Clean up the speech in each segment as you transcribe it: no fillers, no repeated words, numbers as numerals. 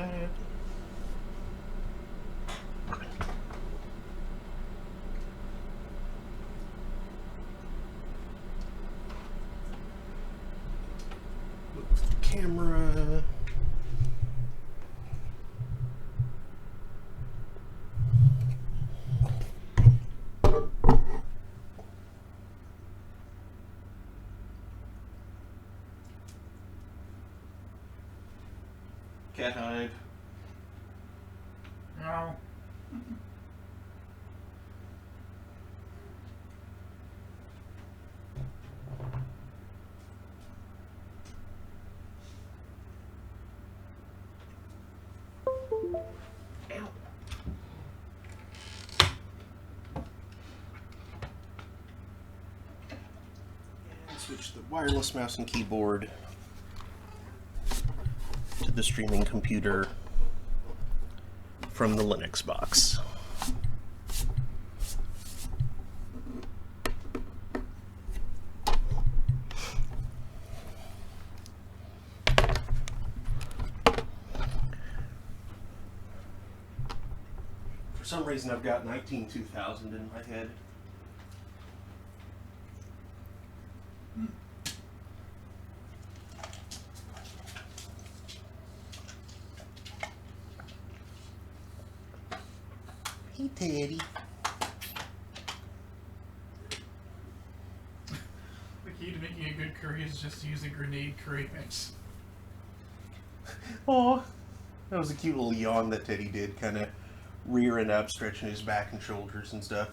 that. Move the camera. Cat hive. No. Ow. And switch the wireless mouse and keyboard to the streaming computer from the Linux box. For some reason I've got 19-2000 in my head. Hey, Teddy. The key to making a good curry is just to use a grenade curry mix. Oh, that was a cute little yawn that Teddy did, kind of rearing up, stretching his back and shoulders and stuff.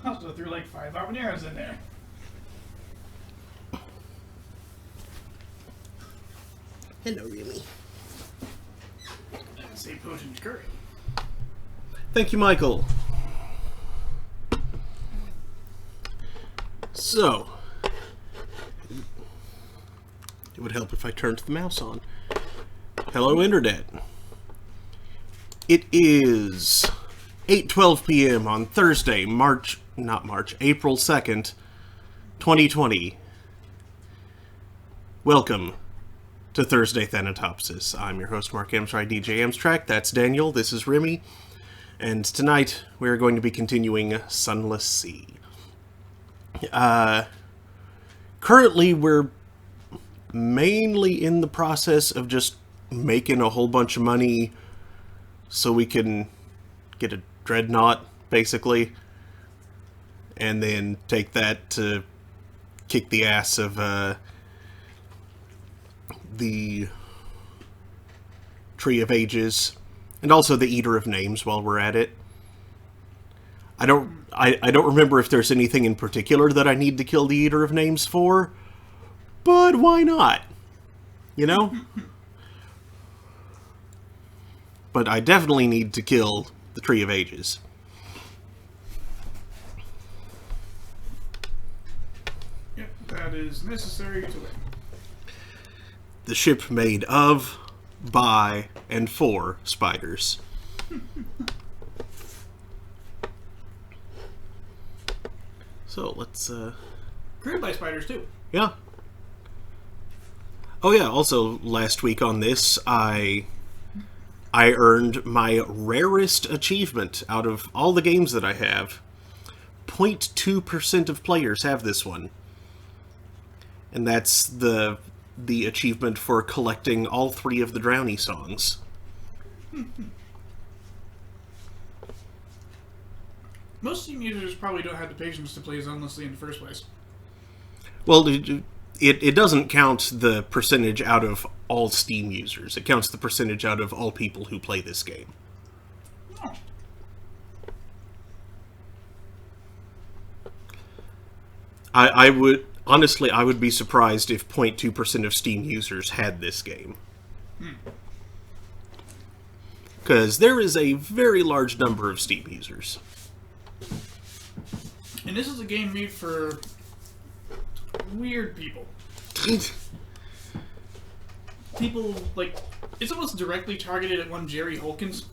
Also threw like 5 habaneros in there. Hello, Remy. That's a potent curry. Thank you, Michael. So, it would help if I turned the mouse on. Hello, Internet. It is 8:12 p.m. on Thursday, April 2nd, 2020. Welcome to Thursday Thanatopsis. I'm your host, Mark Amstry, DJ Amstrak. That's Daniel. This is Remy. And tonight, we're going to be continuing Sunless Sea. Currently, we're mainly in the process of just making a whole bunch of money so we can get a dreadnought, basically. And then take that to kick the ass of, the Tree of Ages, and also the Eater of Names while we're at it. I don't remember if there's anything in particular that I need to kill the Eater of Names for, but why not? You know? But I definitely need to kill the Tree of Ages. Yep, that is necessary to win. The ship made of, by, and for spiders. So let's Crewed by spiders too. yeah. Oh yeah, also last week on this I earned my rarest achievement out of all the games that I have. 0.2% of players have this one. And that's the achievement for collecting all 3 of the Drowny songs. Most Steam users probably don't have the patience to play Sunlessly in the first place. Well, it doesn't count the percentage out of all Steam users. It counts the percentage out of all people who play this game. Oh. I would... Honestly, I would be surprised if 0.2% of Steam users had this game. Because there is a very large number of Steam users. And this is a game made for weird people. People, like, it's almost directly targeted at one Jerry Holkins.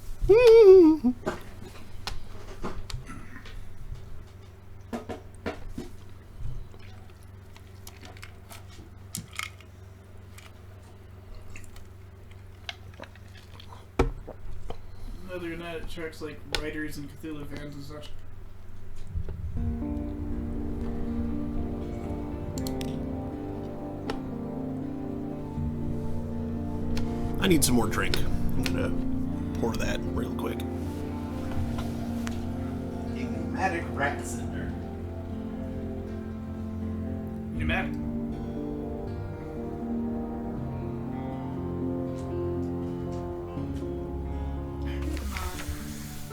Other than that, it attracts like writers and Cthulhu fans and such. I need some more drink. I'm gonna pour that real quick. Pneumatic rat cinder. Pneumatic.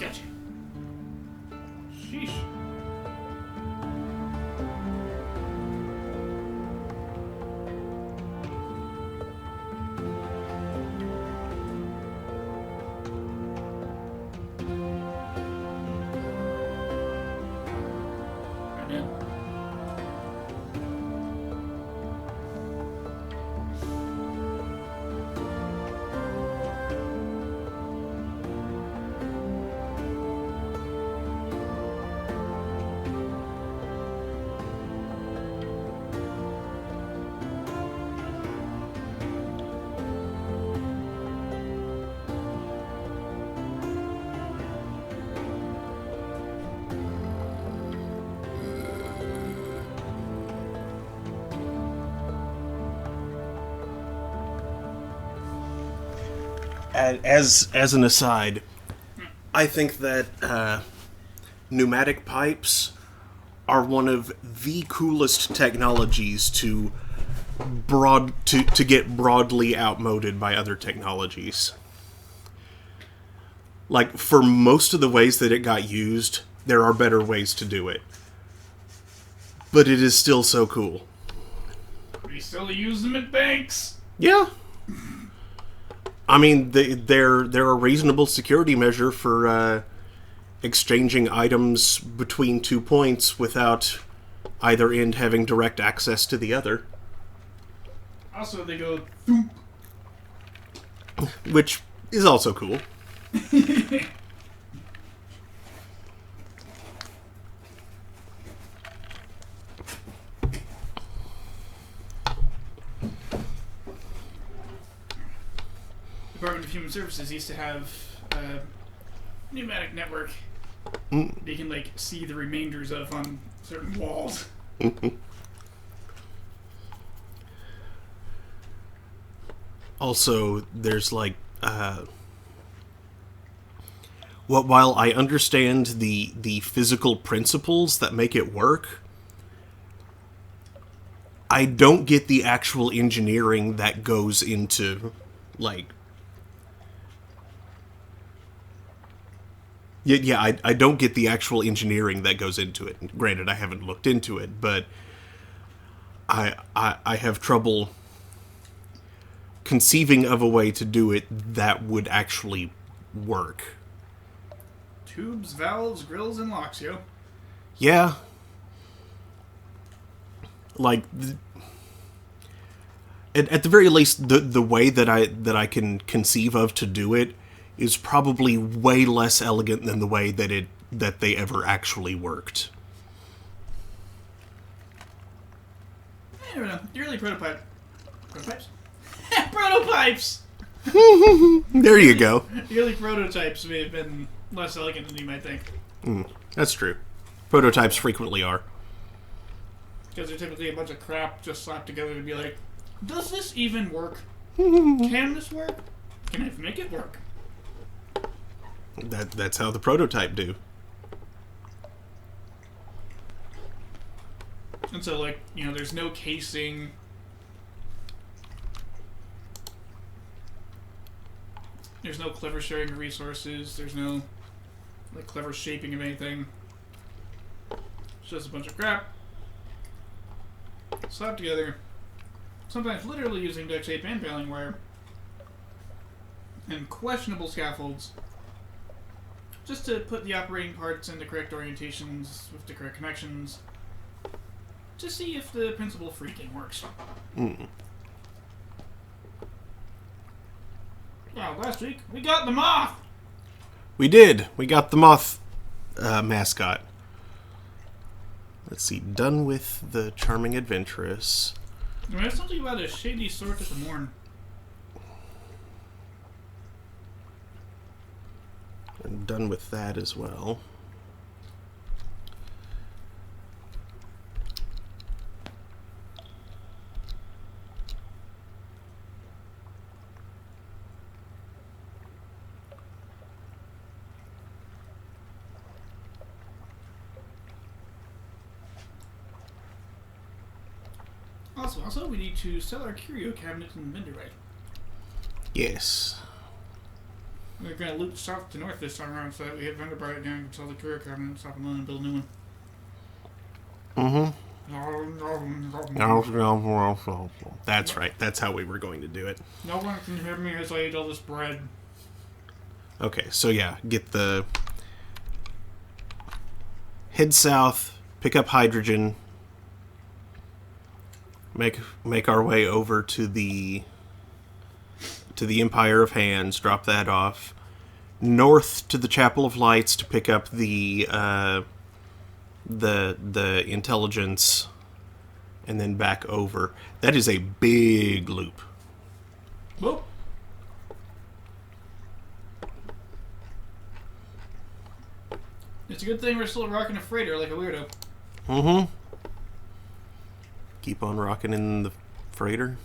Gotcha. Sheesh. As an aside, I think that pneumatic pipes are one of the coolest technologies to get broadly outmoded by other technologies. Like, for most of the ways that it got used, there are better ways to do it. But it is still so cool. We still use them at banks. Yeah. I mean, they're a reasonable security measure for exchanging items between 2 points without either end having direct access to the other. Also, they go thoop. Which is also cool. Department of Human Services used to have a pneumatic network they can like see the remainders of on certain walls. Also, there's like while I understand the physical principles that make it work, I don't get the actual engineering that goes into like I don't get the actual engineering that goes into it. Granted, I haven't looked into it, but I have trouble conceiving of a way to do it that would actually work. Tubes, valves, grills, and locks, yo. Yeah. Like, at the very least, the way that I can conceive of to do it is probably way less elegant than the way that they ever actually worked. I don't know. The early prototypes? Prototypes! There you go. The early prototypes may have been less elegant than you might think. That's true. Prototypes frequently are. Because they're typically a bunch of crap just slapped together to be like, does this even work? Can this work? Can I make it work? That's how the prototype do. And so, like, you know, there's no casing. There's no clever sharing of resources. There's no, like, clever shaping of anything. It's just a bunch of crap slapped together. Sometimes literally using duct tape and baling wire. And questionable scaffolds. Just to put the operating parts in the correct orientations with the correct connections. To see if the principle freaking works. Wow, last week we got the moth! We did. We got the moth mascot. Let's see. Done with the charming adventuress. I mean, there's something about a shady sort of the morn. I'm done with that as well. Also, we need to sell our curio cabinet in Vendorite. Yes. We're going to loop south to north this time around so that we hit Vendorite down and sell the curio cabinet and stop alone and build a new one. That's right. That's how we were going to do it. No one can hear me as I eat all this bread. Okay, so yeah, head south, pick up hydrogen, make our way over to the Empire of Hands, drop that off. North to the Chapel of Lights to pick up the intelligence, and then back over. That is a big loop. Whoop. It's a good thing we're still rocking a freighter like a weirdo. Mm-hmm. Keep on rocking in the freighter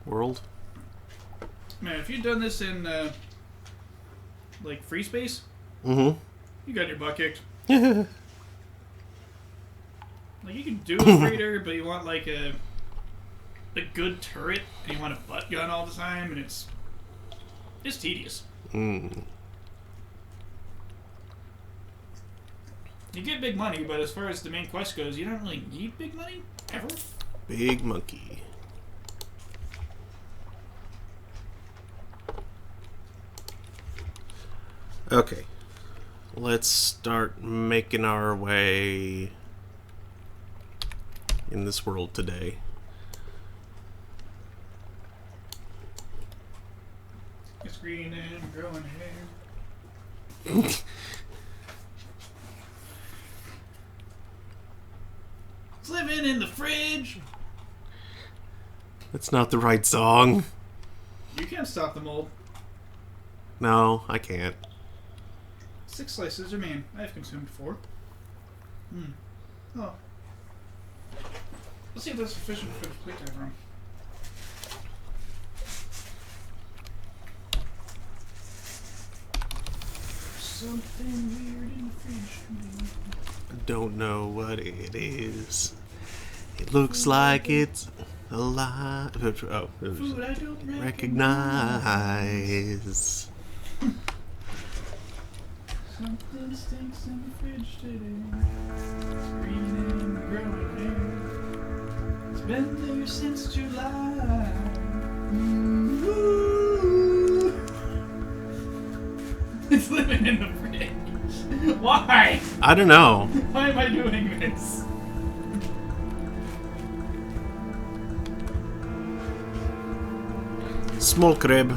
world. Man, if you'd done this in, like, free space, Mm-hmm. you got your butt kicked. Like, you can do a freighter, but you want, like, a good turret, and you want a butt gun all the time, and it's tedious. Mm. You get big money, but as far as the main quest goes, you don't really need big money, ever. Big monkey. Okay. Let's start making our way in this world today. It's green and growing hair. It's living in the fridge. That's not the right song. You can't stop the mold. No, I can't. 6 slices are mean. I've consumed 4. Oh. Let's see if that's sufficient for the playtime room. Something weird in the fridge. I don't know what it is. It looks like it's alive. Oh, Food I don't recognize. Something stinks in the fridge today. It's green and growing hair. It's been there since July. Ooh. It's living in the fridge. Why? I don't know. Why am I doing this? Small crib.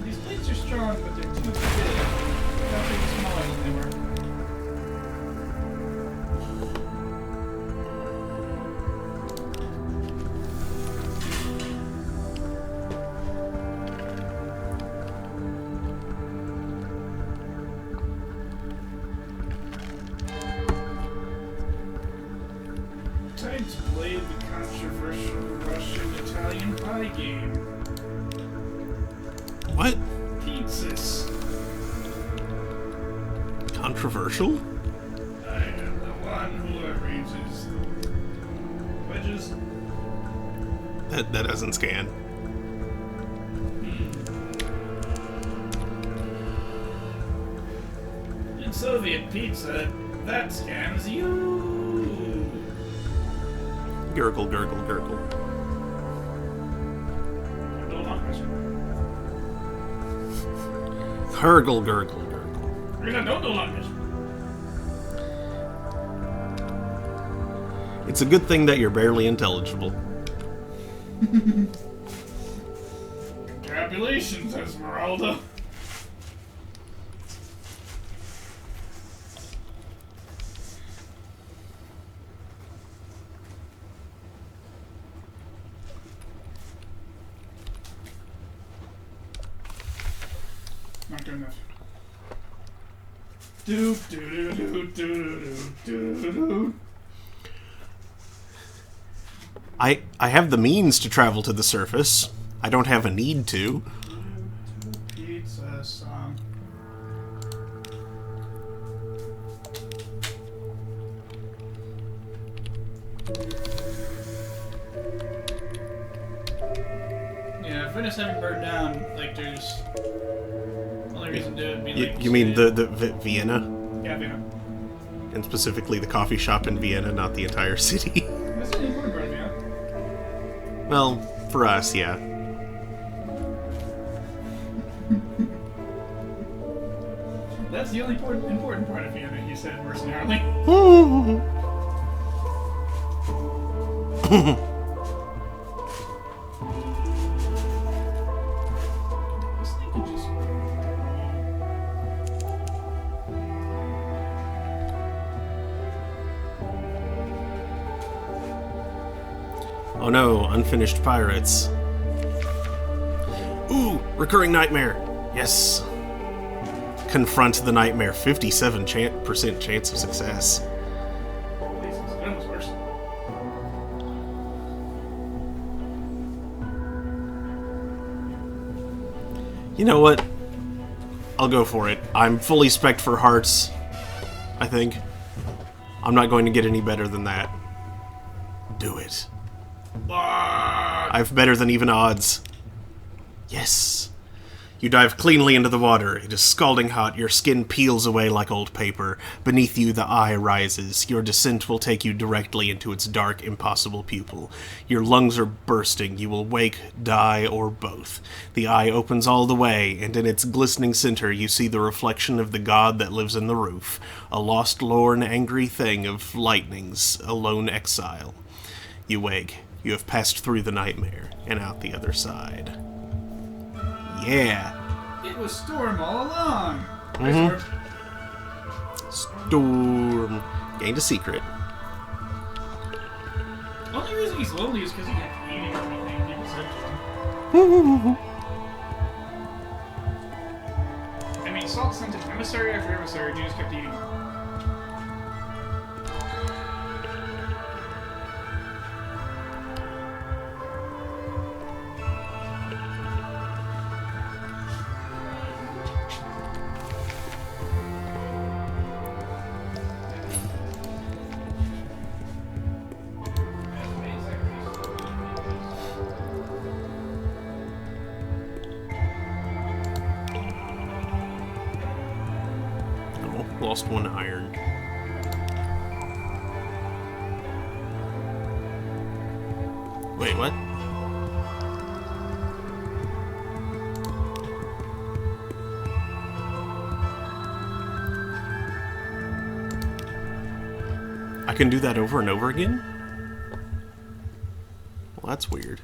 These plates are strong, but they're too big. They're big smaller than they were. Time to play the controversial Russian-Italian pie game. What? Pizzas. Controversial? I am the one who arranges wedges. That doesn't scan. In Soviet pizza, that scans you. Gurgle, gurgle, gurgle. No longer. Gurgle, gurgle, gurgle. No longer. It's a good thing that you're barely intelligible. Congratulations, Esmeralda. Not good enough. Do do do do do do do do. I have the means to travel to the surface. I don't have a need to. Pizza song. Yeah, Venice having burned down, like, there's only reason to be like. You mean the Vienna? Yeah, Vienna. And specifically the coffee shop in Vienna, not the entire city. That's an important part of Vienna. Well, for us, yeah. That's the only important part of Vienna, he said mercenarily. This thing could just. Oh no, unfinished pirates. Ooh, recurring nightmare. Yes. Confront the nightmare. 57% chance of success. That was worse. You know what? I'll go for it. I'm fully spec'd for hearts, I think. I'm not going to get any better than that. Do it. I've better than even odds. Yes. You dive cleanly into the water. It is scalding hot. Your skin peels away like old paper. Beneath you, the eye rises. Your descent will take you directly into its dark, impossible pupil. Your lungs are bursting. You will wake, die, or both. The eye opens all the way, and in its glistening center you see the reflection of the god that lives in the roof. A lost, lorn, angry thing of lightnings, a lone exile. You wake. You have passed through the nightmare, and out the other side. Yeah. It was Storm all along. Mhm. Storm. Gained a secret. Only reason he's lonely is because he kept eating everything people said to him. I mean, Salt sent an emissary after emissary, and he just kept eating them. Oh, lost one iron. Wait, what? I can do that over and over again? Well, that's weird.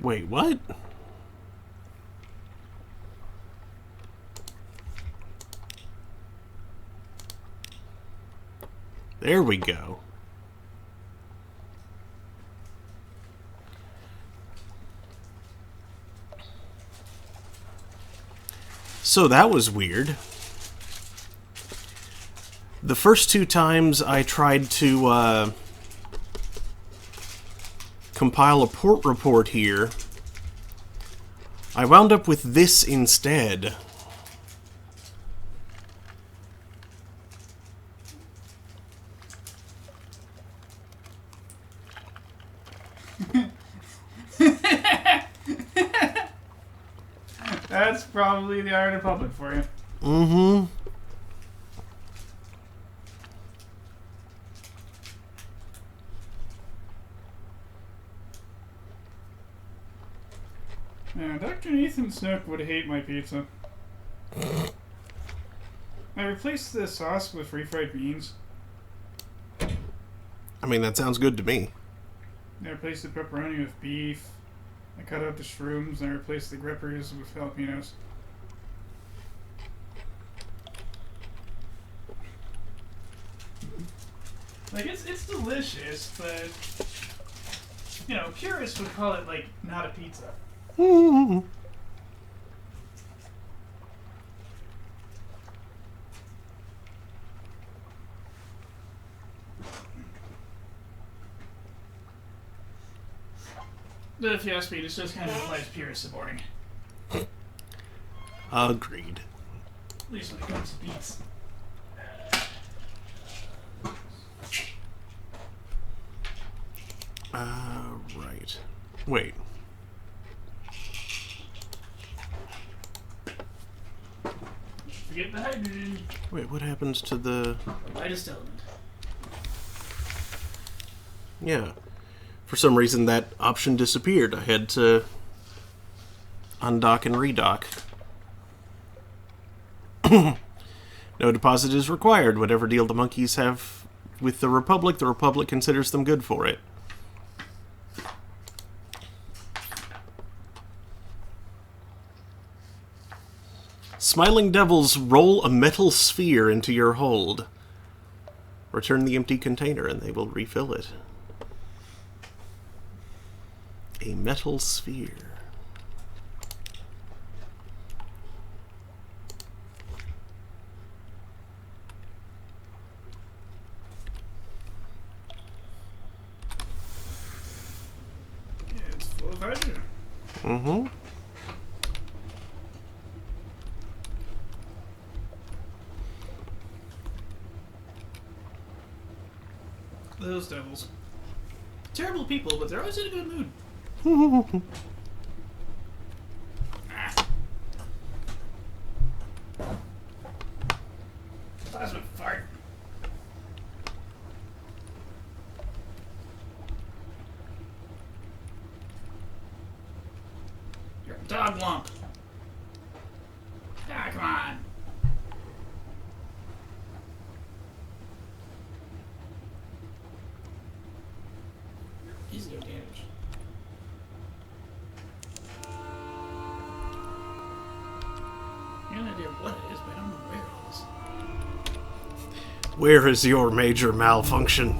Wait, what? There we go. So that was weird. The first two times I tried to compile a port report here, I wound up with this instead. That's probably the Iron Republic for you. Mm-hmm. Now, Dr. Nathan Snook would hate my pizza. I replaced the sauce with refried beans. I mean, that sounds good to me. I replaced the pepperoni with beef. I cut out the shrooms and I replaced the grippers with jalapenos. Like, it's delicious, but, you know, purists would call it, like, not a pizza. But if you ask me, this just kind of implies purists are boring. Agreed. At least when it comes to beats. Right. Wait. Forget the hydrogen. Wait, what happens to the... Lightest element. Yeah. For some reason, that option disappeared. I had to undock and redock. No deposit is required. Whatever deal the monkeys have with the Republic considers them good for it. Smiling devils roll a metal sphere into your hold. Return the empty container and they will refill it. A metal sphere. Yeah, it's full of hydrogen. Mm-hmm. Those devils. Terrible people, but they're always in a good mood. Plasma fart. You're a dog lump. Ah, come on. Easy no damage. I have no idea what it is, but I don't know where it is. Where is your major malfunction?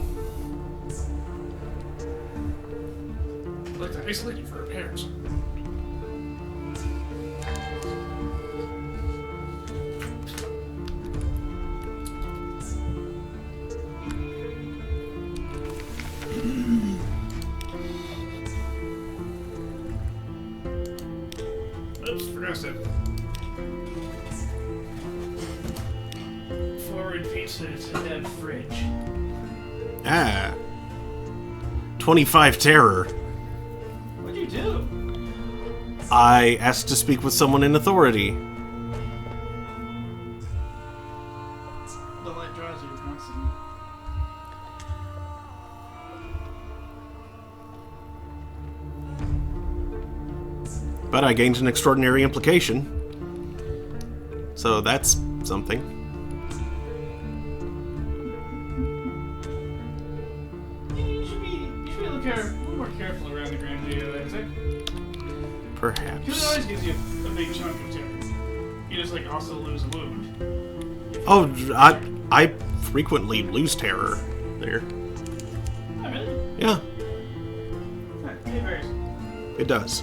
I'd like to isolate you for repairs. Oops, forgot to forward pizza to that fridge. Ah. 25 terror. What'd you do? I asked to speak with someone in authority. The light draws you constantly. But I gained an extraordinary implication. So that's something. You should be a little more careful around the Grand Data, I'd say. Because it Perhaps. always gives you a big chunk of terror. You just, like, also lose a wound. Oh, I frequently lose terror there. Oh, really? Yeah, Huh, it varies. it does.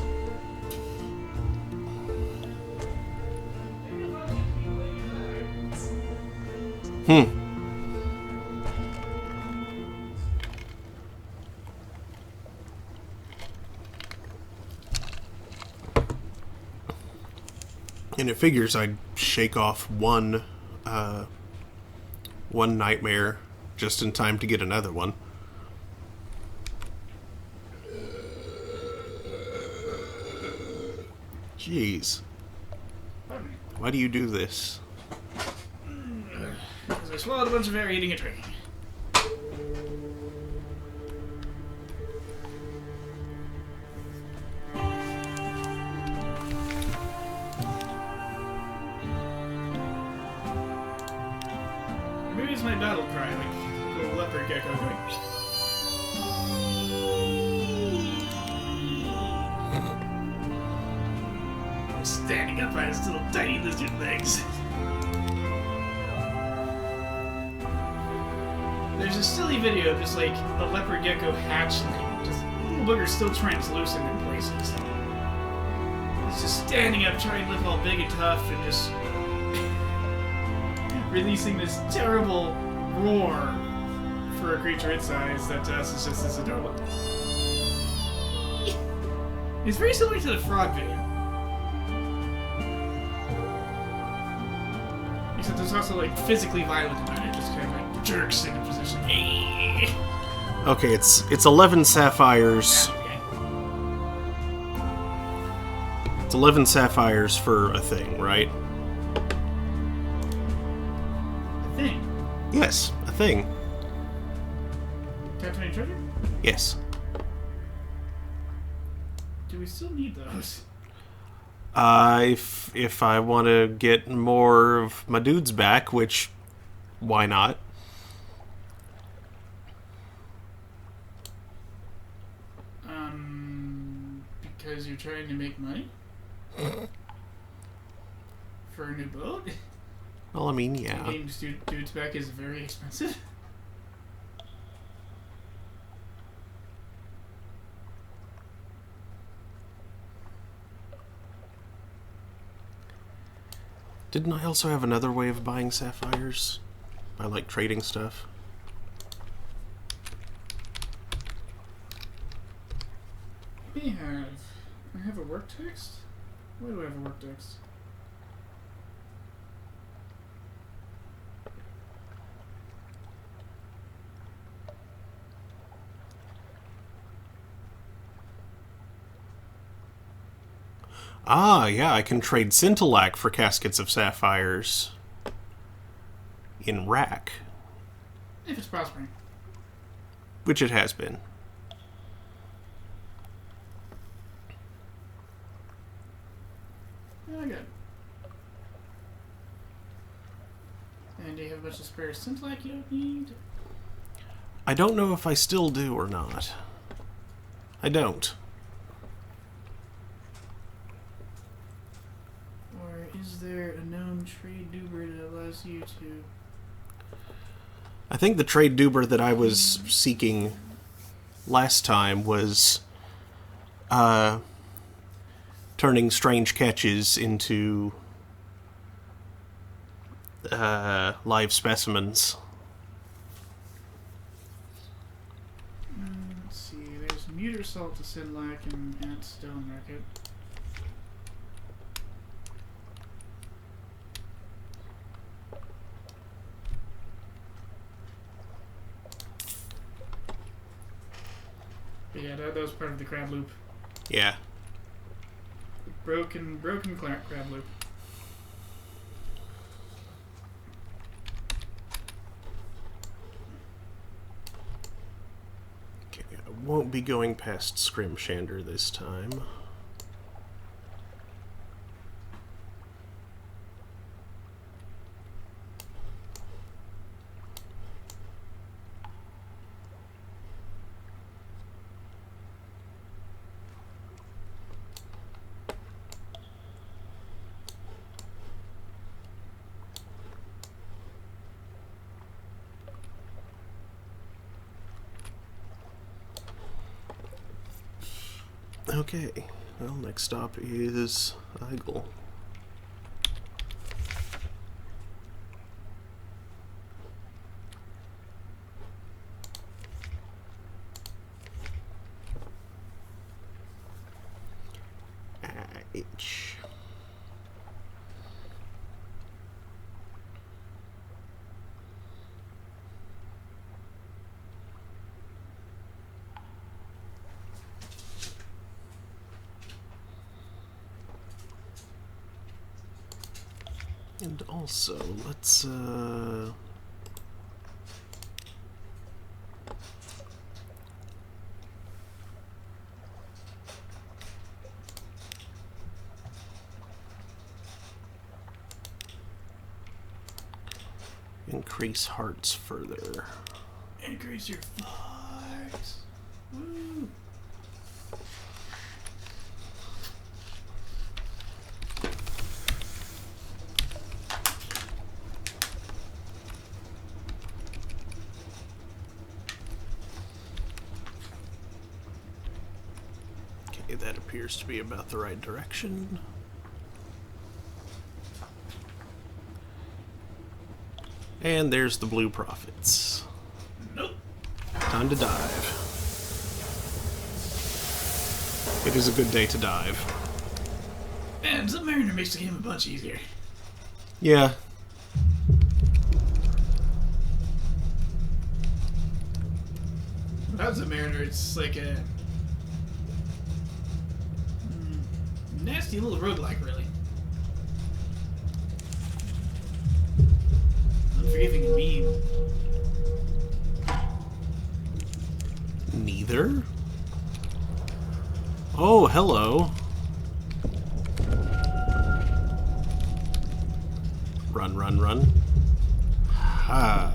And it figures I'd shake off one nightmare just in time to get another one. Jeez. Pardon me. Why do you do this? Because I swallowed a bunch of air eating and drinking. leopard gecko going. Standing up by his little tiny lizard legs. There's a silly video of just like a leopard gecko hatchling, just little boogers still translucent in places. It's just standing up, trying to look all big and tough, and just releasing this terrible roar for a creature its size that to us is just as adorable. It's very similar to the frog video. Except there's also like physically violent about it, just kind of like jerks in a position. Okay, it's 11 sapphires. Okay. It's 11 sapphires for a thing, right? A thing. Yes, a thing. Captain treasure? Yes. Do we still need those? If I want to get more of my dudes back, which, why not? Because you're trying to make money? For a new boat? Well, I mean, yeah. Getting dudes back is very expensive. Didn't I also have another way of buying sapphires? By, like, trading stuff? I have a work text? Why do I have a work text? Ah, yeah, I can trade Scintillac for caskets of sapphires. In Rack. If it's prospering. Which it has been. Yeah, I got it. And do you have a bunch of spare Scintillac you don't need? I don't know if I still do or not. I don't. Or is there a known trade doober that allows you to... I think the trade doober that I was seeking last time was turning strange catches into live specimens. Let's see, there's Muter Salt to Sinlac and at Stone Market. But yeah, that was part of the crab loop. Yeah. Broken crab loop. Okay, I won't be going past Scrimshander this time. Okay, well, next stop is Eigel. H. And also, let's increase hearts further. Increase your farts. Woo. Okay, that appears to be about the right direction. And there's the blue profits. Nope. Time to dive. It is a good day to dive. And Submariner makes the game a bunch easier. Yeah. Without Submariner, it's like a nasty little roguelike, really. Unforgiving and mean. Neither? Oh, hello. Run, run, run. Ha.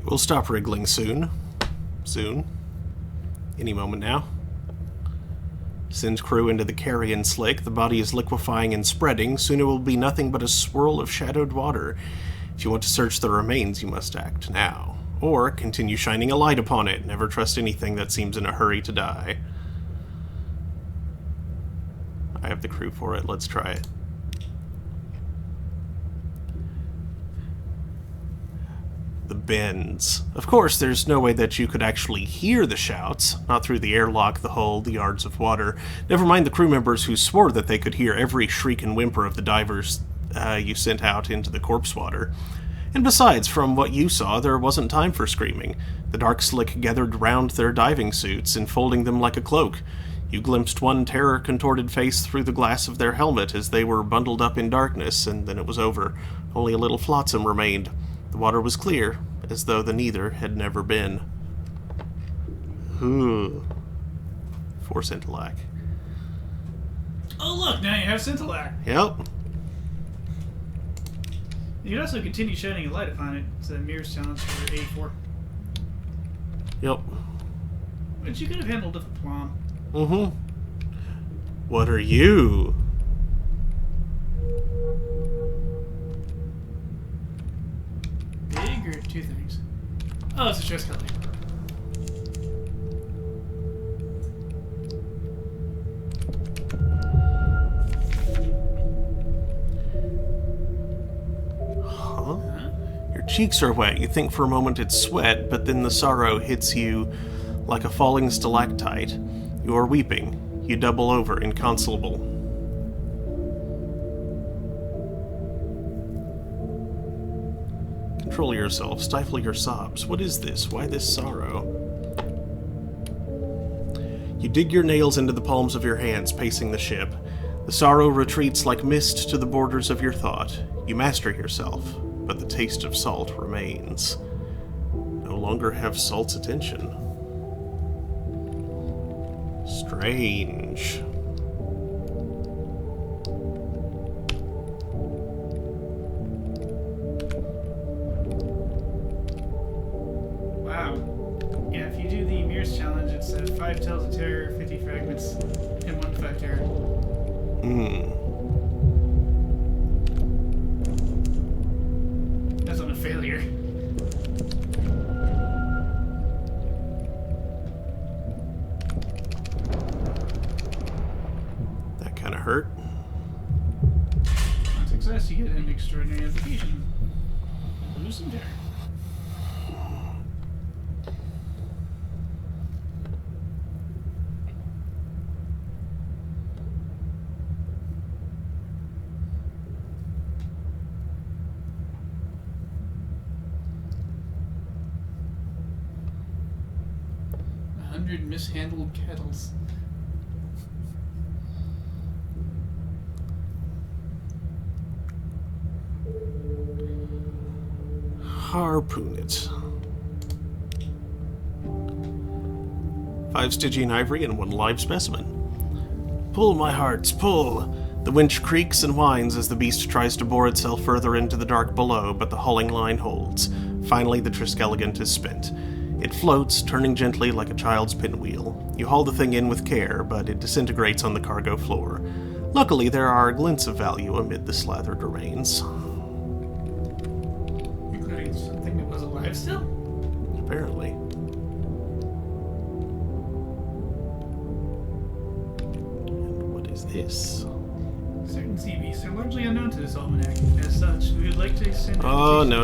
We'll stop wriggling soon. Soon. Any moment now. Send crew into the carrion slick. The body is liquefying and spreading. Soon it will be nothing but a swirl of shadowed water. If you want to search the remains, you must act now. Or continue shining a light upon it. Never trust anything that seems in a hurry to die. I have the crew for it. Let's try it. The bends. Of course, there's no way that you could actually hear the shouts, not through the airlock, the hull, the yards of water. Never mind the crew members who swore that they could hear every shriek and whimper of the divers you sent out into the corpse water. And besides, from what you saw, there wasn't time for screaming. The dark slick gathered round their diving suits, enfolding them like a cloak. You glimpsed one terror-contorted face through the glass of their helmet as they were bundled up in darkness, and then it was over. Only a little flotsam remained. The water was clear, as though the neither had never been. Ooh. Force Intellect. Oh look, now you have Scintillac. Yep. You can also continue shining a light upon it. It's a mirrors challenge for 84. Yep. Which you could have handled with aplomb. Mm-hmm. What are you? Big or two things? Oh, it's a chest color. Huh? Your cheeks are wet. You think for a moment it's sweat, but then the sorrow hits you like a falling stalactite. You are weeping. You double over, inconsolable. Control yourself. Stifle your sobs. What is this? Why this sorrow? You dig your nails into the palms of your hands, pacing the ship. The sorrow retreats like mist to the borders of your thought. You master yourself, but the taste of salt remains. No longer have salt's attention. Strange. Wow. Yeah, if you do the Mirrors challenge, it's 5 Tales of Terror, 50 fragments, and 1 5 terror. That's on a failure. That kind of hurt. On success, you get an extraordinary application. Lose some terror. Mishandled kettles. harpoon it. 5 Stygian ivory and 1 live specimen. Pull, my hearts, pull! The winch creaks and whines as the beast tries to bore itself further into the dark below, but the hauling line holds. Finally, the Triskelion is spent. It floats, turning gently like a child's pinwheel. You haul the thing in with care, but it disintegrates on the cargo floor. Luckily, there are glints of value amid the slathered remains. Including something that was alive still? Apparently. And what is this? Certain sea beasts are largely unknown to this almanac. As such, we would like to extend... Oh, no.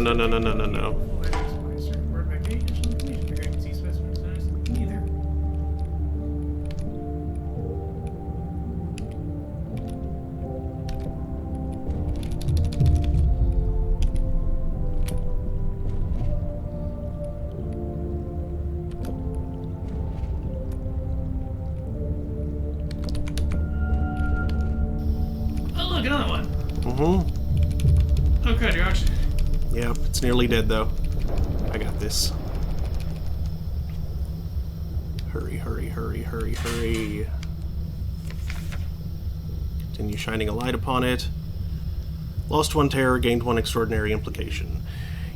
Another one. Mm-hmm. Oh god, you're auction. Yep, it's nearly dead though. I got this. Hurry. Continue shining a light upon it. Lost 1 terror, gained 1 extraordinary implication.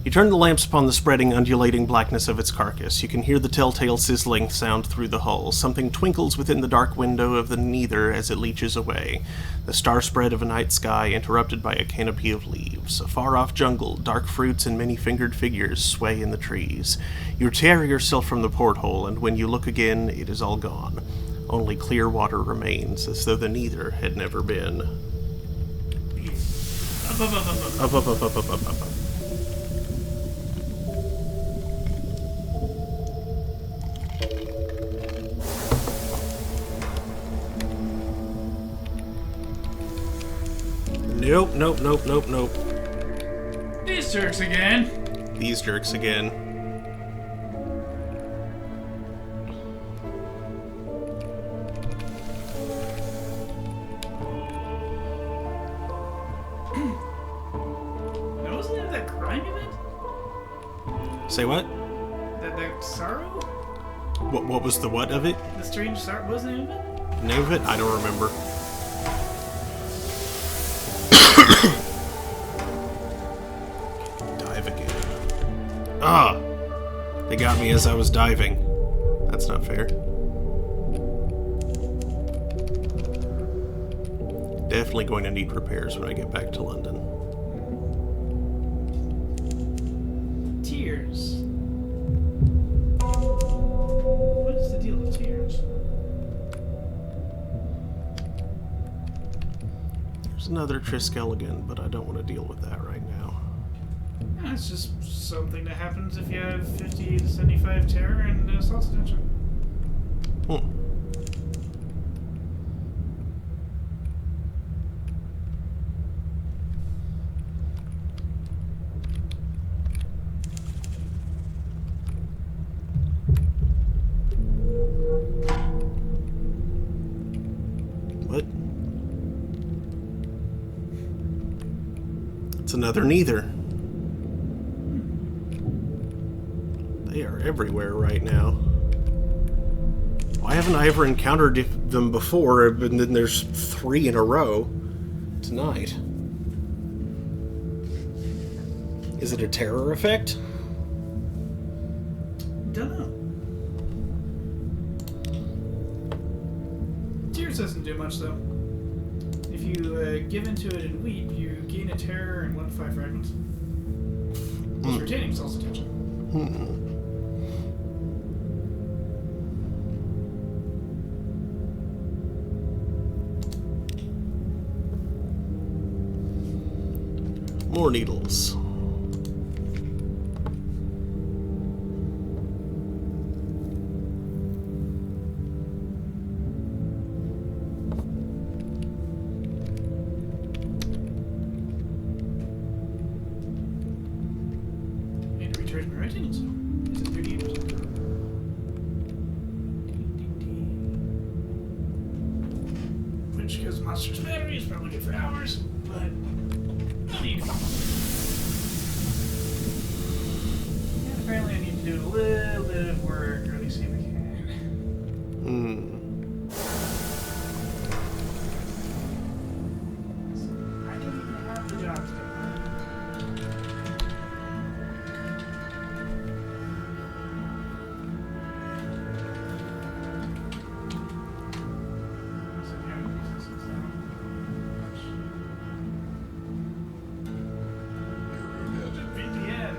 You turn the lamps upon the spreading, undulating blackness of its carcass. You can hear the telltale sizzling sound through the hull. Something twinkles within the dark window of the Neither as it leeches away. The star spread of a night sky interrupted by a canopy of leaves. A far-off jungle, dark fruits and many-fingered figures sway in the trees. You tear yourself from the porthole, and when you look again, it is all gone. Only clear water remains, as though the Neither had never been. Up. Nope. These jerks again. Now, wasn't there that crime event? Say what? That sorrow? What was the what of it? The strange sorrow, wasn't it? Name of it? I don't remember. Dive again. They got me as I was diving. That's not fair. Definitely going to need repairs when I get back to London. Tears. What is the deal with tears? There's another Triskelion, but I don't want to deal with that right now. It's just something that happens if you have 50 to 75 terror and assault attention. What? It's another Neither. They are everywhere right now. Why haven't I ever encountered them before, and then there's 3 in a row tonight? Is it a terror effect? Don't know. Tears doesn't do much, though. If you give into it and weep, you gain a terror and 1 to 5 fragments. It's retaining Saul's attention. More needles. Need to recharge my writing, so is it 30 years? Which, because Monster's battery is probably good for hours, but no need. little bit of work, or at least see if we can. I don't even have the job stick. VPN.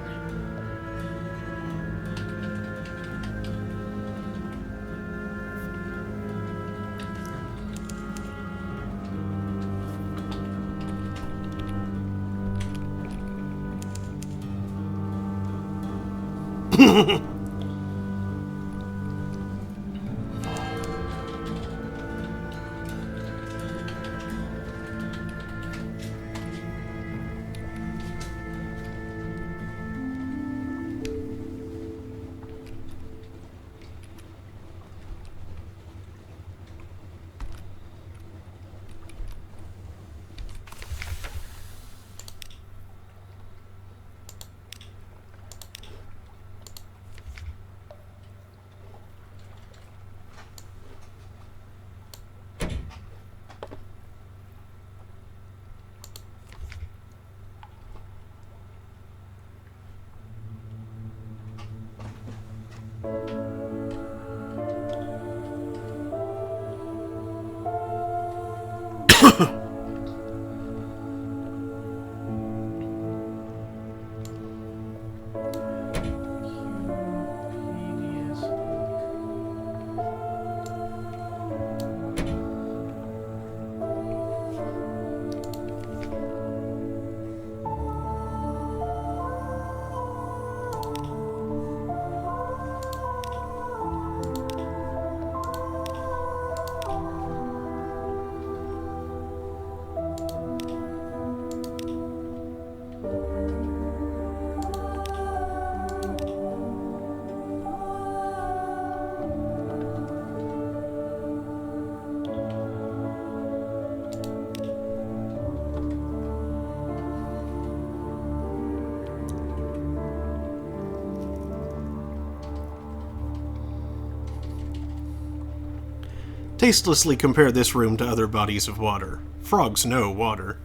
Tastelessly compare this room to other bodies of water. Frogs know water.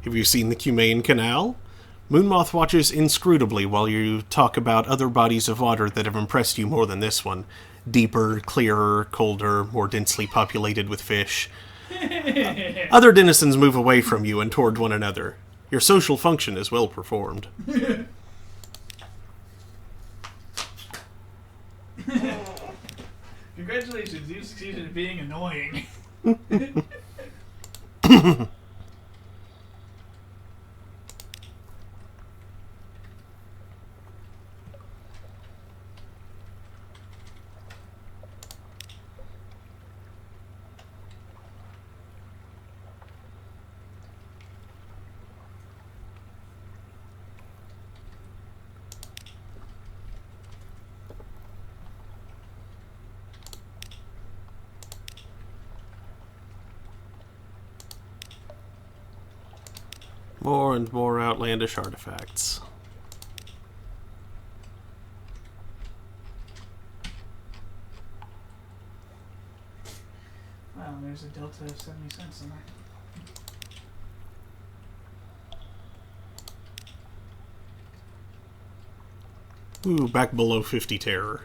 Have you seen the Cumaean Canal? Moonmoth watches inscrutably while you talk about other bodies of water that have impressed you more than this one. Deeper, clearer, colder, more densely populated with fish. Other denizens move away from you and toward one another. Your social function is well performed. Congratulations, you succeeded at being annoying. More and more outlandish artifacts. Well, there's a delta of 70 cents in there. Ooh, back below 50 terror.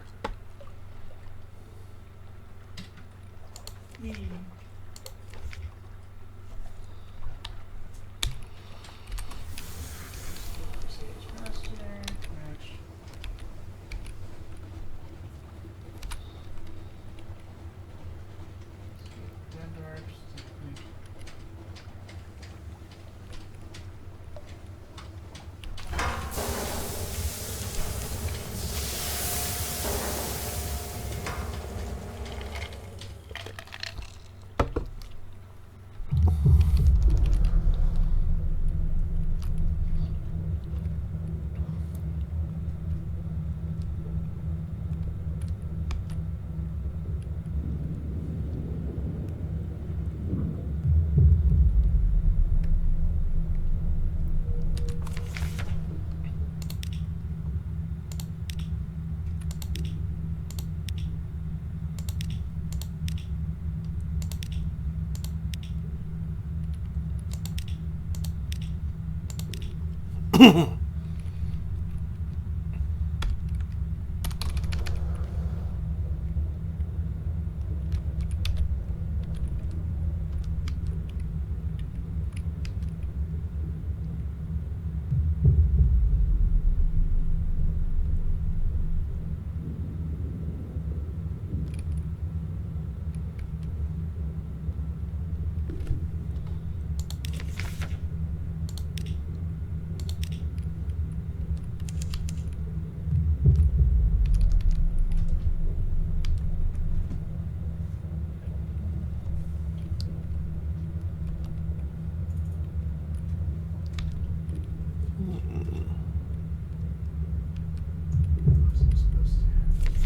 Wasn't supposed to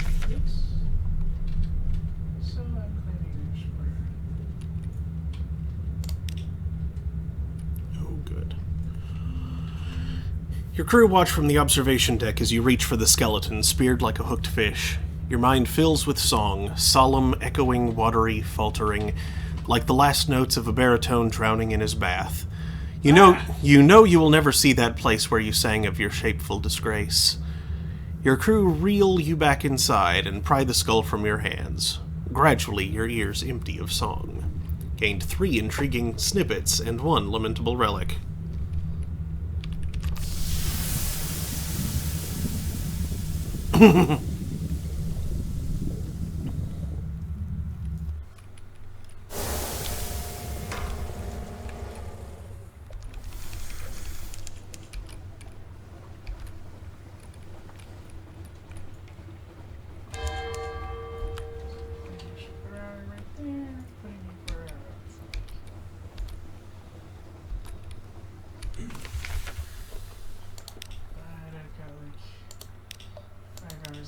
have this. So I'm claiming their square. Oh, good. Your crew watch from the observation deck as you reach for the skeleton, speared like a hooked fish. Your mind fills with song, solemn, echoing, watery, faltering, like the last notes of a baritone drowning in his bath. You know you will never see that place where you sang of your shameful disgrace. Your crew reel you back inside and pry the skull from your hands. Gradually, your ears empty of song. Gained 3 intriguing snippets and 1 lamentable relic.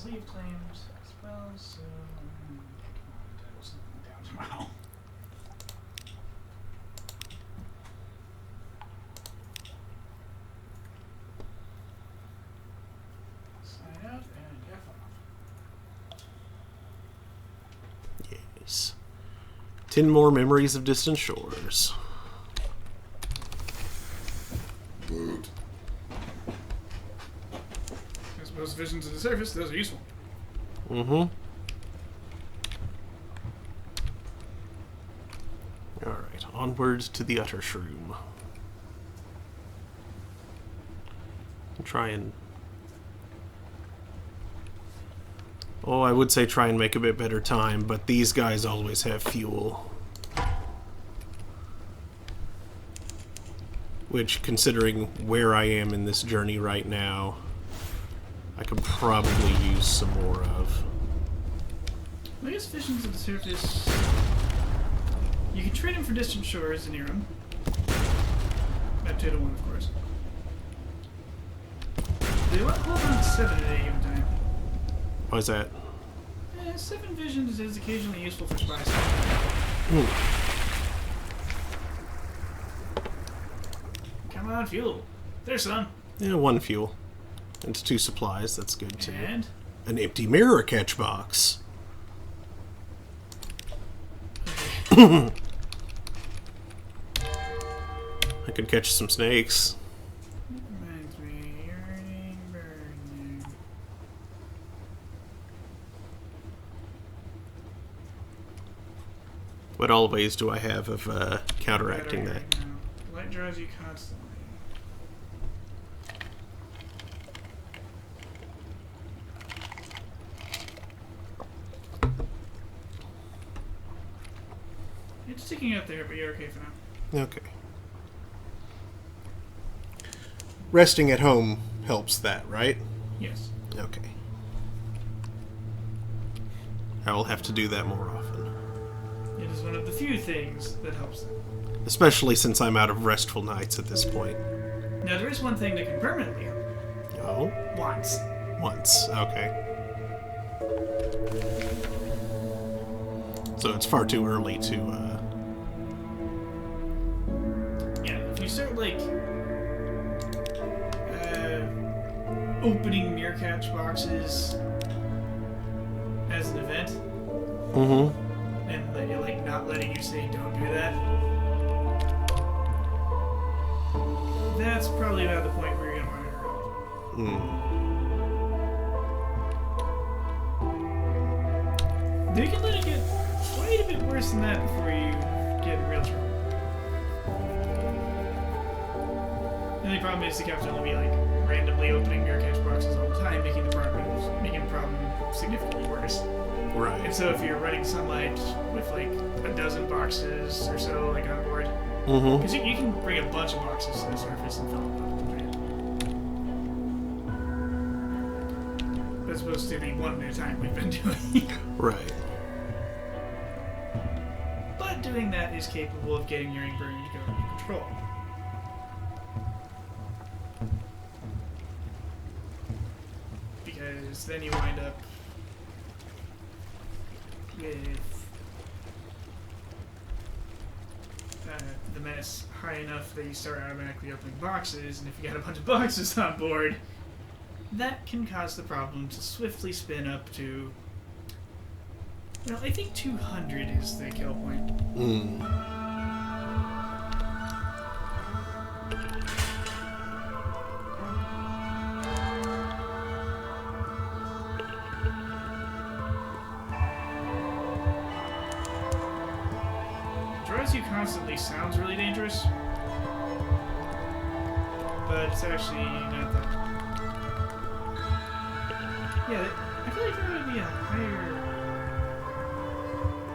Leave claims as well, so come on, title something down tomorrow. Sign out and F off. Yes. 10 more memories of distant shores. Boot. As most visions of the surface, those are useful. Mm-hmm. Alright, onward to the Utter Shroom. Try and... Oh, I would say try and make a bit better time, but these guys always have fuel. Which, considering where I am in this journey right now, I could probably use some more of. I guess visions of the surface. You can trade them for distant shores near them. Up to 1, of course. They want to hold on to 7 at any given time. Why is that? 7 visions is occasionally useful for spies. Come on, fuel. There's some. Yeah, 1 fuel. And 2 supplies, that's good too. And An empty mirror catch box. I could catch some snakes. reminds me, yearning, burning. What all ways do I have of counteracting that? Right now. Light draws you constantly. It's sticking out there, but you're okay for now. Okay. Resting at home helps that, right? Yes. Okay. I will have to do that more often. It is one of the few things that helps them. Especially since I'm out of restful nights at this point. Now, there is one thing that can permanently help. Oh? Once. Once. Okay. So it's far too early to, Yeah, if you start, like, opening mirror catch boxes as an event, Mm-hmm. and then you're, like, not letting you say don't do that, that's probably about the point where you're going to want They can let it get quite a bit worse than that before you get in real trouble. The only problem is the captain will be like randomly opening beer catch boxes all the time, making the problem significantly worse. Right. And so if you're running Sunlight with like a dozen boxes or so like on board, because you can bring a bunch of boxes to the surface and fill them up. Right? As opposed to the one at a time we've been doing. Right. But doing that is capable of getting your ink burning to go under control. Because then you wind up with the menace high enough that you start automatically opening boxes, and if you got a bunch of boxes on board, that can cause the problem to swiftly spin up to, well, I think 200 is the kill point. Draws you constantly sounds really dangerous, but it's actually not that. Yeah, I feel like there would be a higher.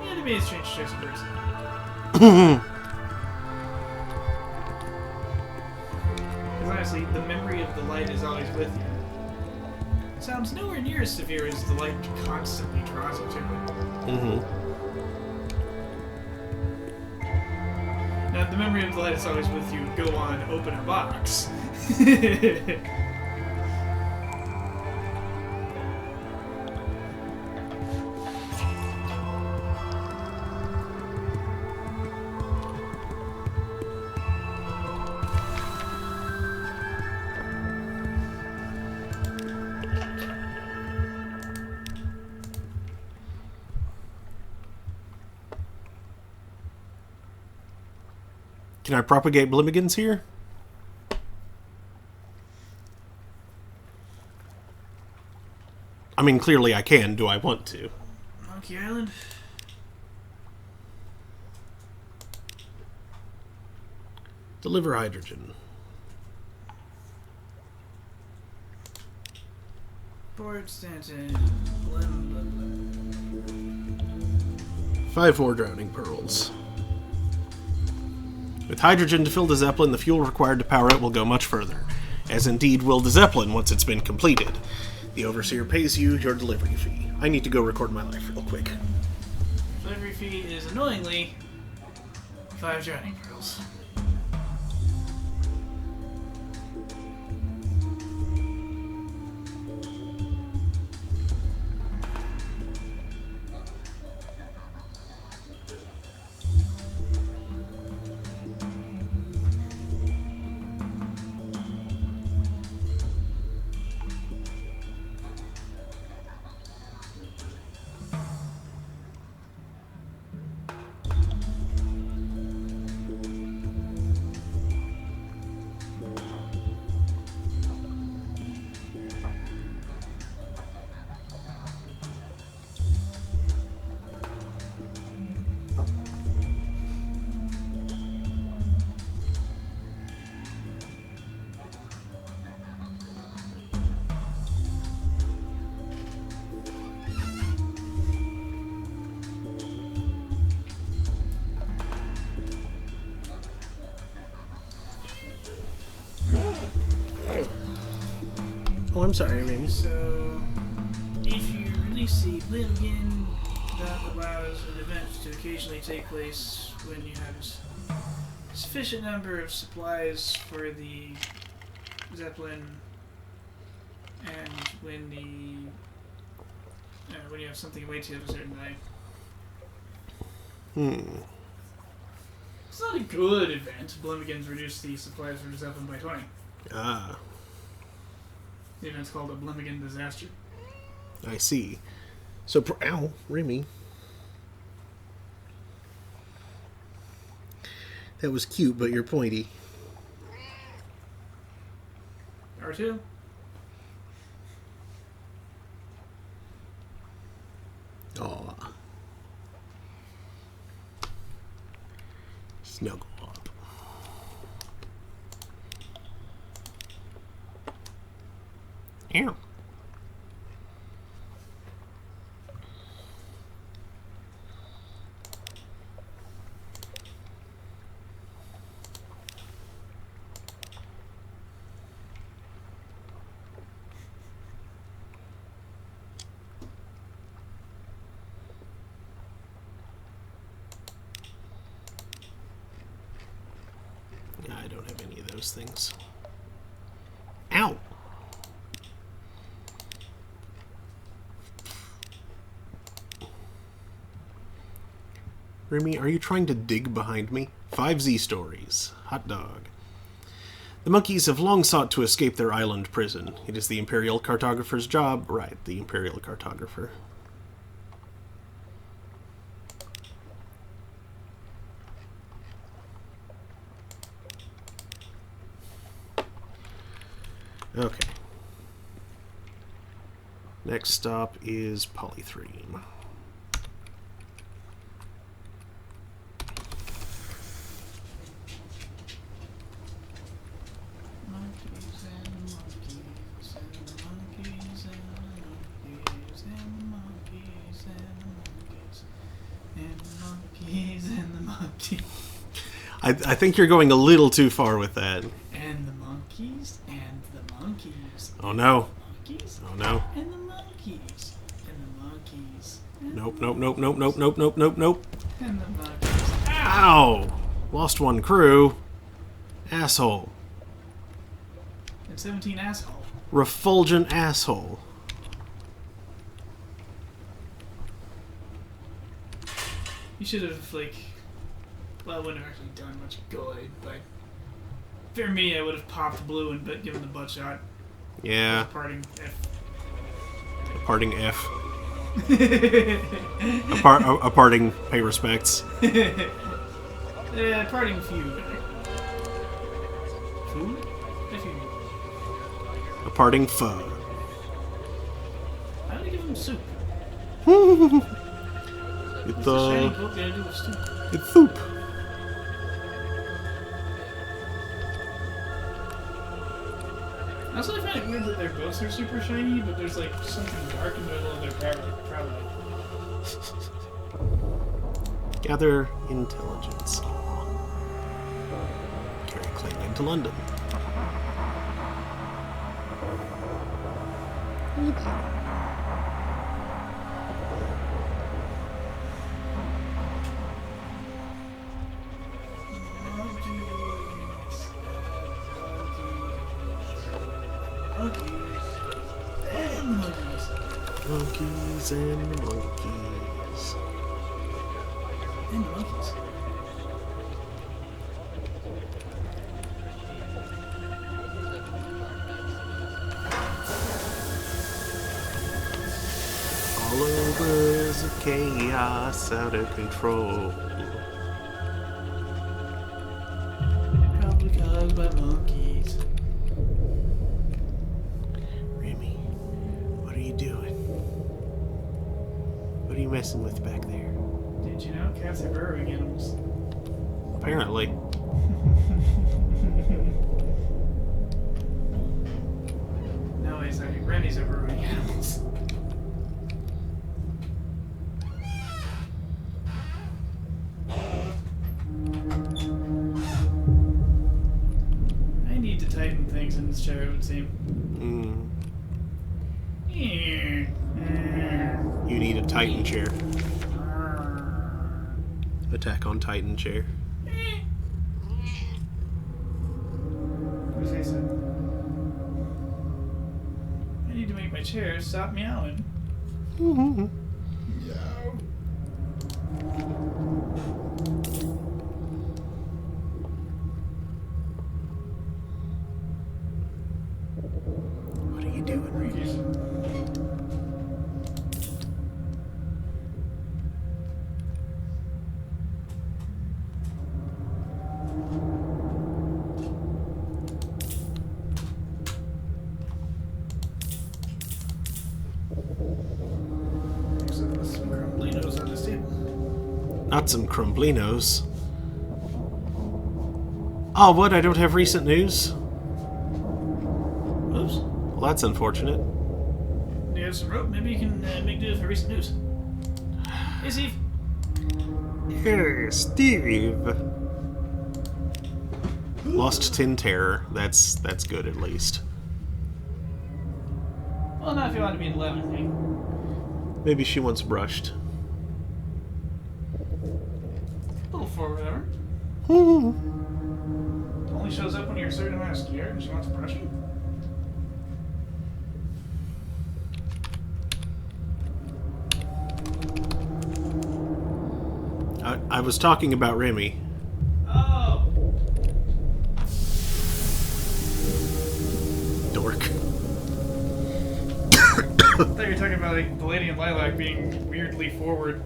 Yeah, they made a strange choice of words. Because honestly, the memory of the light is always with you. It sounds nowhere near as severe as the light constantly draws you to it. Now, the memory of the light is always with you. Go on, open a box. Can I propagate Blimigans here? I mean, clearly I can. Do I want to? Monkey Island? Deliver hydrogen. Port Stanton. Blim, 5 more drowning pearls. With hydrogen to fill the Zeppelin, the fuel required to power it will go much further, as indeed will the Zeppelin once it's been completed. The Overseer pays you your delivery fee. I need to go record my life real quick. Delivery fee is annoyingly 5 drowning pearls. Oh, I'm sorry, Amy. So, if you release the Blimgin, that allows an event to occasionally take place when you have a sufficient number of supplies for the Zeppelin, and when you have something weighted of a certain value. It's not a good event. Blimgins reduce the supplies for the Zeppelin by 20. Ah, The event's called a Blimgin disaster. I see. So, ow, Remy. That was cute, but you're pointy. R2? Snuggle up. Ow. I don't have any of those things. Ow! Remy, are you trying to dig behind me? 5Z stories. Hot dog. The monkeys have long sought to escape their island prison. It is the Imperial Cartographer's job. Right, the Imperial Cartographer. Okay. Next stop is Polythreme. Monkeys and monkeys and the monkeys and the monkeys and the monkeys and the monkeys and the monkeys. I think you're going a little too far with that. And the monkeys and the monkeys. Oh no. Monkeys Oh no. and the monkeys and the monkeys. And Nope, nope, nope, nope, nope, nope, nope, nope, nope. And the monkeys. Ow! Lost one crew. Asshole. And 17 asshole. Refulgent asshole. You should have, like, well, it wouldn't have actually done much good, but for me, I would have popped blue and given the butt shot. Yeah. Parting F. A parting F. A parting pay respects. Parting feud. Food? If you. A parting pho. How do you give him soup? It's What's a shiny book gonna do with soup? it's soup. I also find it weird that their boats are super shiny, but there's like something dark in the middle of their prow. Gather intelligence. Carry claim to London. Monkeys and the monkeys. And monkeys. All over is a chaos out of control. Probably caused by monkeys. Remy, what are you doing? What are you messing with back there? Did you know cats are burrowing animals? Apparently. No, wait, sorry. Remy's are burrowing animals. I need to tighten things in this chair, it would seem. You need a Titan chair. Attack on Titan chair. What does he say? I need to make my chair stop meowing. Meow. What are you doing, Remy? There's some crumbly nose on this table. Not some crumblinos. Oh, what? I don't have recent news? Oops. Well, that's unfortunate. You have some rope. Maybe you can make do for recent news. Hey, Steve. Hey, Steve. Lost 10 terror. That's good at least. Well, not if you want to be an 11 thing. Maybe she wants brushed. A little forward, whatever. Only shows up when you're a certain amount of scared and she wants brushing. I was talking about Remy. Oh! Dork. I thought you were talking about like, the lady in lilac being weirdly forward.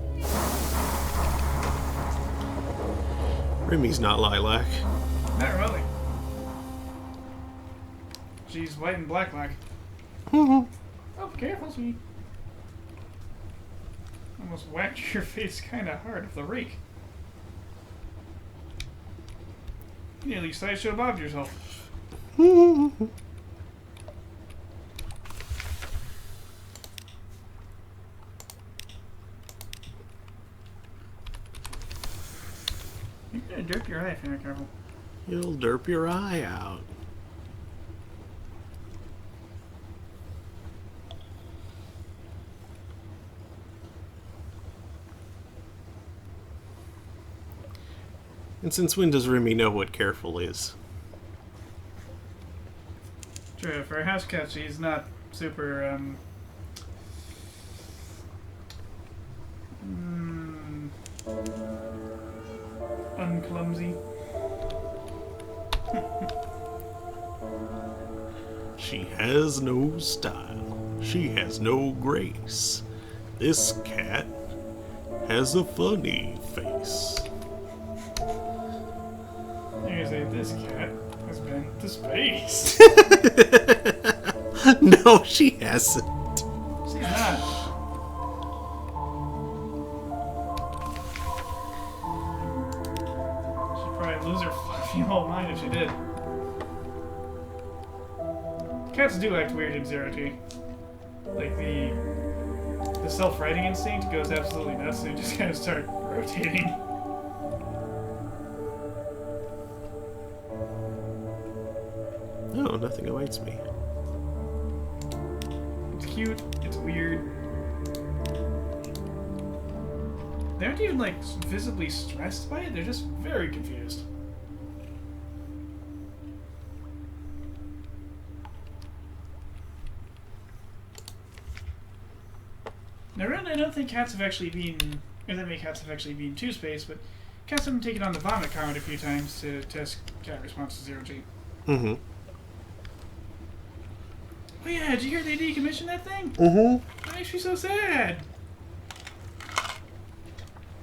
Remy's not lilac. Not really. She's white and black. Mhm. Oh, careful, sweetie. Almost whacked your face kind of hard with the rake. You nearly sideshow bobbed yourself. You're gonna derp your eye if you're not careful. You'll derp your eye out. And since when does Remy know what careful is? True, for a house cat, she's not super, unclumsy. She has no style. She has no grace. This cat has a funny face. You're gonna say, this cat has been to space. No, she hasn't. She's not. She'd probably lose her fluffy whole mind if she did. Cats do act weird in Zero-G. Like the self-righting instinct goes absolutely nuts, so you just kind of start rotating. No, nothing awaits me. It's cute, it's weird. They aren't even like visibly stressed by it, they're just very confused. Now, really, I don't think cats have actually been, or that many cats have actually been to space, but cats have been taken on the vomit comet a few times to test cat response to Zero-G. Mm-hmm. Oh yeah, did you hear they decommissioned that thing? Mm-hmm. That makes me so sad.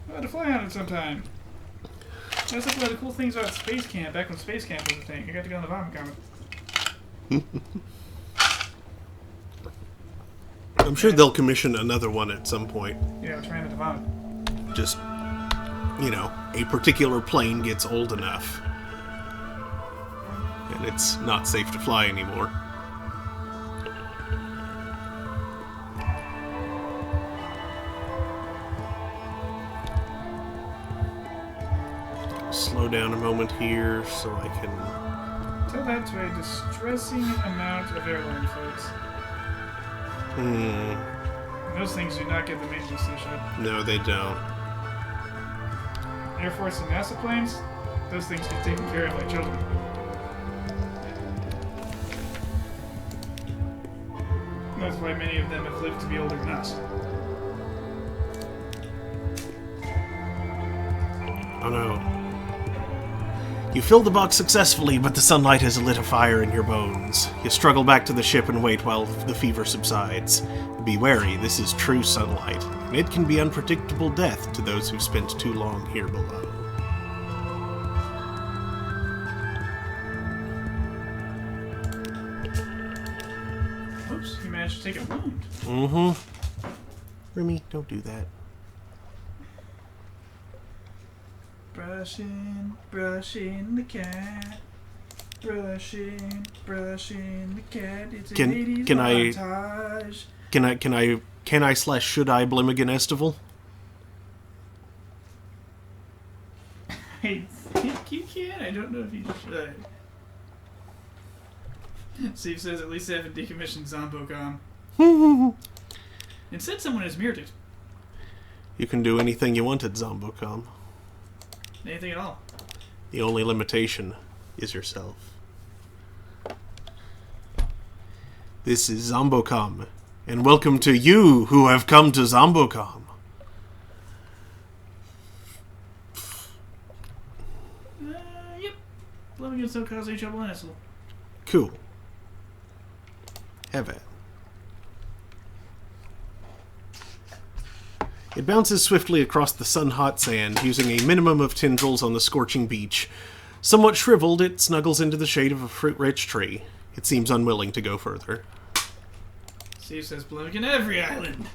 I'll have to fly on it sometime. That's like one of the cool things about Space Camp, back when Space Camp was a thing. You got to go on the vomit comet. I'm sure they'll commission another one at some point. Yeah, we're trying to vomit. Just, you know, a particular plane gets old enough. And it's not safe to fly anymore. Slow down a moment here so I can... Tell that to a distressing amount of airline flights. And those things do not get the maintenance they should. No, they don't. Air Force and NASA planes, those things get taken care of like children. That's why many of them have lived to be older than us. Oh no. You filled the box successfully, but the sunlight has lit a fire in your bones. You struggle back to the ship and wait while the fever subsides. Be wary, this is true sunlight, and it can be unpredictable death to those who've spent too long here below. Oops, you managed to take a wound. Mm-hmm. Remy, don't do that. Brushing, brushing the cat. Brushing, brushing the cat. It's an 80s montage. Can I slash should I Blimmigan Estival? I think you can. I don't know if you should. Steve says at least 7 decommissioned Zombocom. Instead, someone has mirrored it. You can do anything you want at Zombocom. Anything at all. The only limitation is yourself. This is Zombocom, and welcome to you who have come to Zombocom. Yep. Blimmigan's don't cause any trouble in Estival. Cool. Have it. It bounces swiftly across the sun-hot sand, using a minimum of tendrils on the scorching beach. Somewhat shriveled, it snuggles into the shade of a fruit-rich tree. It seems unwilling to go further. Steve says Blimmigan every island.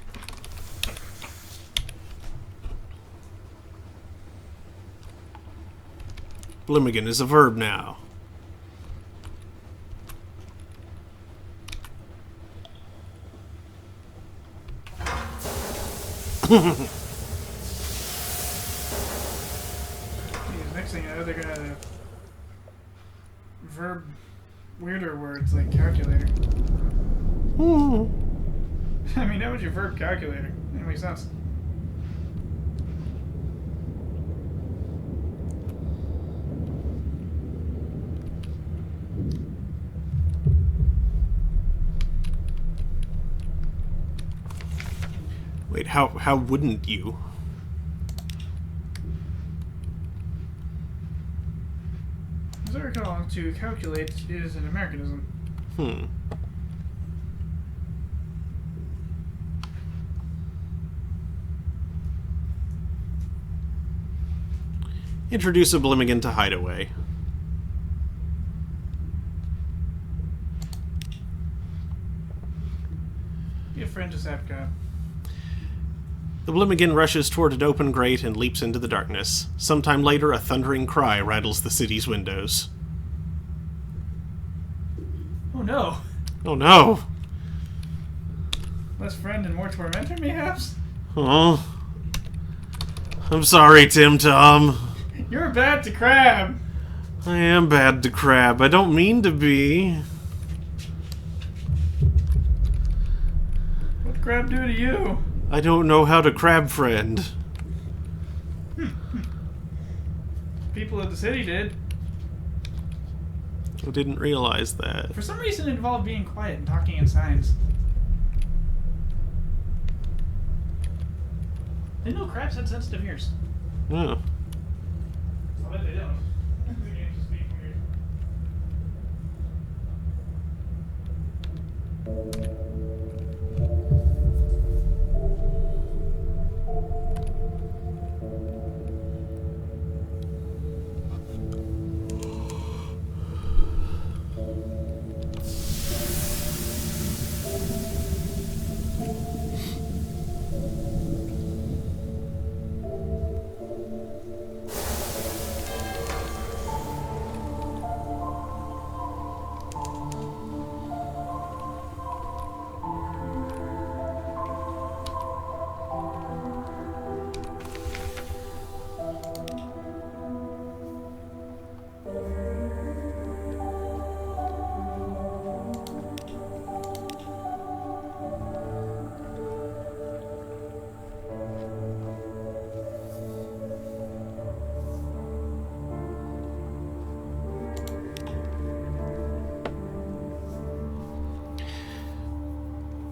Blimmigan is a verb now. Next thing I know, they're gonna verb weirder words like calculator. I mean, how would you verb calculator? That makes sense. Wait, how wouldn't you? As I recall, to calculate is an Americanism. Introduce a Blimmigan to Hideaway. Be a friend to Sapcon. The Blimmigan rushes toward an open grate and leaps into the darkness. Sometime later, a thundering cry rattles the city's windows. Oh no! Oh no! Less friend and more tormentor, mayhaps? Oh. I'm sorry, Tim Tom. You're bad to Crab! I am bad to Crab. I don't mean to be. What'd Crab do to you? I don't know how to crab friend. People of the city did. I didn't realize that. For some reason it involved being quiet and talking in signs. They know crabs had sensitive ears. Yeah. I bet they don't. The game's just being weird.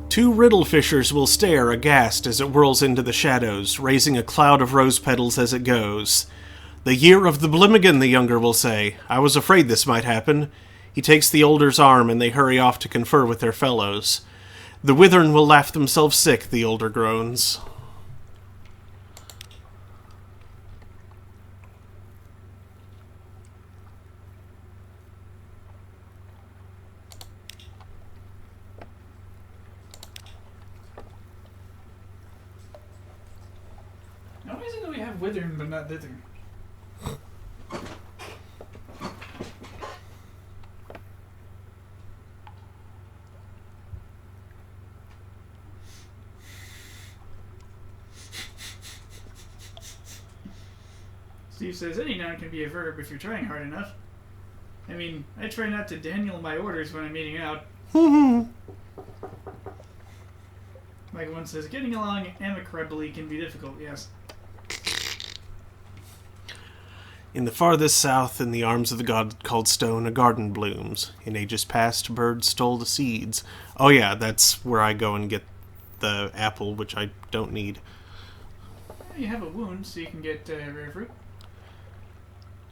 Two riddle fishers will stare aghast as it whirls into the shadows, raising a cloud of rose petals as it goes. The year of the Blimmigan, the younger will say. I was afraid this might happen. He takes the older's arm, and they hurry off to confer with their fellows. The withern will laugh themselves sick, the older groans. Why is it that we have withering but not dithering? Steve says, any noun can be a verb if you're trying hard enough. I mean, I try not to Daniel my orders when I'm eating out. Like one says, getting along amicably can be difficult, yes. In the farthest south, in the arms of the god called Stone, a garden blooms. In ages past, birds stole the seeds. Oh yeah, that's where I go and get the apple, which I don't need. You have a wound, so you can get rare fruit.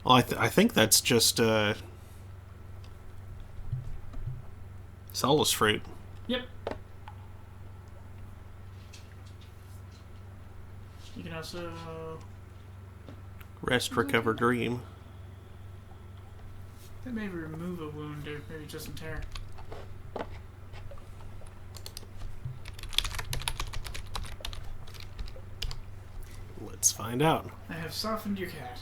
Well, I think that's just Sunless fruit. Yep. You can also... Rest, recover, dream. That may remove a wound, or maybe just some tear. Let's find out. I have softened your cat.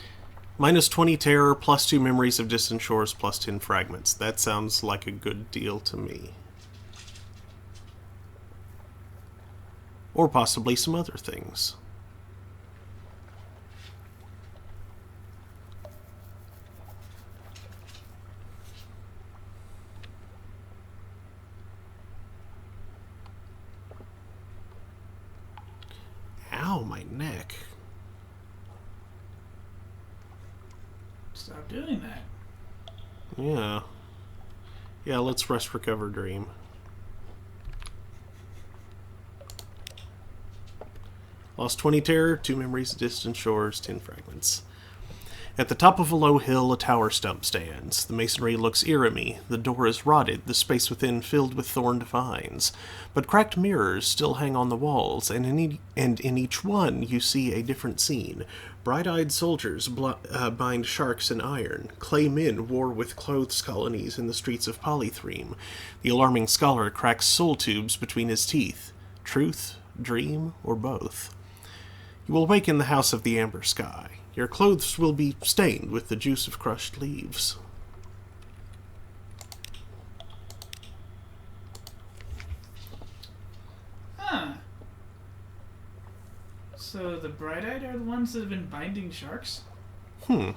Minus 20 terror, plus 2 memories of distant shores, plus 10 fragments. That sounds like a good deal to me. Or possibly some other things. Ow, my neck. Stop doing that. Yeah. Yeah, let's rest, recover, dream. Lost 20 terror, 2 memories of distant shores, 10 fragments. At the top of a low hill, a tower stump stands. The masonry looks eerie. The door is rotted, the space within filled with thorned vines. But cracked mirrors still hang on the walls, and in each one you see a different scene. Bright-eyed soldiers bind sharks in iron. Clay men war with clothes colonies in the streets of Polythreme. The alarming scholar cracks soul tubes between his teeth. Truth, dream, or both? You will wake in the house of the amber sky. Your clothes will be stained with the juice of crushed leaves. Huh. So the bright-eyed are the ones that have been binding sharks? How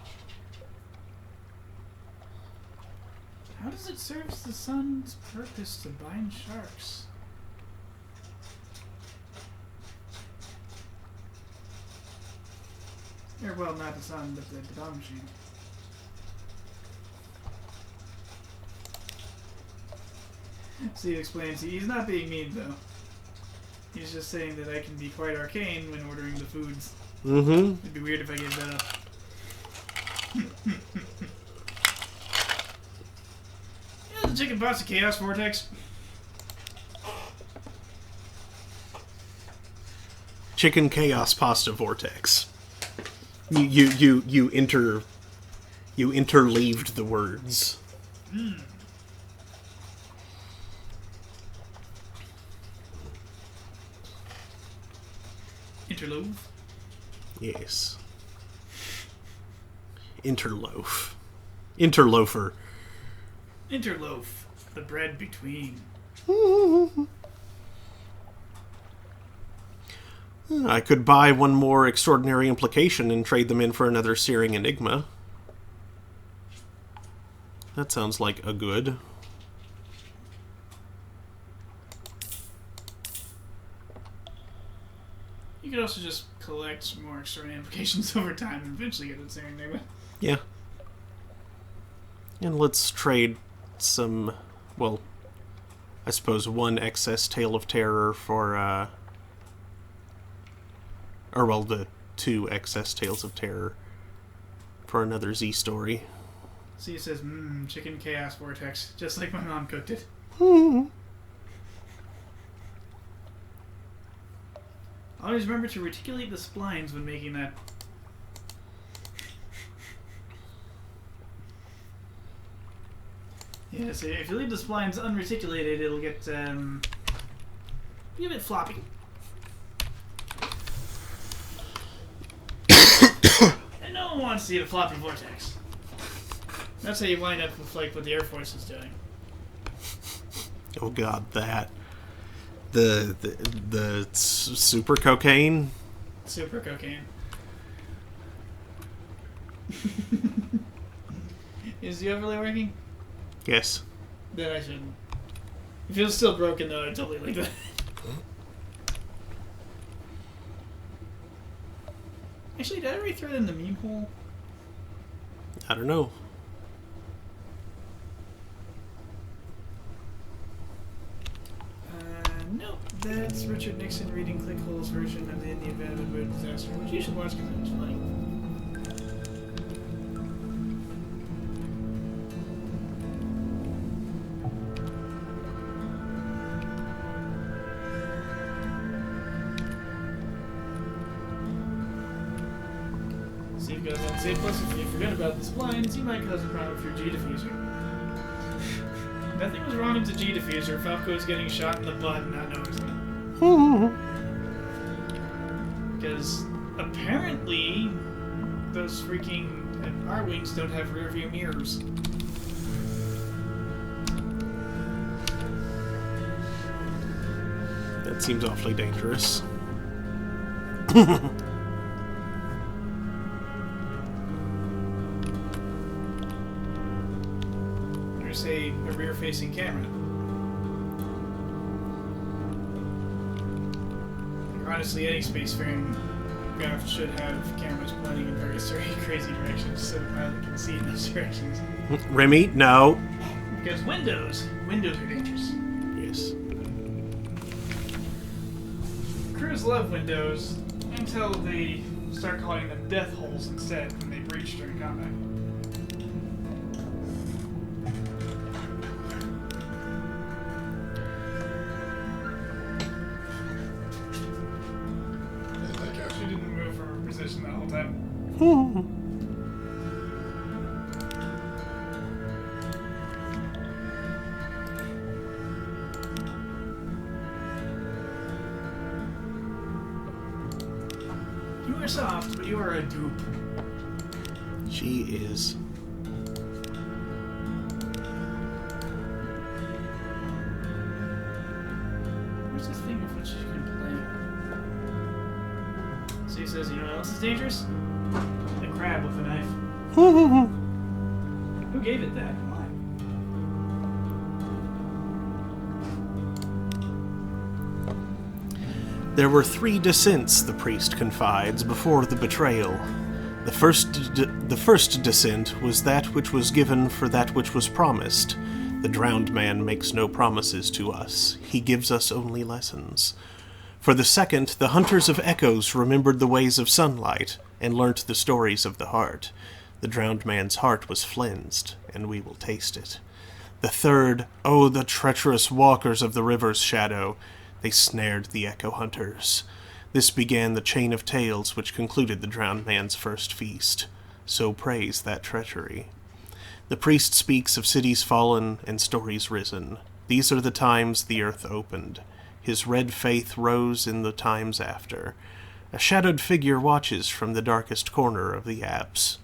does it serve the sun's purpose to bind sharks? Or, well, not the sun, but the debug machine. Steve explains, he's not being mean, though. He's just saying that I can be quite arcane when ordering the foods. Mm-hmm. It'd be weird if I gave that up. Yeah, the chicken pasta chaos vortex. Chicken chaos pasta vortex. You interleaved the words. Interloaf? Yes. Interloaf. Interloafer. Interloaf. The bread between. I could buy one more extraordinary implication and trade them in for another searing enigma. That sounds like a good. You could also just collect some more extraordinary implications over time and eventually get the same enigma. Yeah. And let's trade some, well, I suppose one excess Tale of Terror for, the 2 excess Tales of Terror for another Z story. See, it says, chicken chaos vortex, just like my mom cooked it. Always remember to reticulate the splines when making that. Yeah, so if you leave the splines unreticulated, it'll get, be a bit floppy. And no one wants to see a floppy vortex. That's how you wind up with, like, what the Air Force is doing. Oh god, that. The super cocaine? Super cocaine. Is the overlay working? Yes. Then I shouldn't. If it was still broken, though, I'd totally like that. Actually, did I already throw it in the meme hole? I don't know. Nope. That's Richard Nixon reading Clickhole's version of the In the Event of a Bird Disaster, which you should watch because it was funny. Steve goes on to say, plus if you forget about the splines, you might cause a problem with your G diffuser. Nothing was wrong with the G diffuser. Falco was getting shot in the butt and not noticing it. Because apparently those freaking R-Wings don't have rear view mirrors. That seems awfully dangerous. Say a rear-facing camera. Like, honestly, any spacefaring craft should have cameras pointing in various crazy directions so the pilot can see in those directions. Remy, no. Because windows are dangerous. Yes. Crews love windows until they start calling them death holes instead when they breach during combat. That whole time. You are soft, but you are a dupe. She is. Where's this thing of which you can play? So he says, you know what else is dangerous? A crab with a knife. Who gave it that? Why? There were 3 descents, the priest confides, before the betrayal. The first descent was that which was given for that which was promised. The drowned man makes no promises to us. He gives us only lessons. For the second, the hunters of echoes remembered the ways of sunlight and learnt the stories of the heart. The drowned man's heart was cleansed, and we will taste it. The third, oh, the treacherous walkers of the river's shadow, they snared the echo hunters. This began the chain of tales which concluded the drowned man's first feast. So praise that treachery. The priest speaks of cities fallen and stories risen. These are the times the earth opened. His red faith rose in the times after. A shadowed figure watches from the darkest corner of the apse.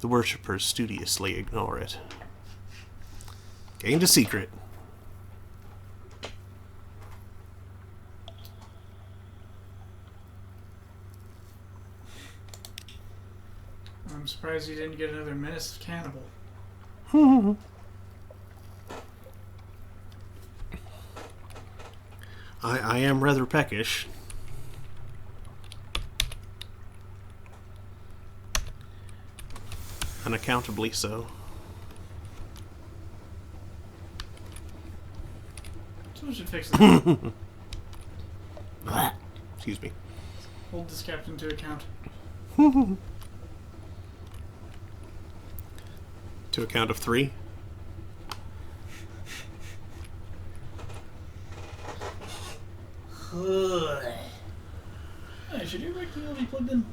The worshippers studiously ignore it. Gained a secret. I'm surprised you didn't get another Menace of Cannibal. I am rather peckish. Unaccountably so. Someone should fix that. Excuse me. Hold this captain to account. To a count of 3. Hey, should your rectangle be plugged in?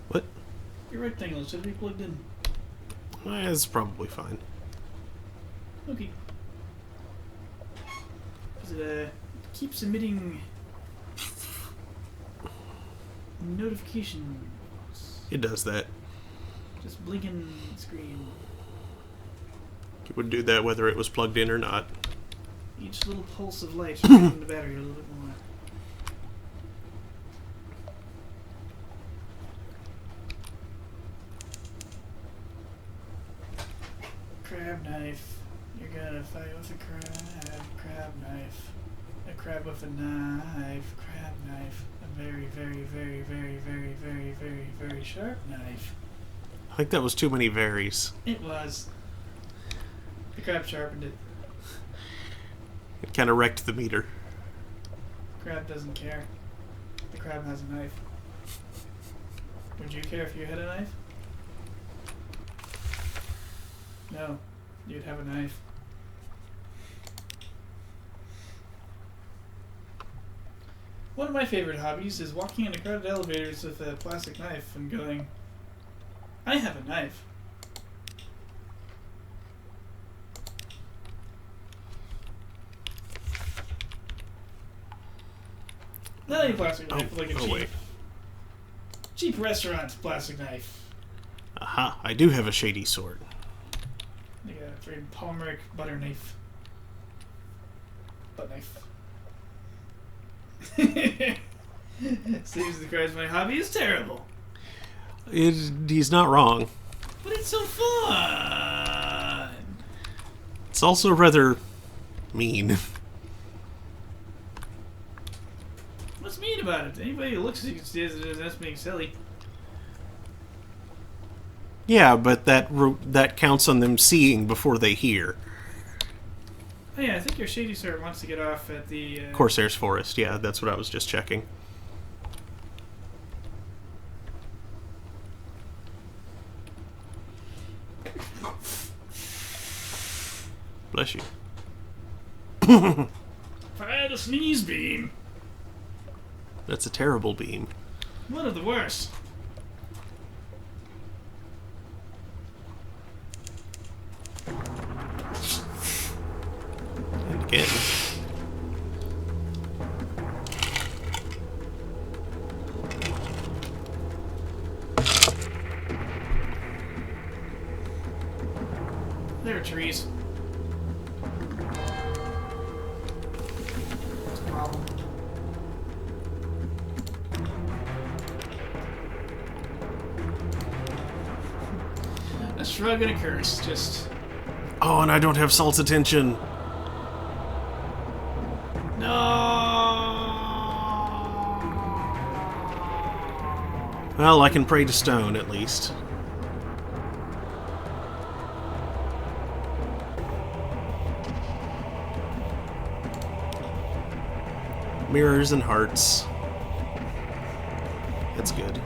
What? Your rectangle should be plugged in. It's probably fine. Okay. Because it keeps emitting notifications. It does that. Just blinking screen. It would do that whether it was plugged in or not. Each little pulse of light should drain the battery a little bit more. crab knife. You're gonna fight with a crab knife. A crab with a knife, crab knife. A very, very, very, very, very, very, very, very sharp knife. I think that was too many varies. It was. The crab sharpened it. It kind of wrecked the meter. Crab doesn't care. The crab has a knife. Would you care if you had a knife? No. You'd have a knife. One of my favorite hobbies is walking into crowded elevators with a plastic knife and going, I have a knife. Not any plastic knife, but like a cheap restaurant plastic knife. Aha, I do have a shady sword. Like a very Palmeric butter knife. Butt knife. Saves the cries. My hobby is terrible. He's not wrong. But it's so fun! It's also rather mean. What's mean about it? Anybody who looks at you can see it as that's being silly. Yeah, but that counts on them seeing before they hear. Oh yeah, I think your shady sir wants to get off at the... Corsair's Forest, yeah, that's what I was just checking. Bless you. Fire the sneeze beam! That's a terrible beam. One of the worst. And again. There are trees. That's a problem. A shrug and a curse, just... Oh, and I don't have Salt's attention. No. Well, I can pray to stone, at least. Mirrors and hearts. That's good.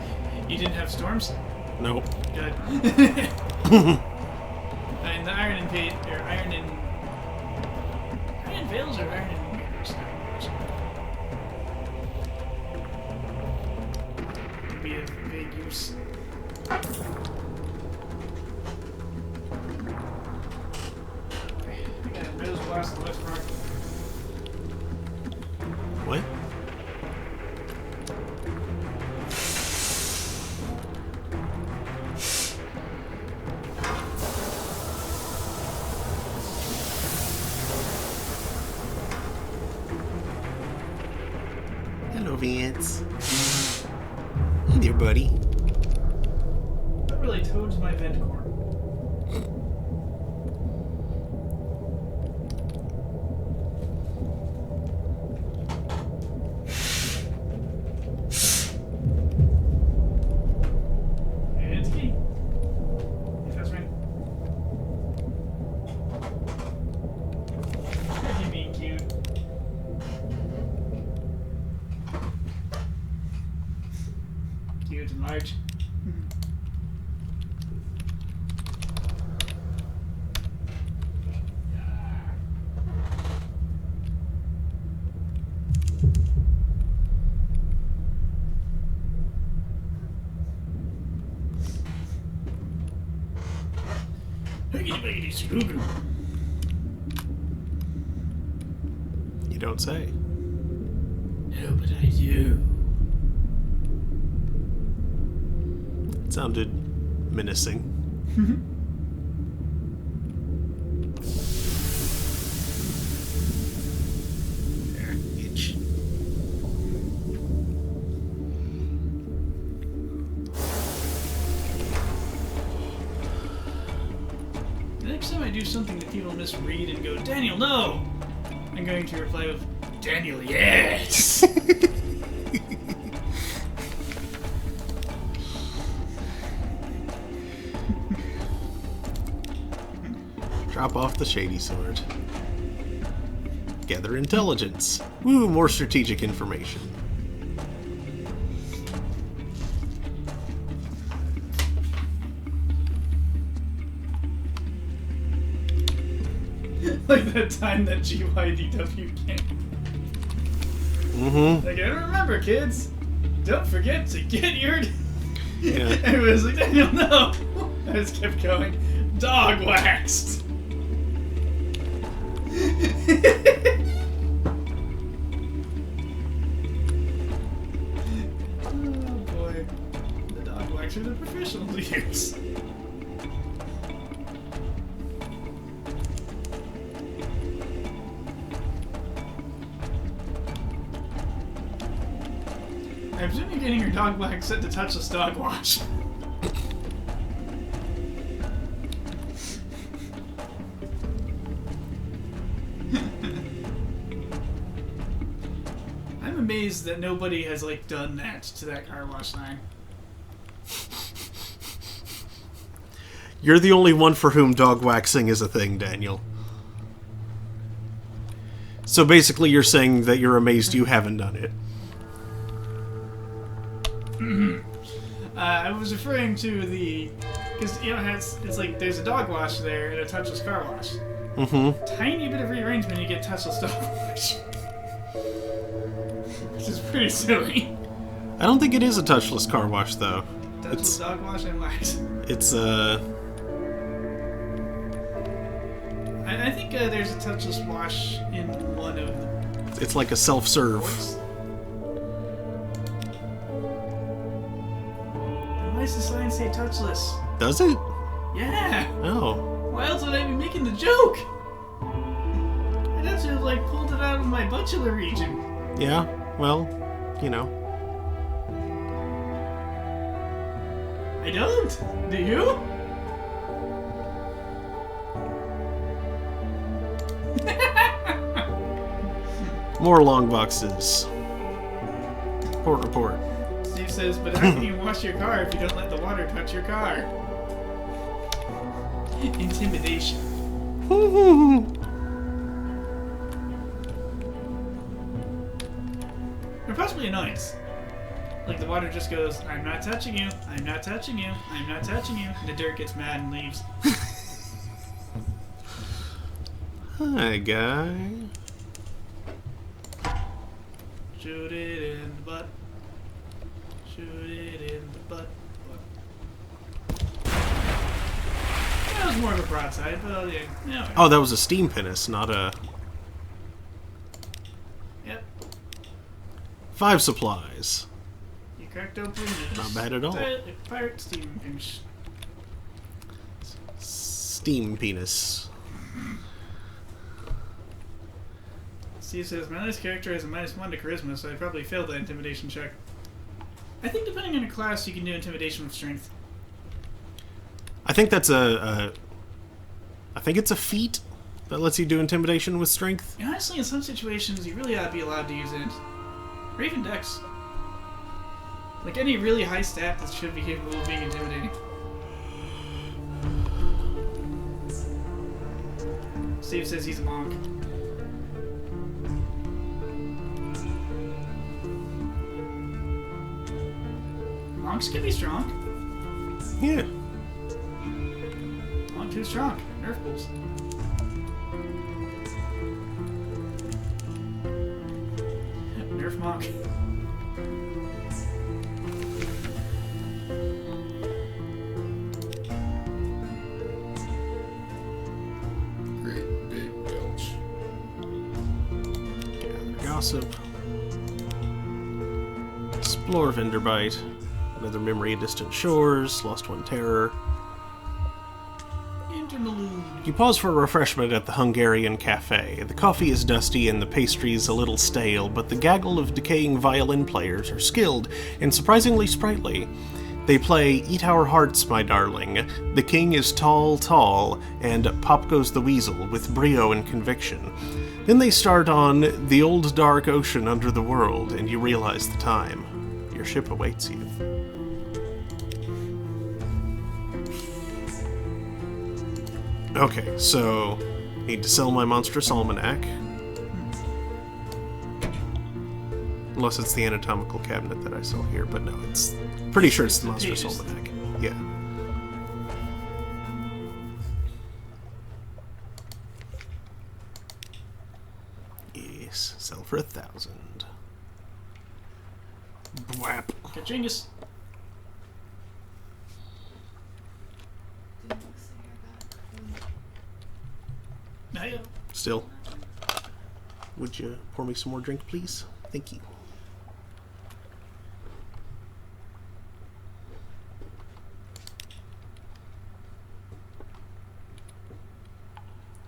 You didn't have storms? Nope. Good. And the iron and paint, or iron and... Iron and veils or iron and mirrors? Would be a big use. I got a nose blast in the West Park. What? Hello, Vance. Hey there, buddy. That really toads my vent core. And it's key. If that's right. You being cute. Cute and large. You don't say. No, but I do. It sounded menacing. There, itch. The next time I do do something that people misread and go, Daniel, no! I'm going to reply with, Daniel, yes! Drop off the shady sword. Gather intelligence. Woo, more strategic information. Like that time that GYDW came. Mm-hmm. Like, I remember, kids. Don't forget to get your... Yeah. Everybody was like, Daniel, no! I just kept going. Dog waxed! Oh boy. The dog waxer the professionals use. I presume you're getting your dog wax set to touchless dog wash. I'm amazed that nobody has like done that to that car wash line. You're the only one for whom dog waxing is a thing, Daniel. So basically you're saying that you're amazed you haven't done it. I was referring to the... Because, you know, it's like there's a dog wash there and a touchless car wash. Mm-hmm. Tiny bit of rearrangement, you get touchless dog wash. Which is pretty silly. I don't think it is a touchless car wash, though. Touchless dog wash and wax. It's, I think there's a touchless wash in one of them. It's like a self-serve. Why does the sign say touchless? Does it? Yeah! Oh. Why else would I be making the joke? I'd have to have, like, pulled it out of my butchular region. Yeah, well, you know. I don't. Do you? More long boxes. Report. Steve says, but how can you wash your car if you don't let the water touch your car? Intimidation. Or possibly annoyance. Like the water just goes, I'm not touching you, I'm not touching you, I'm not touching you. And the dirt gets mad and leaves. Hi, guy. Shoot it in the butt. Shoot it in the butt. That was more of a broadside, but yeah. Oh, that was a steam pinnace, not a... Yep. 5 supplies. You cracked open this. Not bad at all. Pirate steam pinch. Steam penis. Steve says, my latest character has a -1 to charisma, so I'd probably fail the intimidation check. I think depending on your class, you can do intimidation with strength. I think that's I think it's a feat that lets you do intimidation with strength. And honestly, in some situations, you really ought to be allowed to use it. Or even dex. Like any really high stat that should be capable of being intimidating. Steve says he's a monk. Monks can be strong. Yeah. Monk too strong. Nerf bulls. Nerf monk. Great big belch. Gather gossip. Explore vendor bite. Another memory of distant shores. Lost one terror. Interlude. You pause for refreshment at the Hungarian cafe. The coffee is dusty and the pastries a little stale, but the gaggle of decaying violin players are skilled and surprisingly sprightly. They play Eat Our Hearts, My Darling, The King is Tall, Tall, and Pop Goes the Weasel with brio and conviction. Then they start on The Old Dark Ocean Under the World, and you realize the time. Your ship awaits you. Okay, so need to sell my monstrous almanac. Unless it's the anatomical cabinet that I sell here, but no, it's pretty sure it's the monstrous almanac. Yeah. Yes, sell for 1,000. Bwap. Kachingus. Hiya. Still. Would you pour me some more drink, please? Thank you.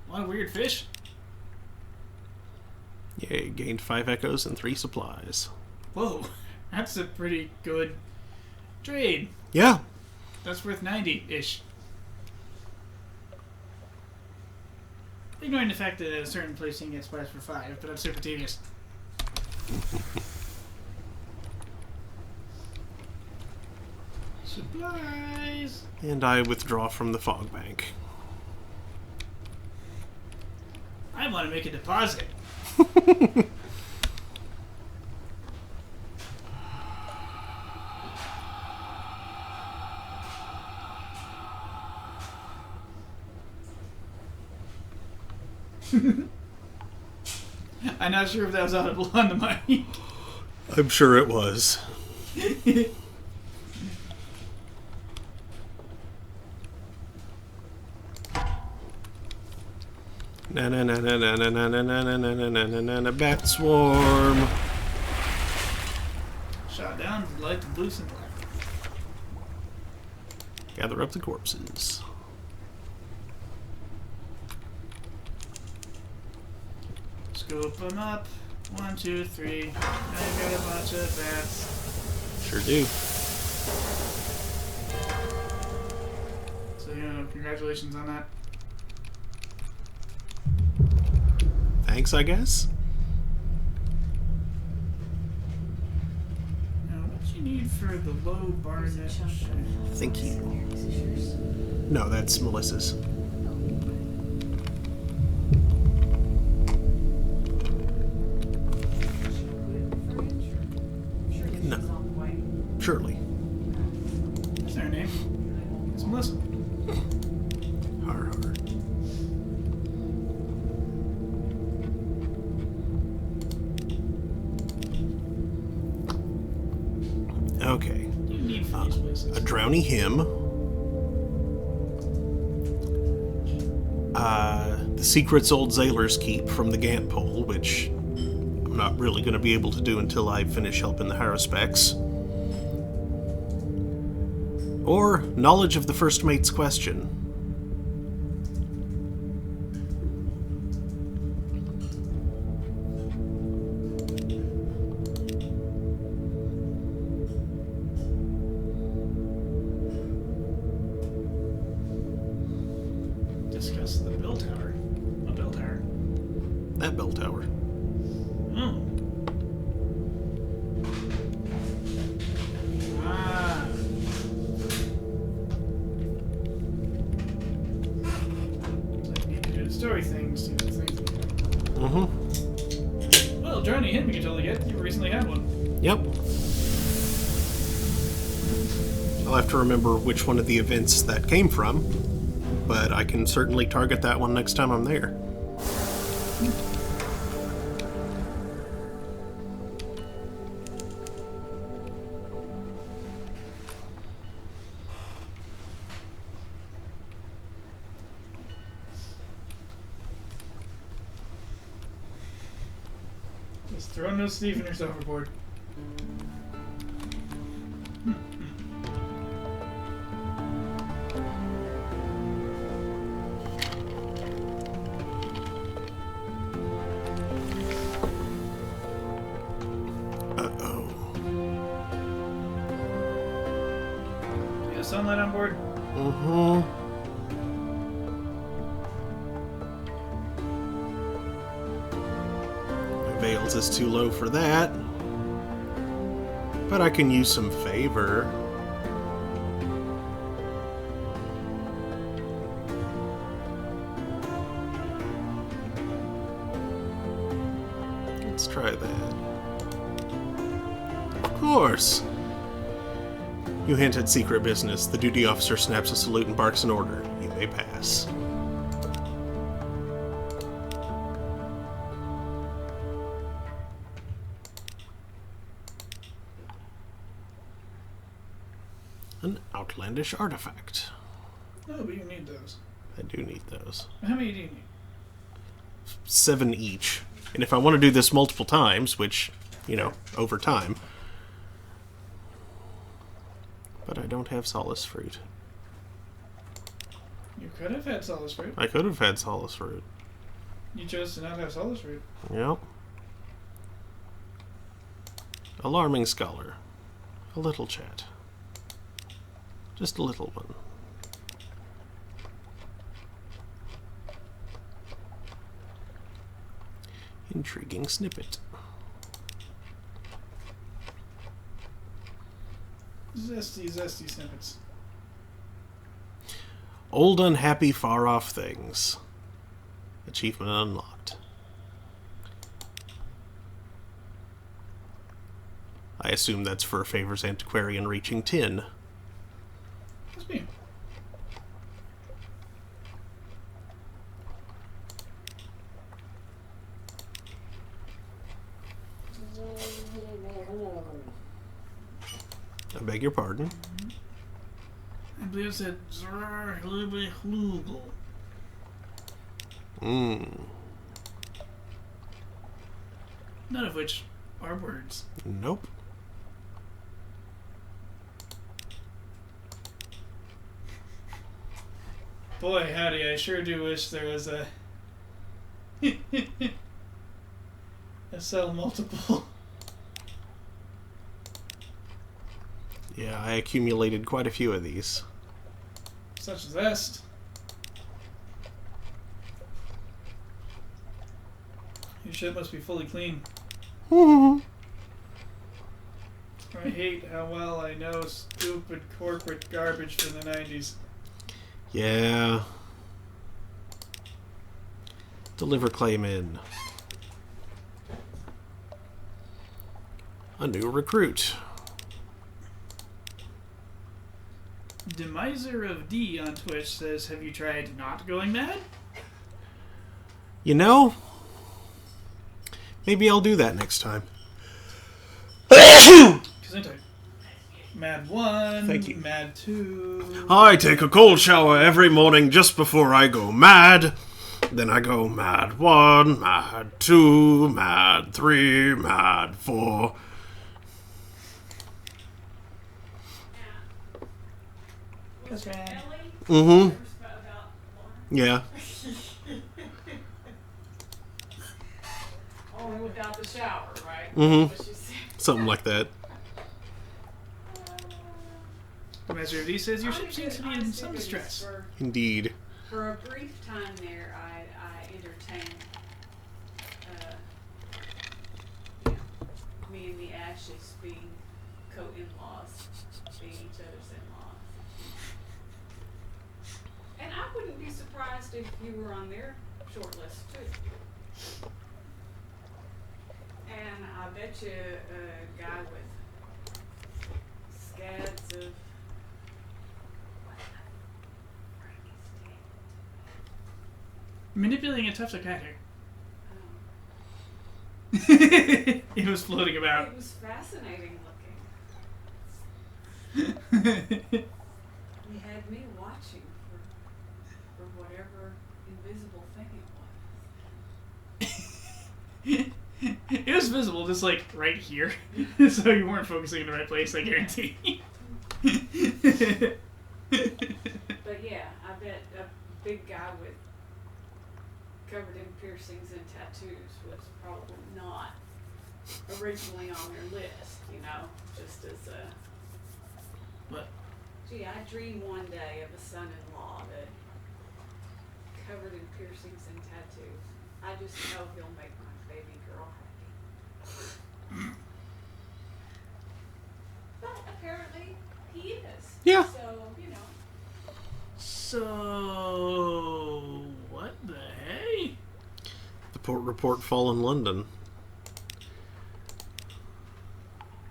A lot of weird fish. Yay, gained 5 echoes and 3 supplies. Whoa, that's a pretty good trade. Yeah. That's worth 90-ish. Ignoring the fact that at a certain place you can get supplies for 5, but that's super tedious. Supplies! And I withdraw from the fog bank. I want to make a deposit. I'm not sure if that was audible on the mic. I'm sure it was. Na na na na na na na na na na na na na na na bat swarm. Shot down, light the blue symbol. Gather up the corpses. Scoop them up. 1, 2, 3. Now you got a bunch of bats. Sure do. So, congratulations on that. Thanks, I guess. Now, what you need for the low barnet? Thank you. No, that's Melissa's. No. Surely. What's her name? It's Melissa. Har har. Okay. You need for these places. A drowny hymn. The secrets old sailors keep from the Gant pole, which I'm not really going to be able to do until I finish helping the Haruspecs. Or knowledge of the first mate's question. Discuss the bell tower. A bell tower. That bell tower. Oh. Ah. So you need to do the story things. Do the things. Mm-hmm. Well, joining him you can totally get. You recently had one. Yep. I'll have to remember which one of the events that came from, but I can certainly target that one next time I'm there. Just throwing those Steveners overboard. Uh-oh. sunlight on board? Mm-hmm. My Veils is too low for that. But I can use some favor. Let's try that. Of course! You hint at secret business. The duty officer snaps a salute and barks an order. You may pass. An outlandish artifact. Oh, but you need those. I do need those. How many do you need? 7 each. And if I want to do this multiple times, which, you know, over time. But I don't have Solace Fruit. You could have had Solace Fruit. I could have had Solace Fruit. You chose to not have Solace Fruit. Yep. Alarming Scholar. A little chat. Just a little one. Intriguing snippet. Zesty snippets. Old unhappy far off things. Achievement unlocked. I assume that's for Favor's Antiquarian reaching 10. Must be. I beg your pardon. I believe it said Zrhlubel. None of which are words. Nope. Boy, howdy, I sure do wish there was a cell multiple. Yeah, I accumulated quite a few of these. Such zest. Your ship must be fully clean. I hate how well I know stupid corporate garbage from the 90s. Yeah. Deliver claim in. A new recruit. Demiser of D on Twitch says, have you tried not going mad? You know, maybe I'll do that next time. Gesundheit. Mad 1, Thank you. Mad 2. I take a cold shower every morning just before I go mad. Then I go mad 1, mad 2, mad 3, mad 4. That's right. Mm-hmm. Yeah. Only without the shower, right? Mm-hmm. What she said. Something like that. Demiser of D says, your ship seems to be in some distress. Indeed. For a brief time there, I entertained me and the Ashes being co-in-laws, being each other's in-laws. And I wouldn't be surprised if you were on their short list too. And I bet you a guy with scads of Manipulating a tough psychiatric. um, It was floating about. it was fascinating looking. He had me watching for whatever invisible thing it was. It was visible, just like right here. So you weren't focusing in the right place, I guarantee. But yeah, I bet a big guy with covered in piercings and tattoos was probably not originally on their list, you know, just as a What? Gee, I dream one day of a son-in-law that covered in piercings and tattoos. I just know he'll make my baby girl happy. But apparently he is. Yeah. So, you know. So, what the hey? The port report fall in London.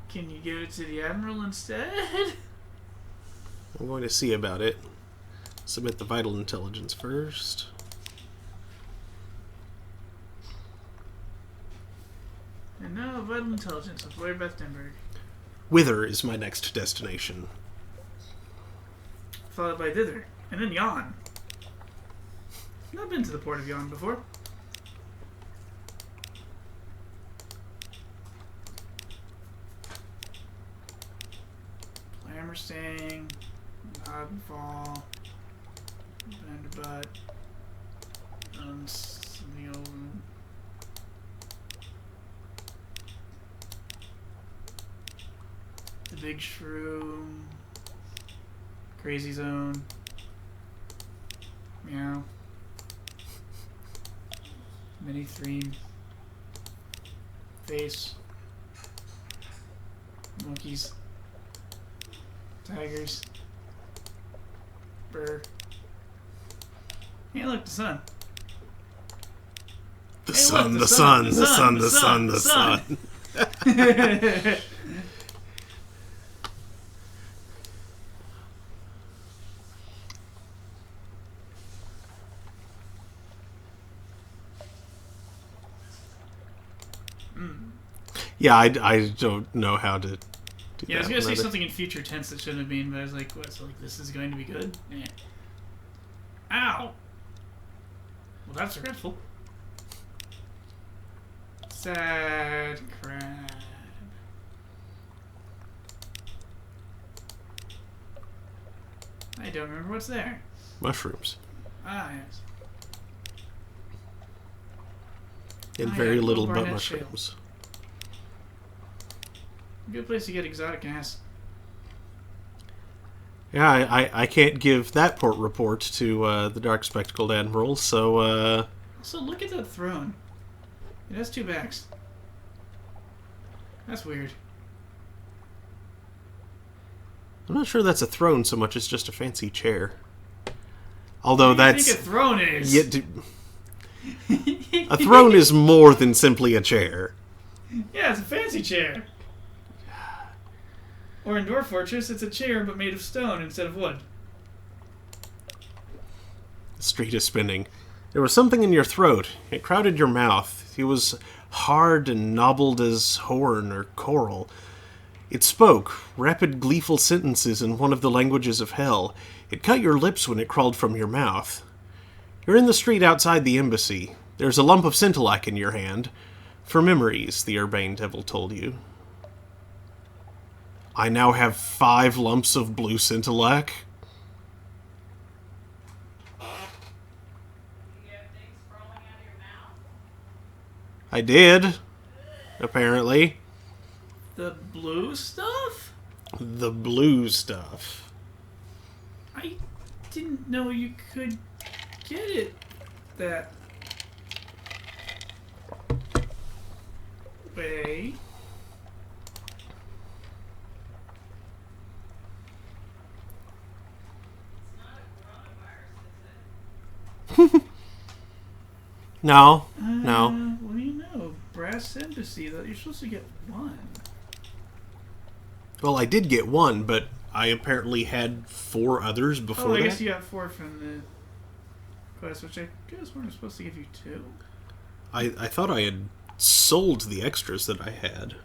Can you give it to the Admiral instead? I'm going to see about it. Submit the vital intelligence first. And now, vital intelligence of Lord Bethdenberg. Whither is my next destination? Followed by thither. And then Yon. I've been to the port of Yon before. Hammerstang, Oddfall, Vanderbutt, something over. The Big Shroom, Crazy Zone, Meow, Mini Thream, Face, Monkeys, Tigers, Burr. Hey, look, the sun. The Hey, sun, look, the sun, the sun, the sun, the sun. Yeah, I don't know how to do Yeah, I was that gonna say another- something in future tense that shouldn't have been, but I was like, what? So like, this is going to be good? Eh. Ow! Well, that's regretful. Sad crab. I don't remember what's there. mushrooms. Ah, yes. And Oh, very yeah, little little but barnett shale. mushrooms. Good place to get exotic ass. Yeah, I can't give that port report to the Dark Spectacled Admiral, so Also, look at that throne. It has two backs. That's weird. I'm not sure that's a throne so much as just a fancy chair. Although What do you that's think a throne is? a throne is more than simply a chair. Yeah, it's a fancy chair. Or in Dwarf Fortress, it's a chair but made of stone instead of wood. The street is spinning. There was something in your throat. It crowded your mouth. It was hard and knobbled as horn or coral. It spoke, rapid, gleeful sentences in one of the languages of hell. It cut your lips when it crawled from your mouth. You're in the street outside the embassy. There's a lump of scintillac in your hand. For memories, the urbane devil told you. I now have 5 lumps of blue scintillac. You have things crawling out of your mouth? I did, apparently. The blue stuff? The blue stuff. I didn't know you could get it that way. It's not a coronavirus, is it? No, no. What do you know? Brass Embassy, that you're supposed to get one. Well, I did get one, but I apparently had 4 others before Oh, I that. guess you got 4 from the quest, which I guess we're supposed to give you 2. I thought I had sold the extras that I had.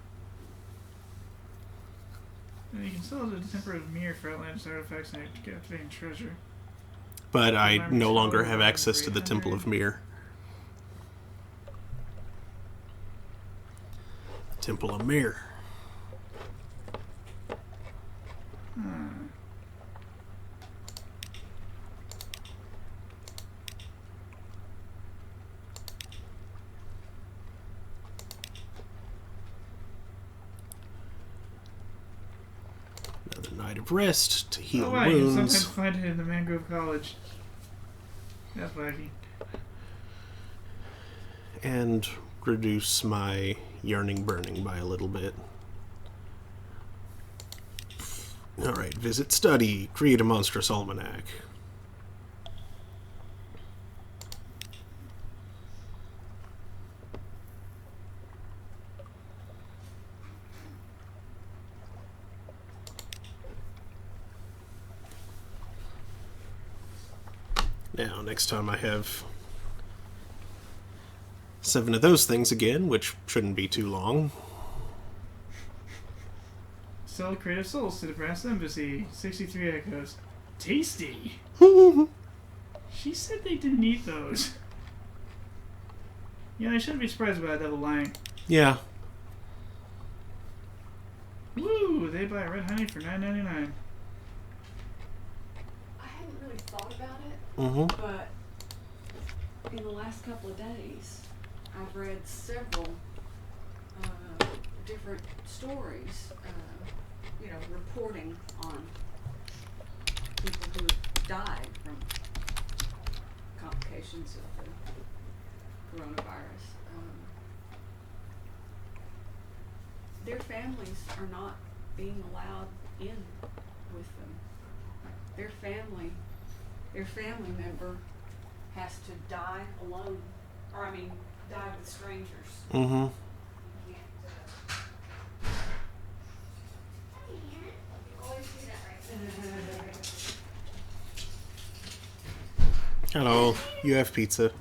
You can sell the temporary mirror for outlandish artifacts and captivating treasure. But I Remember no to longer order have one access to the 300. Temple of Mir. Temple of Mir. Another night of rest to heal Oh, wow, you can wounds. sometimes find it in the Mangrove College. That's wacky. And reduce my yearning burning by a little bit. Alright, visit study, create a monstrous almanac. Now, next time I have 7 of those things again, which shouldn't be too long. Sell creative souls to the brass embassy. 63 echoes. Tasty. She said they didn't eat those. Yeah, I shouldn't be surprised about double lying. Yeah. Woo! They buy red honey for $9.99. I hadn't really thought about it, Mm-hmm. but in the last couple of days, I've read several different stories, reporting on people who died from complications of the coronavirus. Their families are not being allowed in with them. Their family member has to die alone, die with strangers. Mm-hmm. You always do that, right? Hello, you have pizza.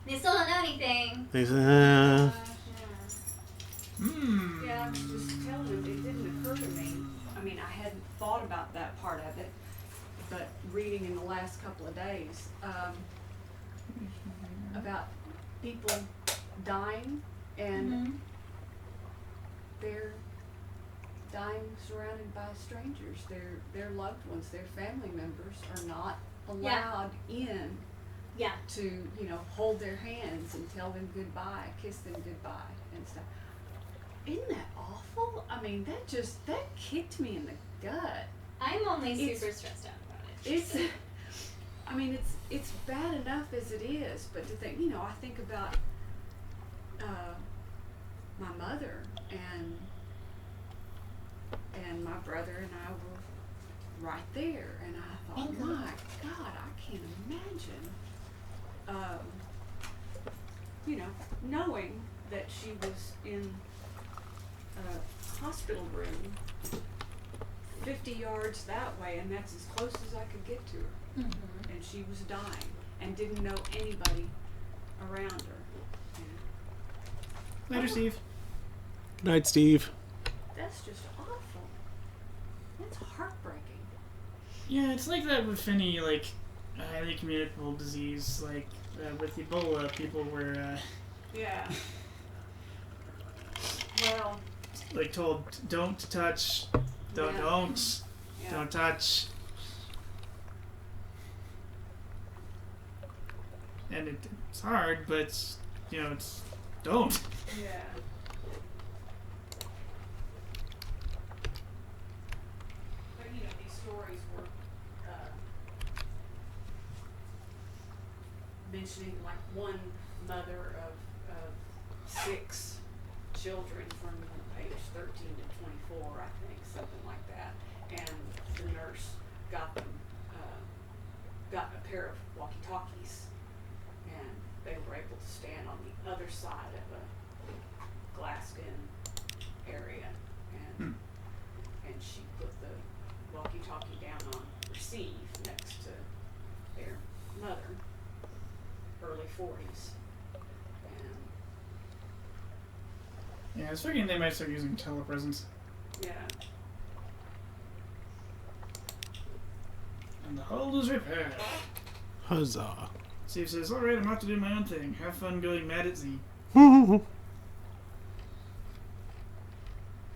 They still don't know anything. They say, Mmm. Yeah, I was just telling him, it didn't occur to me. I mean, I hadn't thought about that part of it, but reading in the last couple of days about people dying and they're dying surrounded by strangers. Their loved ones, their family members are not allowed in Yeah. to, hold their hands and tell them goodbye, kiss them goodbye and stuff. Isn't that awful? I mean, that kicked me in the gut. I'm only It's- super stressed out about it. It's bad enough as it is, but to think, I think about my mother and my brother and I were right there, and I thought, Thank God. my God, I can't imagine, knowing that she was in a hospital room 50 yards that way, and that's as close as I could get to her. Mm-hmm. And she was dying and didn't know anybody around her. Later, Steve. good night, Steve. That's just awful. That's heartbreaking. Yeah, it's like that with any, highly communicable disease. With Ebola, people were, Yeah. Well, told, don't touch, don't touch. And it's hard, but it's don't. yeah. But these stories were mentioning one mother of 6 children from age 13 to 24, I think, something like that. And the nurse got them, got a pair of walkie-talkies, and they were able to stand on the other side of a glassed-in area, and she put the walkie-talkie down on receive next to their mother, early 40s, and Yeah, I was figuring they might start using telepresence. yeah. And the hull is repaired. Huzzah. Steve says, alright, I'm off to do my own thing. Have fun going mad at Z.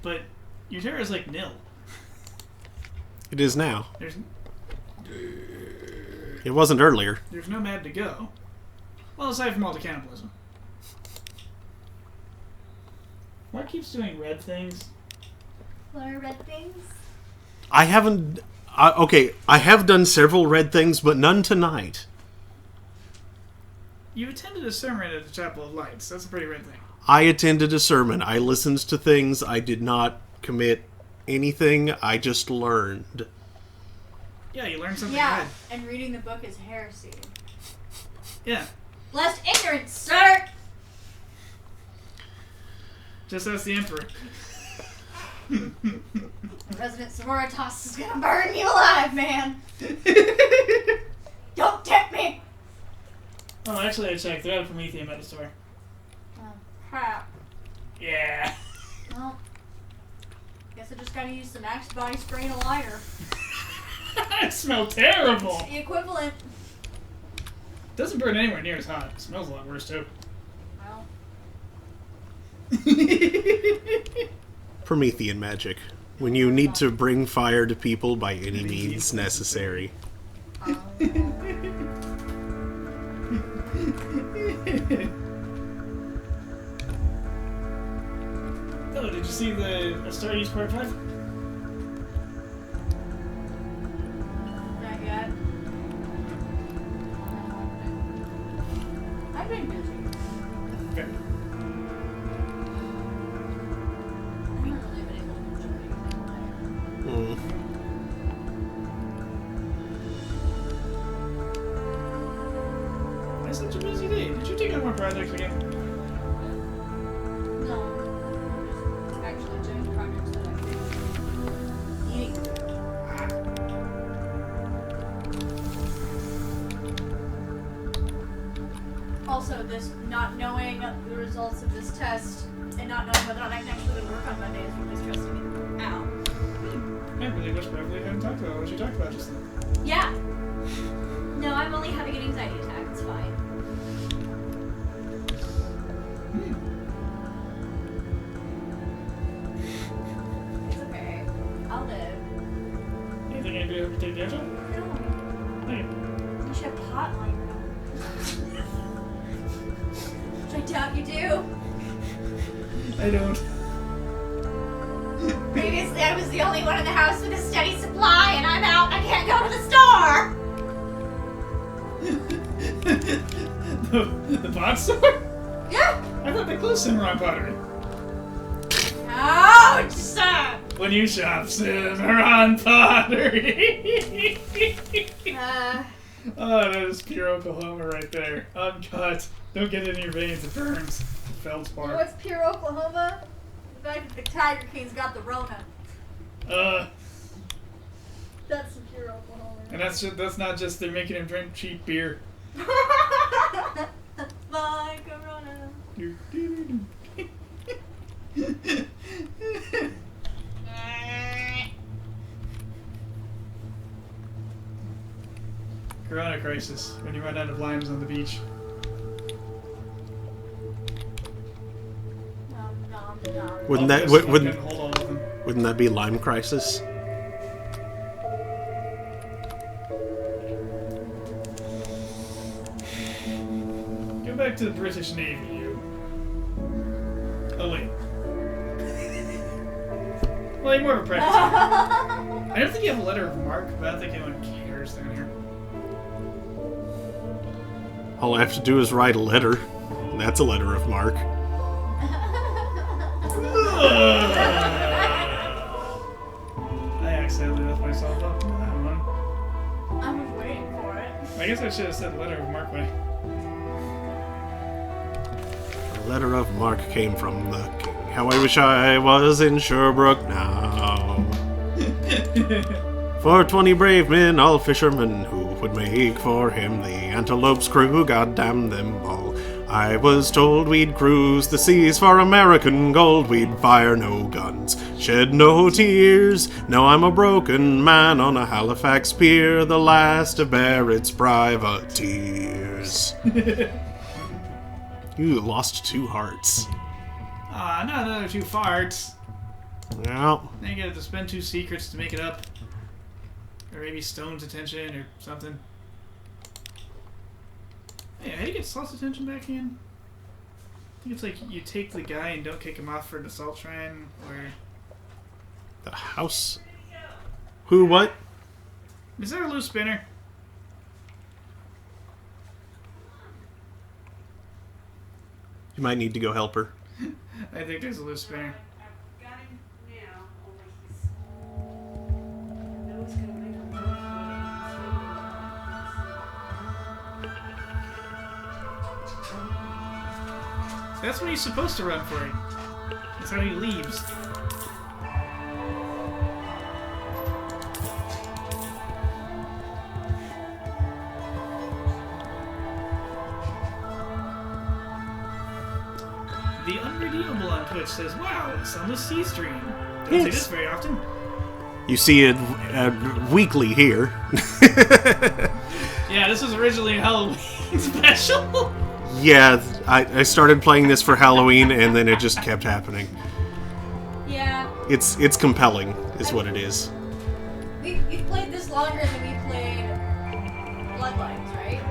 But your terror is nil. It is now. There's It wasn't earlier. no mad to go. Well, aside from all the cannibalism. Mark keeps doing red things. What are red things? I haven't... okay, I have done several red things, but none tonight. You attended a sermon at the Chapel of Lights. That's a pretty red thing. I attended a sermon. I listened to things. I did not commit anything. I just learned. Yeah, you learned something Yeah, red. and reading the book is heresy. Yeah. Lest ignorance, sir! Just as the Emperor. President Sororitas is gonna burn you alive, man! Don't tempt me! Oh, actually, I checked. They're out of Prometheum at the store. Oh, crap. Yeah. Well, guess I just gotta use some Axe body spray and a lighter. It smells terrible. It's the equivalent. Doesn't burn anywhere near as hot. It smells a lot worse, too. Well, Promethean magic. When you need to bring fire to people by any means necessary. Oh, did you see the Astartes Part 5? not yet. I've been busy. Okay. I haven't really been able to enjoy anything. That's such a busy day. Did you take on more projects again? No. Just actually doing projects that I need to do. Also, this not knowing the results of this test and not knowing whether or not I can actually go to work on Monday is really stressing me out. I really wish Beverly hadn't talked about what you talked about just then. Yeah. No, I'm only having an anxiety attack. It's fine. It's okay. I'll live. You think I'd be able to take the edge off? No. Okay. You should have pot lying around. Which I doubt you do. I don't. Previously, I was the only one in the house with a steady supply, and I'm out. I can't go to the store. The pot store? Yeah. I thought they closed Cimarron Pottery. Ouch, sir. When you shop Cimarron Pottery. Oh, that is pure Oklahoma right there. Uncut. Don't get it in your veins, it burns. Feldspar. What's pure Oklahoma? The fact that the Tiger King's got the Rona. That's some pure Oklahoma. And that's not just they're making him drink cheap beer. My Corona. Do, do, do, do. Corona crisis, when you run out of limes on the beach. Wouldn't that Office wouldn't couldn't hold all of them. wouldn't that be Lime Crisis? Go back to the British Navy, you. Oh wait. Well, you're more of a practice. I don't think you have a letter of marque, but I don't think anyone cares down here. All I have to do is write a letter. That's a letter of marque. I accidentally left myself up on that one. I was waiting for it. I guess I should have said letter of marque way. A letter of marque came from the king. How I wish I was in Sherbrooke now. For 20 brave men, all fishermen, who would make for him the Antelope's crew, goddamn them all. I was told we'd cruise the seas for American gold, we'd fire no guns, shed no tears. Now I'm a broken man on a Halifax pier, the last of Barrett's privateers. You lost 2 hearts. Ah, not another 2 farts. Well, Now you gotta have to spend 2 secrets to make it up. Or maybe Stone's attention or something. Hey, how do you get Salt's attention back in? I think it's like you take the guy and don't kick him off for an assault shrine, or... the house. Who, what? Is there a loose spinner? You might need to go help her. I think there's a loose spinner. I've got him now, only he's... I know it's gonna make him That's when he's supposed to run for it. That's how he leaves. The Unredeemable on Twitch says, wow, Sunless Sea Stream. Don't see this very often. You see it weekly here. Yeah, this was originally a Halloween special. Yeah, I started playing this for Halloween, and then it just kept happening. Yeah. It's compelling, is what it is. We've played this longer than we played Bloodlines, right?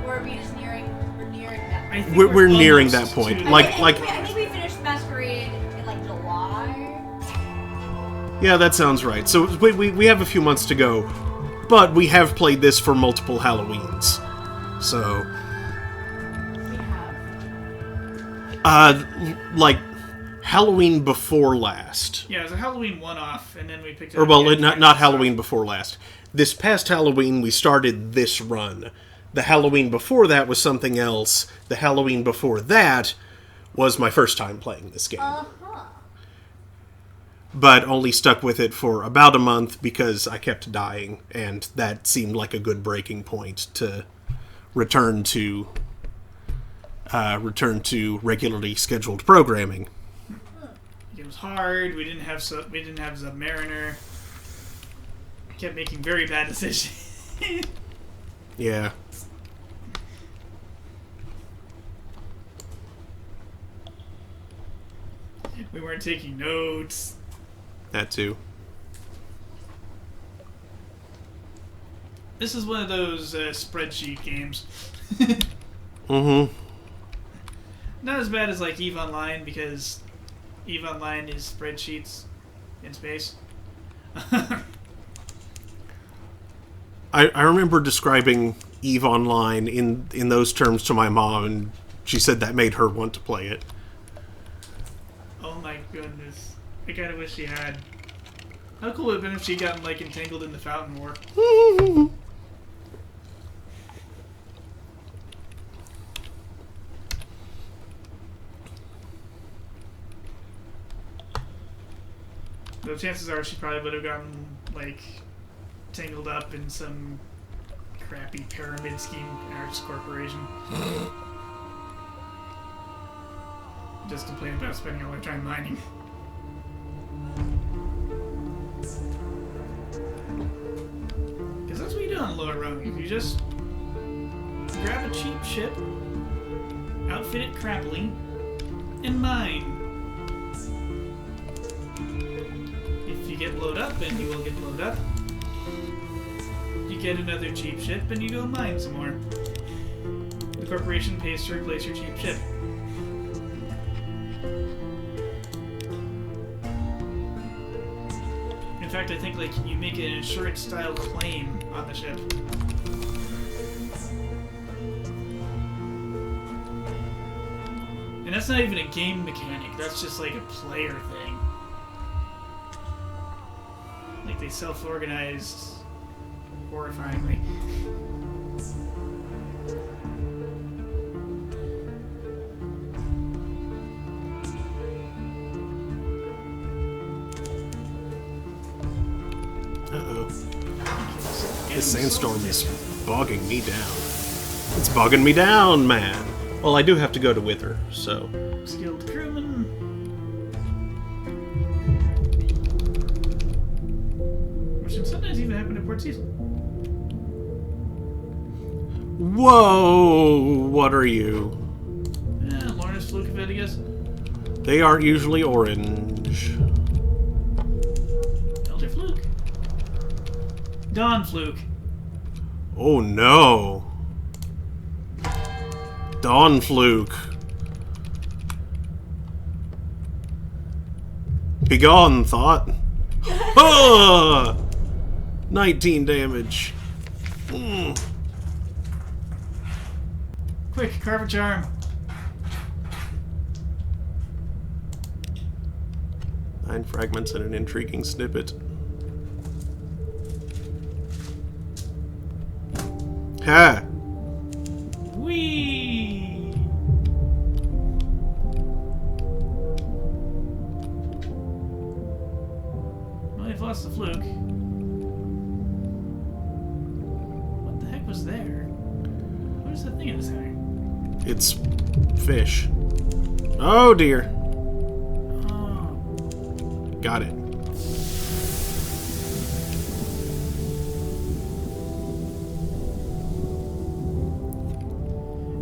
Or are we just nearing that? I think We're nearing almost that point. to- I think we finished Masquerade in like July. Yeah, that sounds right. So we have a few months to go, but we have played this for multiple Halloweens. So, We have. like Halloween before last. Yeah, it was a Halloween one-off, and then we picked it Or up. well, again. not Halloween before last. This past Halloween, we started this run. The Halloween before that was something else. The Halloween before that was my first time playing this game. Uh-huh. But only stuck with it for about a month because I kept dying, and that seemed like a good breaking point to return to regularly scheduled programming. It was hard. We didn't have Submariner. Kept making very bad decisions. Yeah. We weren't taking notes. That too. This is one of those spreadsheet games. Mm-hmm. Not as bad as like EVE Online, because EVE Online is spreadsheets in space. I remember describing EVE Online in those terms to my mom, and she said that made her want to play it. Oh my goodness. I kinda wish she had. How cool would it have been if she gotten like entangled in the Fountain War? Though chances are she probably would have gotten like tangled up in some crappy pyramid scheme Arts Corporation. Just complain about spending all their time mining. Because that's what you do on Lower Rung. You just grab a cheap ship, outfit it crappily, and mine. If you get blowed up, and you will get blowed up, you get another cheap ship, and you go mine some more. The corporation pays to replace your cheap ship. In fact, I think like you make an insurance-style claim on the ship. And that's not even a game mechanic, that's just like a player thing. Like they self-organized horrifyingly. Uh-oh. This sandstorm is bogging me down. It's bogging me down, man. Well, I do have to go to Wither, so... Skilled crewman. Which can sometimes even happen at Port Cecil. Whoa! What are you? Yeah, Lawrence Fluke of it, I guess. They aren't usually orange. Elder Fluke. Don Fluke. Oh no! Dawn Fluke. Begone, thought. Oh! 19 damage. Mm. Quick, carve a charm. Nine fragments and an intriguing snippet. Ha! Whee! Well, you've lost the fluke. What the heck was there? What is that thing in the center? It's fish. Oh dear. Oh. Got it.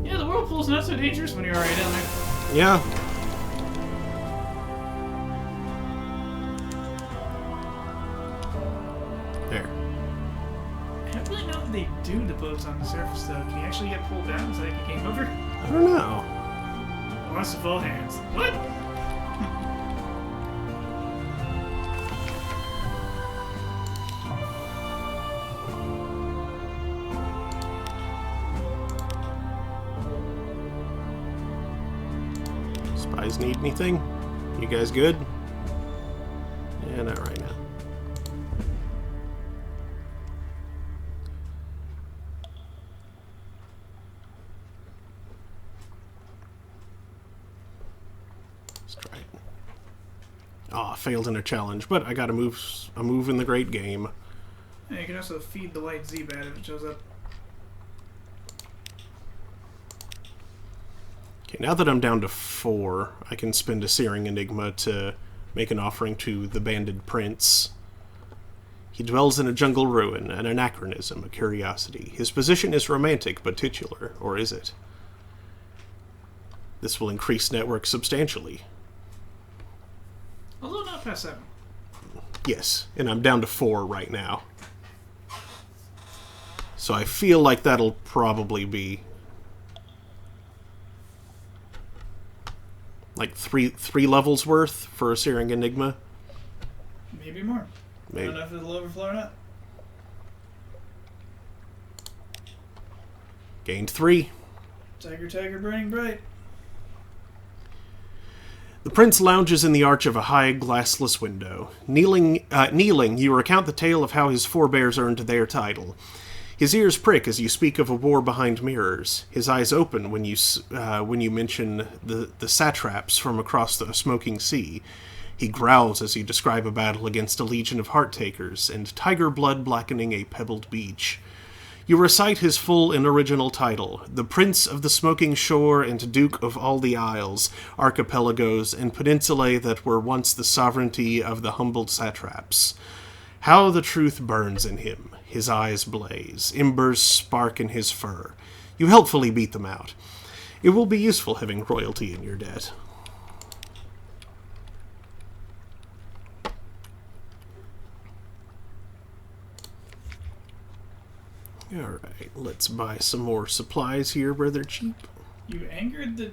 Yeah, the whirlpool's not so dangerous when you're already down there. Yeah. There. I don't really know what they do to boats on the surface, though. Can you actually get pulled down? Is that like a game over? I don't know. Lost of all hands. What? Spies need anything? You guys good? Yeah, not right now. Let's try it. Ah, failed in a challenge, but I got a move in the great game. Yeah, you can also feed the white Z-Bat if it shows up. Okay, now that I'm down to 4, I can spend a Searing Enigma to make an offering to the Banded Prince. He dwells in a jungle ruin, an anachronism, a curiosity. His position is romantic but titular, or is it? This will increase network substantially. Although not past 7. Yes, and I'm down to 4 right now. So I feel like that'll probably be like three levels worth for a Searing Enigma. Maybe more. Maybe. I don't know if it'll overflow or not. Gained 3. Tiger, tiger, burning bright. The prince lounges in the arch of a high, glassless window. Kneeling, you recount the tale of how his forebears earned their title. His ears prick as you speak of a war behind mirrors. His eyes open when you mention the satraps from across the smoking sea. He growls as you describe a battle against a legion of heart-takers and tiger blood blackening a pebbled beach. You recite his full and original title, the Prince of the Smoking Shore and Duke of all the Isles, archipelagos, and peninsulae that were once the sovereignty of the humbled satraps. How the truth burns in him. His eyes blaze. Embers spark in his fur. You helpfully beat them out. It will be useful having royalty in your debt. Alright, let's buy some more supplies here where they're cheap. You angered the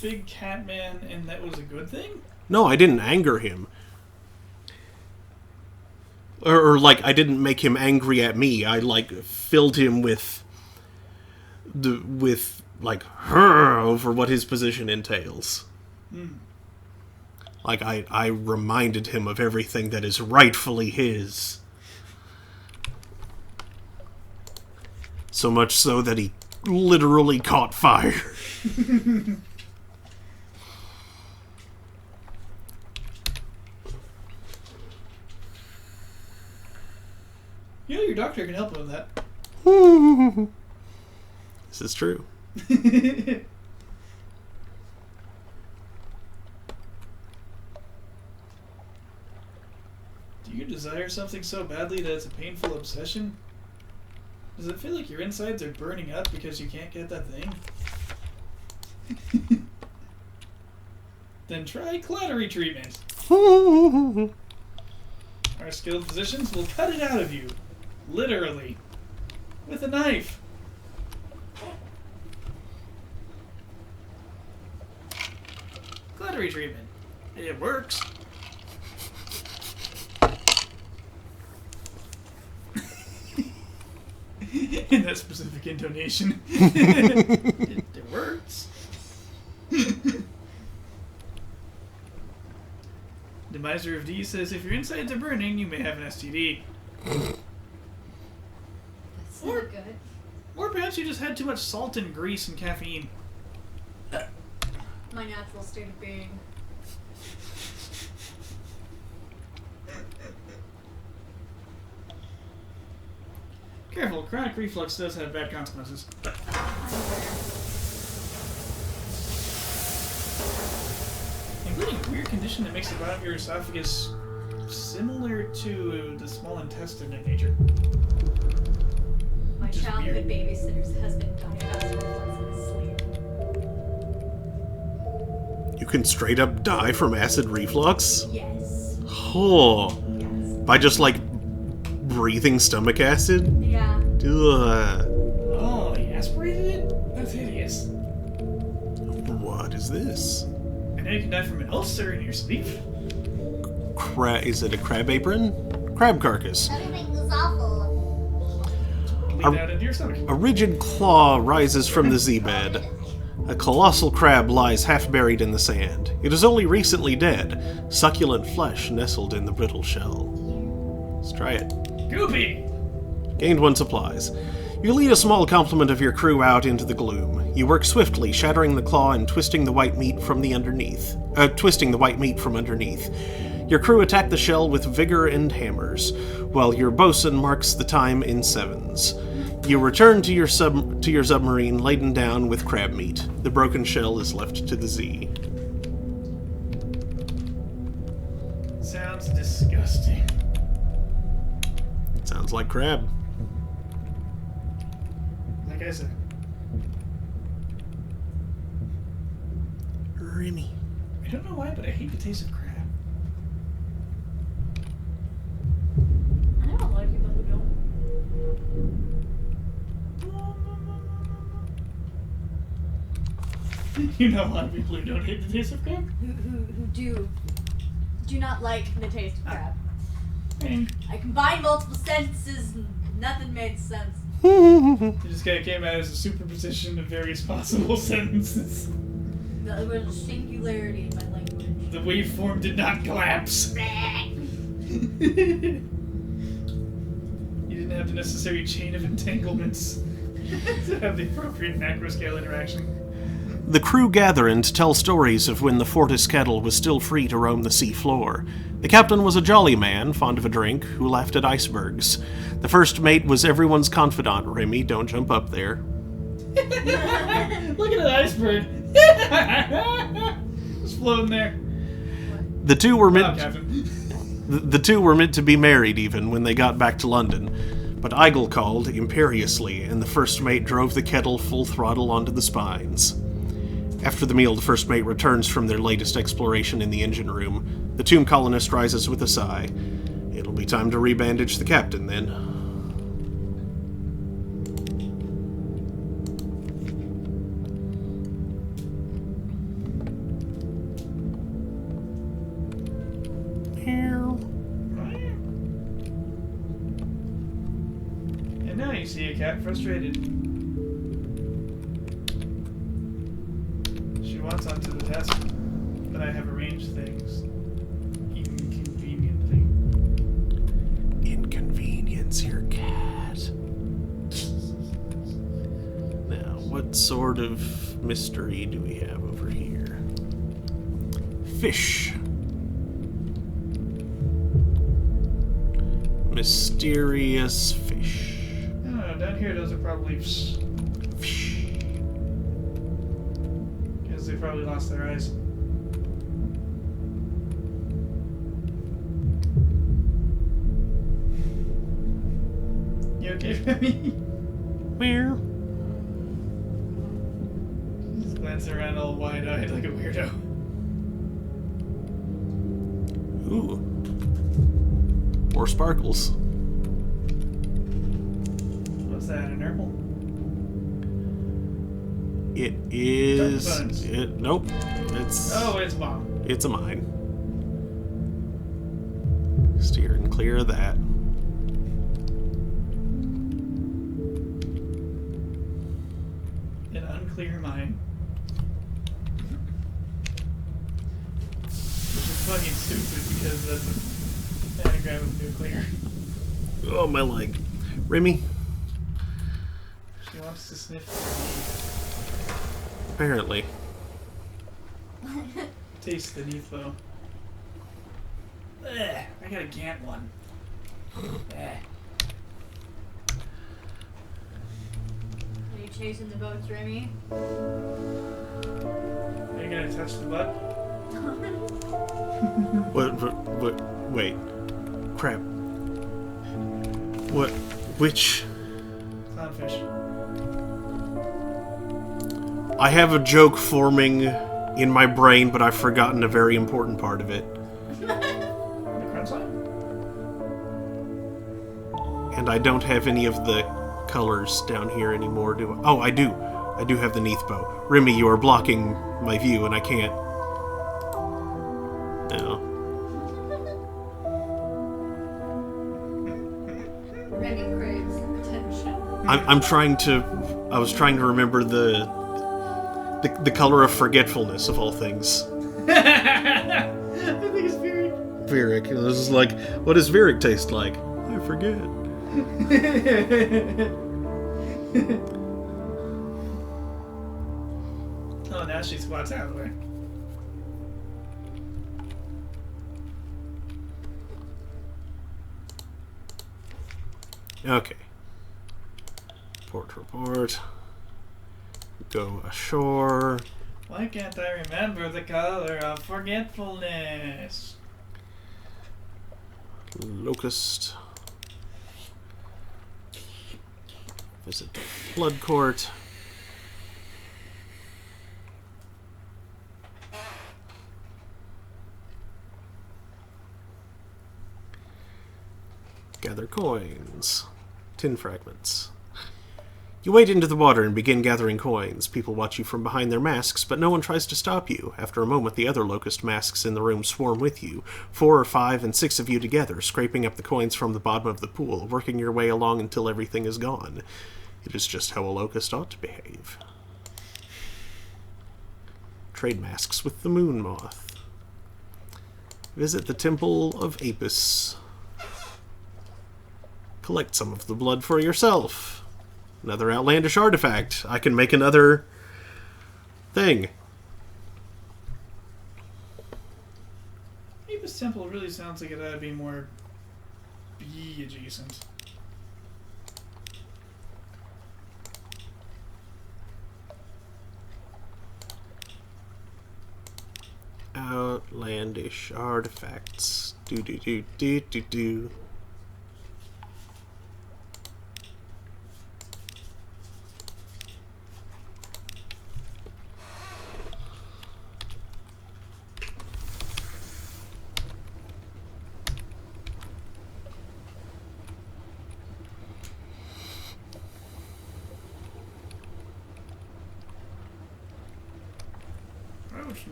big cat man and that was a good thing? No, I didn't anger him. Or like, I didn't make him angry at me. I, like, filled him with like, over what his position entails. Like, I reminded him of everything that is rightfully his. So much so that he literally caught fire. You know your doctor can help him with that. This is true. Do you desire something so badly that it's a painful obsession? Does it feel like your insides are burning up because you can't get that thing? Then try clattery treatment. Our skilled physicians will cut it out of you. Literally. With a knife. Clattery treatment. It works. that specific intonation. It works. The Miser of D says, if your insides are burning, you may have an STD. That's not good. Or perhaps you just had too much salt and grease and caffeine. My natural state of being. Careful, chronic reflux does have bad consequences. Including a weird condition that makes the bottom of your esophagus similar to the small intestine in nature. My Just childhood weird. babysitter's husband died of acid reflux in his sleep. You can straight up die from acid reflux? Yes. Oh. Yes. By just, like, breathing stomach acid? Yeah. Ugh. Oh, he aspirated it? That's hideous. What is this? I know you can die from an ulcer in your sleep. Is it a crab apron? Crab carcass. Everything is awful. Bleed out into your stomach. A rigid claw rises from the Z-bed. A colossal crab lies half buried in the sand. It is only recently dead. Succulent flesh nestled in the brittle shell. Let's try it. Goopy! Gained 1 supplies. You lead a small complement of your crew out into the gloom. You work swiftly, shattering the claw and twisting the white meat from underneath. Your crew attack the shell with vigor and hammers, while your bosun marks the time in 7s. You return to your submarine laden down with crab meat. The broken shell is left to the Z. Sounds disgusting. Sounds like crab. Like I said. Remy. I don't know why, but I hate the taste of crab. I know a lot of people who don't. You know a lot of people who don't hate the taste of crab? Who do not like the taste of crab. I mean, I combined multiple sentences and nothing made sense. it just kind of came out as a superposition of various possible sentences. There was a singularity in my language. The waveform did not collapse. You didn't have the necessary chain of entanglements to have the appropriate macro-scale interaction. The crew gather and tell stories of when the Fortis kettle was still free to roam the sea floor. The captain was a jolly man, fond of a drink, who laughed at icebergs. The first mate was everyone's confidant. Remy, don't jump up there. Look at that iceberg. Just floating there. The two were Wow, meant Captain. the two were meant to be married even when they got back to London. But Eigel called imperiously, and the first mate drove the kettle full throttle onto the spines. After the meal, the first mate returns from their latest exploration in the engine room. The tomb colonist rises with a sigh. It'll be time to rebandage the captain, then. And now you see a cat frustrated. She wants onto the desk, but I have arranged things inconveniently. Inconvenience your cat. Now, what sort of mystery do we have over here? Fish. Mysterious fish. Oh, down here those are probably Fish. because they probably lost their eyes. You okay, Femi? Where? Just glancing around all wide-eyed like a weirdo. Ooh. More sparkles. What's that, an herbal? It is. Dark buns. Nope. It's. Oh, it's bomb. It's a mine. Steering clear of that. nuclear mine. Which is fucking stupid because that's an anagram of nuclear. Oh, my leg. Remy? She wants to sniff the Apparently. leaf. Taste the leaf, though. Ugh, I got a Gant one. Ugh. Are you chasing the boats, Remy? Are you gonna touch the butt? What, wait. Crap. What, which... Clownfish. I have a joke forming in my brain, but I've forgotten a very important part of it. The crunch line? And I don't have any of the colors down here anymore, do I? Oh, I do. I do have the Neath bow. Remy, you are blocking my view, and I can't... No. Remy craves attention. I'm trying to... I was trying to remember the color of forgetfulness, of all things. I think it's very... Virik. And this is like, what does Virik taste like? I forget. Oh, now she squats out of the way. Okay. Report. Go ashore. Why can't I remember the color of forgetfulness? Locust. Visit the Blood Court. Gather coins. Tin fragments. You wade into the water and begin gathering coins. People watch you from behind their masks, but no one tries to stop you. After a moment, the other locust masks in the room swarm with you. 4 or 5 and 6 of you together, scraping up the coins from the bottom of the pool, working your way along until everything is gone. It is just how a locust ought to behave. Trade masks with the moon moth. Visit the Temple of Apis. Collect some of the blood for yourself. Another outlandish artifact. I can make another thing. Apis Temple really sounds like it ought to be more bee adjacent. Outlandish artifacts. Do.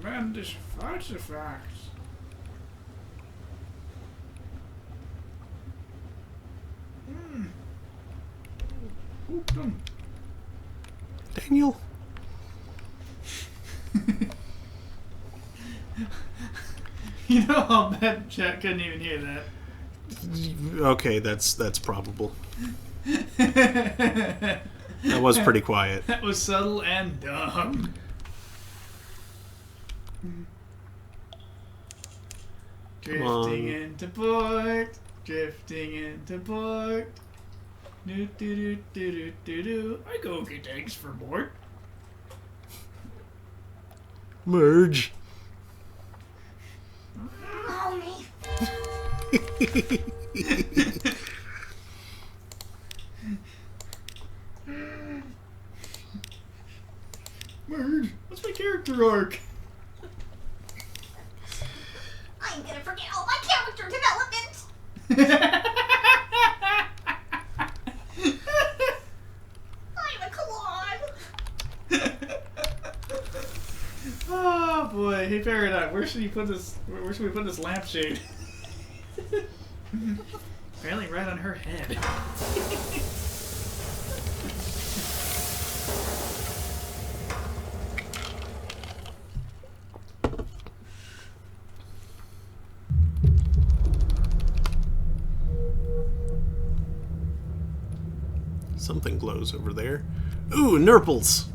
Outlandish artifacts. Oopdom. Daniel? You know, I'll bet Jack couldn't even hear that. Okay, that's probable. That was pretty quiet. That was subtle and dumb. Drifting into port. Drifting into port. Do do do do do do do. I go get eggs for Mort. Merge. Mommy. Merge. What's my character arc? I'm gonna forget all my character development. I'm a clone. Oh boy, hey Paradox, where should we put this lampshade? Apparently right on her head. Something glows over there. Ooh, nurples.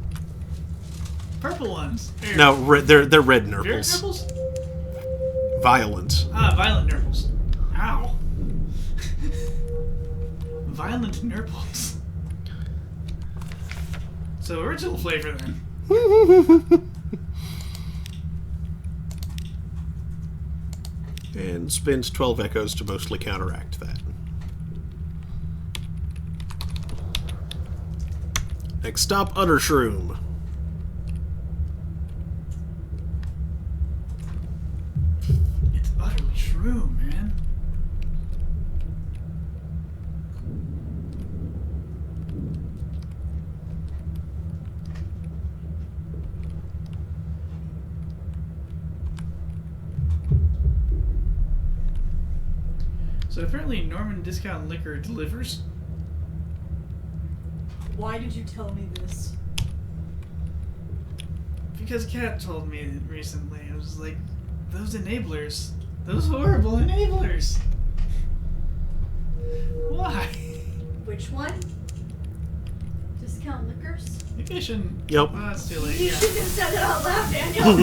Purple ones. They're No, they're red Virid nurples. nurples? Violent. Ah, violent nurples. Ow. Violent nurples. So original flavor then. And spends 12 echoes to mostly counteract that. Next stop, Utter Shroom. It's utterly true, man. So apparently Norman Discount Liquor delivers. Why did you tell me this? Because Kat told me recently. I was like, those enablers. Those horrible enablers. Why? Which one? Discount liquors? Maybe I shouldn't. Yep. Oh, it's too late. You Yeah. shouldn't have said it out loud, Daniel.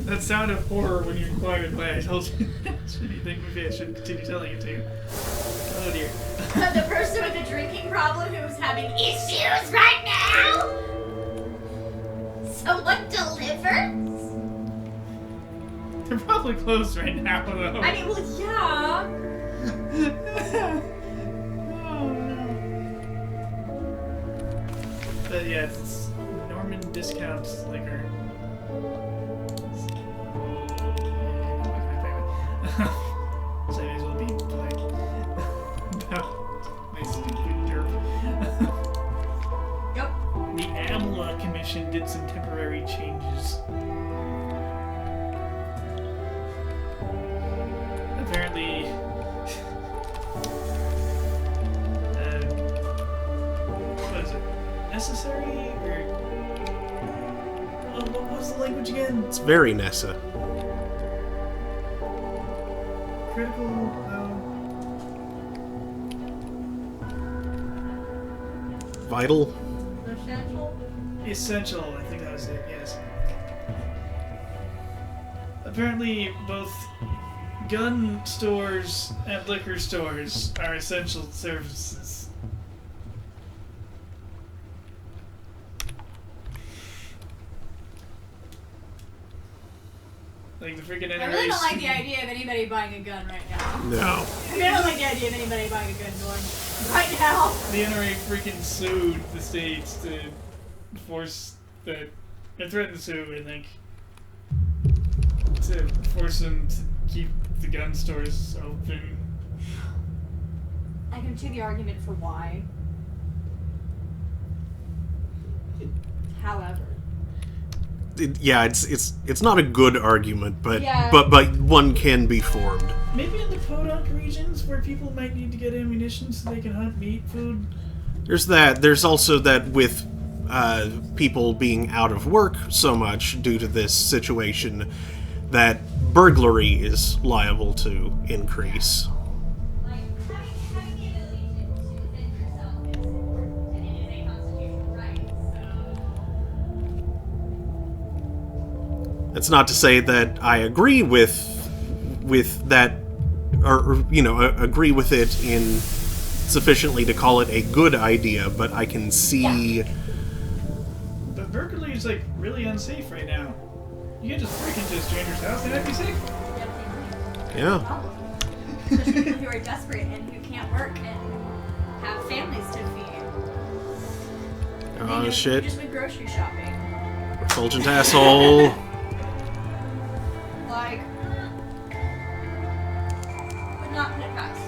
That sound of horror when you inquired why I told you that shitty thing. Maybe I should continue telling it to you. Oh dear. The person with the drinking problem who's having issues right now? Someone delivers? They're probably closed right now, though. I mean, well, yeah. Oh no. But yeah, it's Norman Discount Liquor. So I may as well be polite about my stupid derp. Yep. The AMLA Commission did some temporary changes. Apparently, what is it? Necessary? Or what was the language again? It's very Nessa. Critical, Vital. Essential? essential, I think that was it, yes. Apparently, both gun stores and liquor stores are essential services. Like the freaking NRA. I really don't like the idea of anybody buying a gun right now. No. I really don't like the idea of anybody buying a gun going right now. The NRA freaking sued the states to force that. They threatened to sue, I think. To force them to keep the gun stores open. I can see the argument for why. However. Yeah, it's not a good argument, but Yeah. but one can be formed. Maybe in the podunk regions where people might need to get ammunition so they can hunt meat food. There's that. There's also that with people being out of work so much due to this situation, that burglary is liable to increase. Like, having the ability to defend yourself is important, and it is a constitutional right, so... That's not to say that I agree with that, or you know, agree with it in sufficiently to call it a good idea, but I can see. But burglary is like really unsafe right now. You can just break into a stranger's house and that'd be safe. Yeah. Especially people who are desperate and who can't work and have families to feed. And Oh they shit. just went grocery shopping. Refulgent asshole. Like, would not put it past.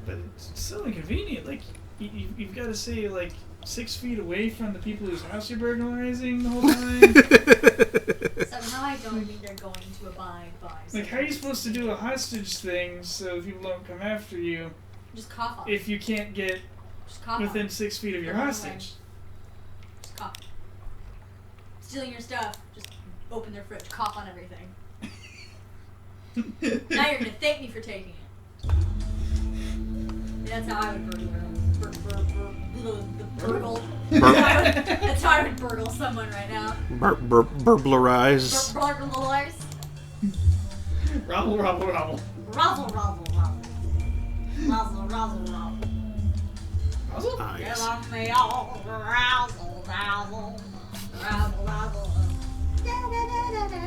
But it's so inconvenient. Like, you've got to stay like 6 feet away from the people whose house you're burglarizing the whole time. Somehow I don't think they're going to abide by. Like, how are you supposed to do a hostage thing so people don't come after you Just cough on it. if you can't get Just cough within on 6 feet of your Run away. hostage. Just cough. Stealing your stuff. Just open their fridge. Cough on everything. Now you're gonna thank me for taking it. That's how I would burgle. Burgle. That's how I would burgle someone right now. Burglarize. Burglars. Robble, robble, robble. Razzle, razzle, razzle. Razzle, razzle, razzle. Puzzle? Ah, Get yes. off me all. Razzle, razzle. Razzle, razzle. Da-da-da-da-da.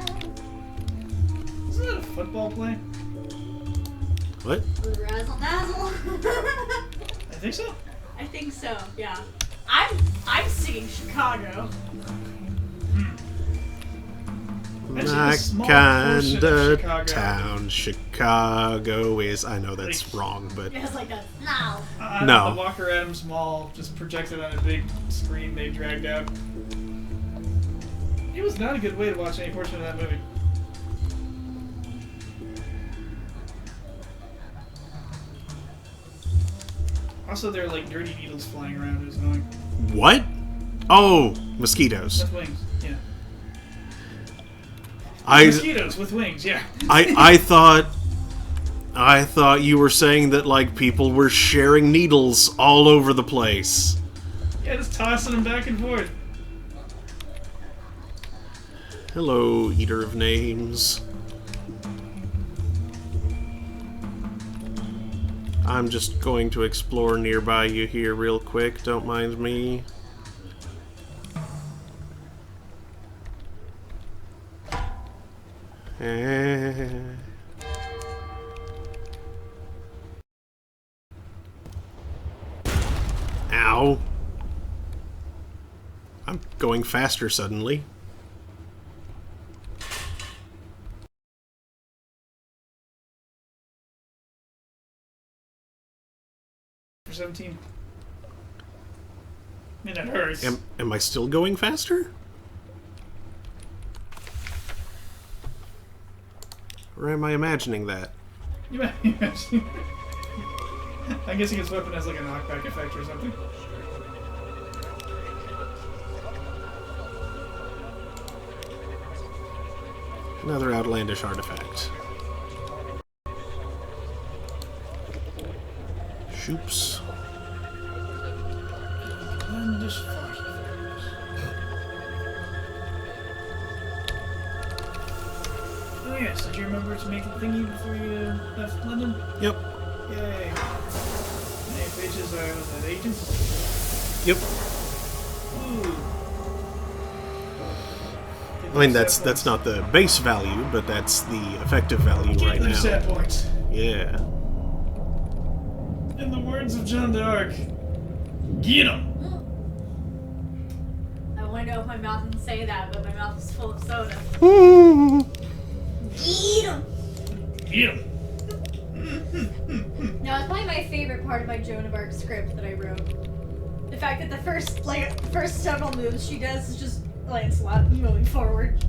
Isn't that a football play? What? Razzle, dazzle. I think so. I think so, yeah. I'm singing Chicago. Actually, My a small kind portion of of Chicago. town, Chicago is. I know that's wrong, but Yeah, it's like that. No. No. The Walker Adams Mall, just projected on a big screen they dragged out. It was not a good way to watch any portion of that movie. Also, there are like dirty needles flying around. It was annoying. what? Oh, mosquitoes. With wings, yeah. I Mosquitoes with wings, yeah. I thought you were saying that like people were sharing needles all over the place. Yeah, just tossing them back and forth. Hello, eater of names. I'm just going to explore nearby you here real quick. Don't mind me. Ow. I'm going faster suddenly. For 17. I mean, that hurts. Am I still going faster? Or am I imagining that? You might imagine. I guess his weapon has like a knockback effect or something. Another outlandish artifact. Shoops. Outlandish artifacts. Oh yes, did you remember to make a thingy before you left London? Yep. Yay. How many pages are was that, agents? Yep. Ooh. I mean, that's not the base value, but that's the effective value Get right them now. set points. Yeah. In the words of John d'Arc, get 'em. I want to know if my mouth didn't say that, but my mouth is full of soda. Eat 'em. Get 'em. No, it's probably my favorite part of my Joan of Arc script that I wrote. The fact that the first several moves she does is just Lancelot moving forward.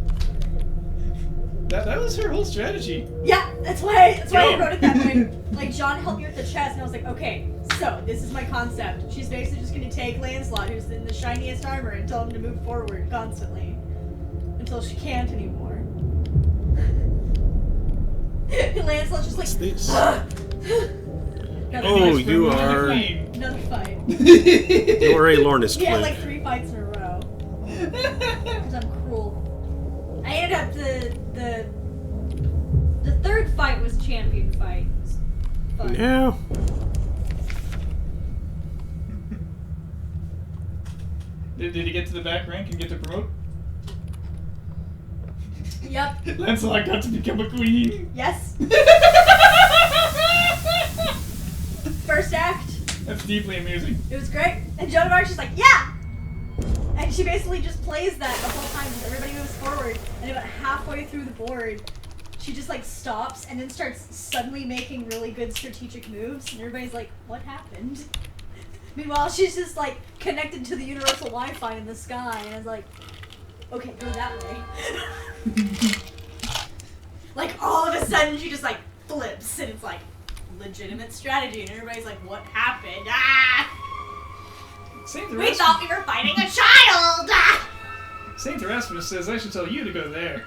That was her whole strategy. Yeah, that's why I Yo. wrote it that way. Like, John helped me with the chest, and I was like, okay, so this is my concept. She's basically just gonna take Lancelot, who's in the shiniest armor, and tell him to move forward constantly until she can't anymore. And Lancelot's just like, What's this? Another Oh, fight. you are Another fight. you're a Lornist We had flint. like 3 fights in a row. Because I'm cruel. I ended up the third fight was champion fight. It was fun. Yeah. Did he get to the back rank and get to promote? Yep. Lancelot got to become a queen. Yes. First act. That's deeply amusing. It was great. And Joan of Arc's just like, yeah! And she basically just plays that the whole time as everybody moves forward. And about halfway through the board, she just like stops and then starts suddenly making really good strategic moves. And everybody's like, what happened? Meanwhile, she's just like connected to the universal Wi-Fi in the sky. And I was like, okay, go that way. Like all of a sudden she just like flips and it's like, legitimate strategy, and everybody's like, "What happened? Ah! Saint We Erasmus, thought we were fighting a child!" Ah! Saint Erasmus says I should tell you to go there.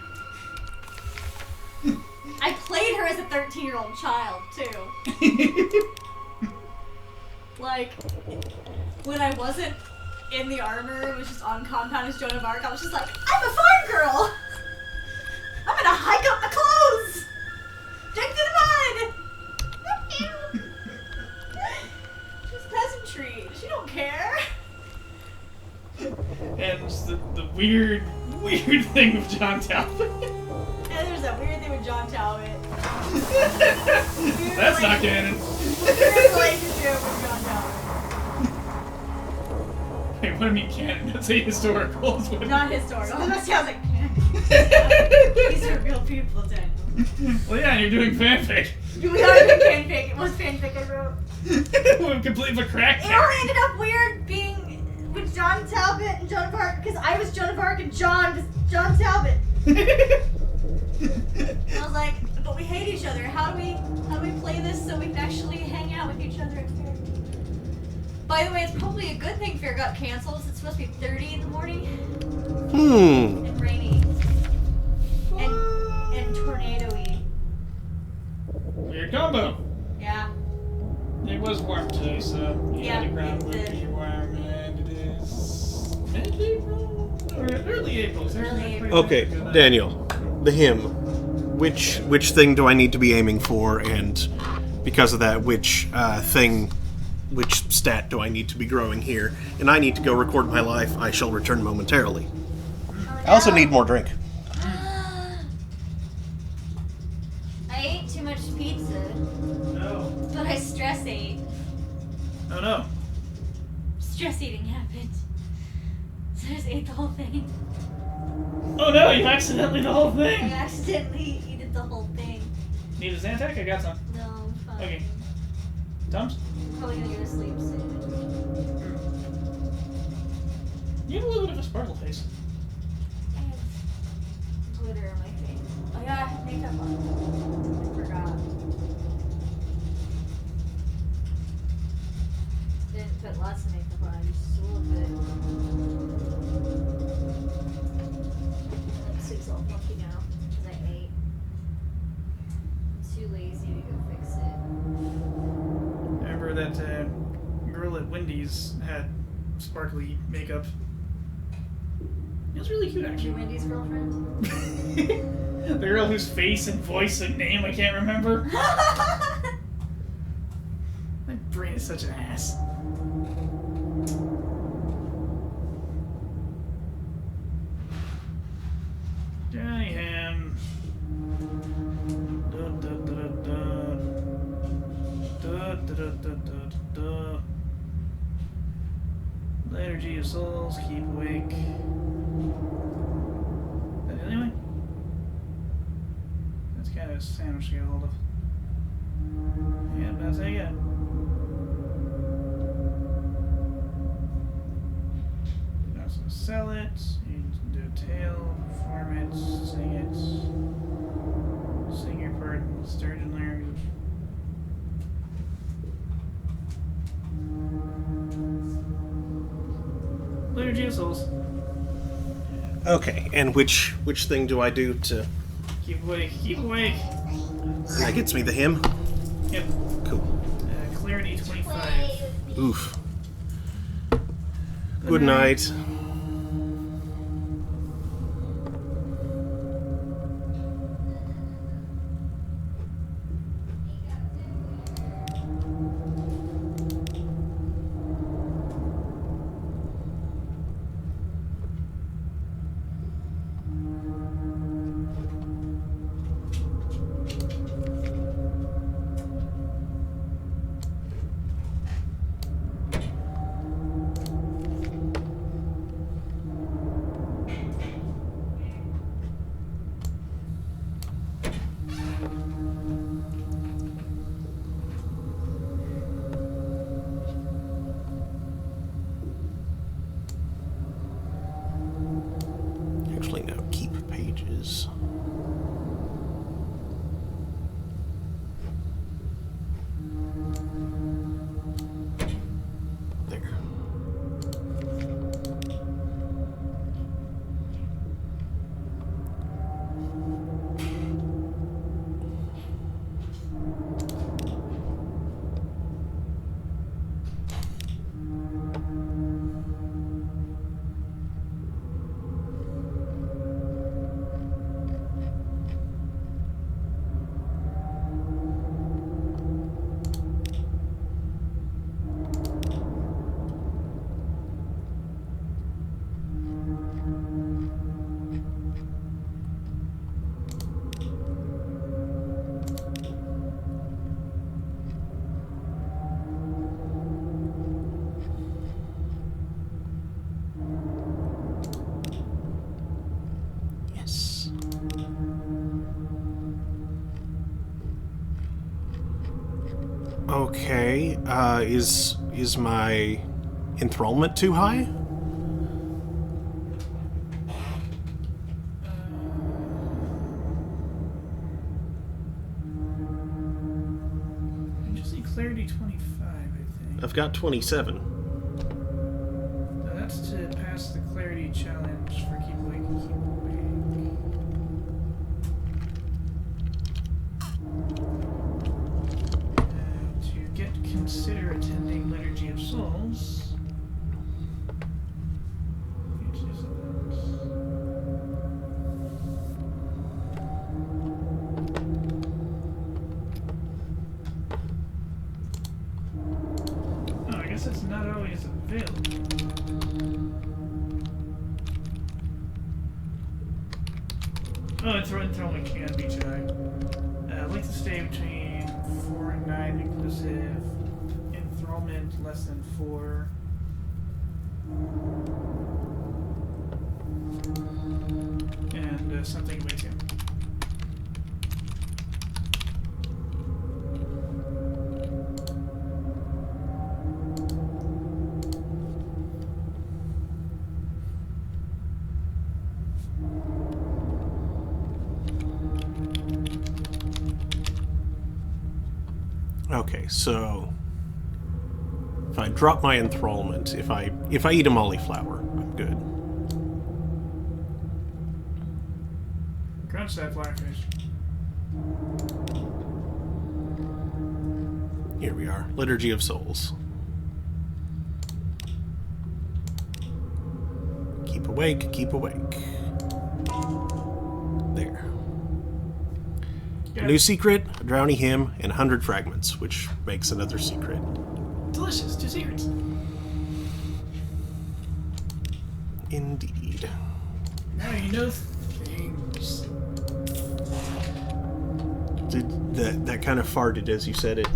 I played her as a 13-year-old child too. Like, when I wasn't in the armor, it was just on compound as Joan of Arc, I was just like, I'm a farm girl! I'm gonna hike up the clothes! Dig through the mud! She's peasantry. She don't care. And the weird thing with John Talbot. And there's that weird thing with John Talbot. That's not canon. Weird relationship with John Talbot. Wait, what do you mean canon? That's a historical. Is what it Not historical. That sounds like these are real people, Daniel. Well, yeah, you're doing fanfic. We are doing fanfic. It was fanfic I wrote. We're complete for crack. It only ended up weird being with John Talbot and Joan of Arc because I was Joan of Arc and John was John Talbot. And I was like, but we hate each other. How do we play this so we can actually hang out with each other at fair? By the way, it's probably a good thing fair got canceled. It's supposed to be 30 in the morning and rainy and tornado-y. Weird combo. Yeah. It was warm today, so Yeah, the ground it would did. be warm, and it is mid-April or early April. So Early it's April. pretty Okay, good. Daniel, the hymn. Which thing do I need to be aiming for, and because of that, which stat do I need to be growing here? And I need to go record my life. I shall return momentarily. I also need more drink. I ate too much pizza, No. but I stress ate. Oh no. Stress eating happened. So I just ate the whole thing. Oh no, you accidentally the whole I thing. accidentally ate the whole thing. Need a Zantac? I got some. No, I'm fine. Okay. Tums? I'm probably gonna go to sleep soon. You have a little bit of a sparkle face. I have glitter on my face. Oh yeah, I have makeup on. I forgot. Didn't put lots of makeup on, just a little bit. Lipstick's all funky now, because I ate. I'm too lazy to go fix it. I remember that girl at Wendy's had sparkly makeup. It was really cute, Your actually. Wendy's girlfriend? The girl whose face and voice and name I can't remember. My brain is such an ass. Johnny Ham. Da, da, da, da, da. Da, da, da, da, da, da. Liturgy of Souls, keep awake. Is that the only one? That's kind of a sandwich to get a hold of. Yeah, that's it, yeah. You can also sell it, you can do a tale, perform it, sing it. Sing your part in the sturgeon language. Liturgy of Souls. Okay, and which thing do I do to... Keep awake, keep awake. And that gets me the hymn? Yep. Cool. Clarity 25. Oof. Good night. Actually, no, keep pages. Okay. Is my enthrallment too high? I just need clarity 25, I think. I've got 27. Now that's to pass the clarity challenge for keep awake and keep awake. To get consider attending Liturgy of Souls. Oh, I guess it's not always available. Oh, enthrallment can be high. Length of stay between 4 and 9 inclusive. Enthrallment less than 4. And something awaits him. Okay, so if I drop my enthrallment, if I eat a cauliflower, I'm good. Crunch that blackfish. Here we are, Liturgy of Souls. Keep awake, keep awake. There. A new secret, a drowny hymn, and 100 fragments, which makes another secret. Delicious, 2 secrets. Indeed. Now you know things. That kind of farted as you said it.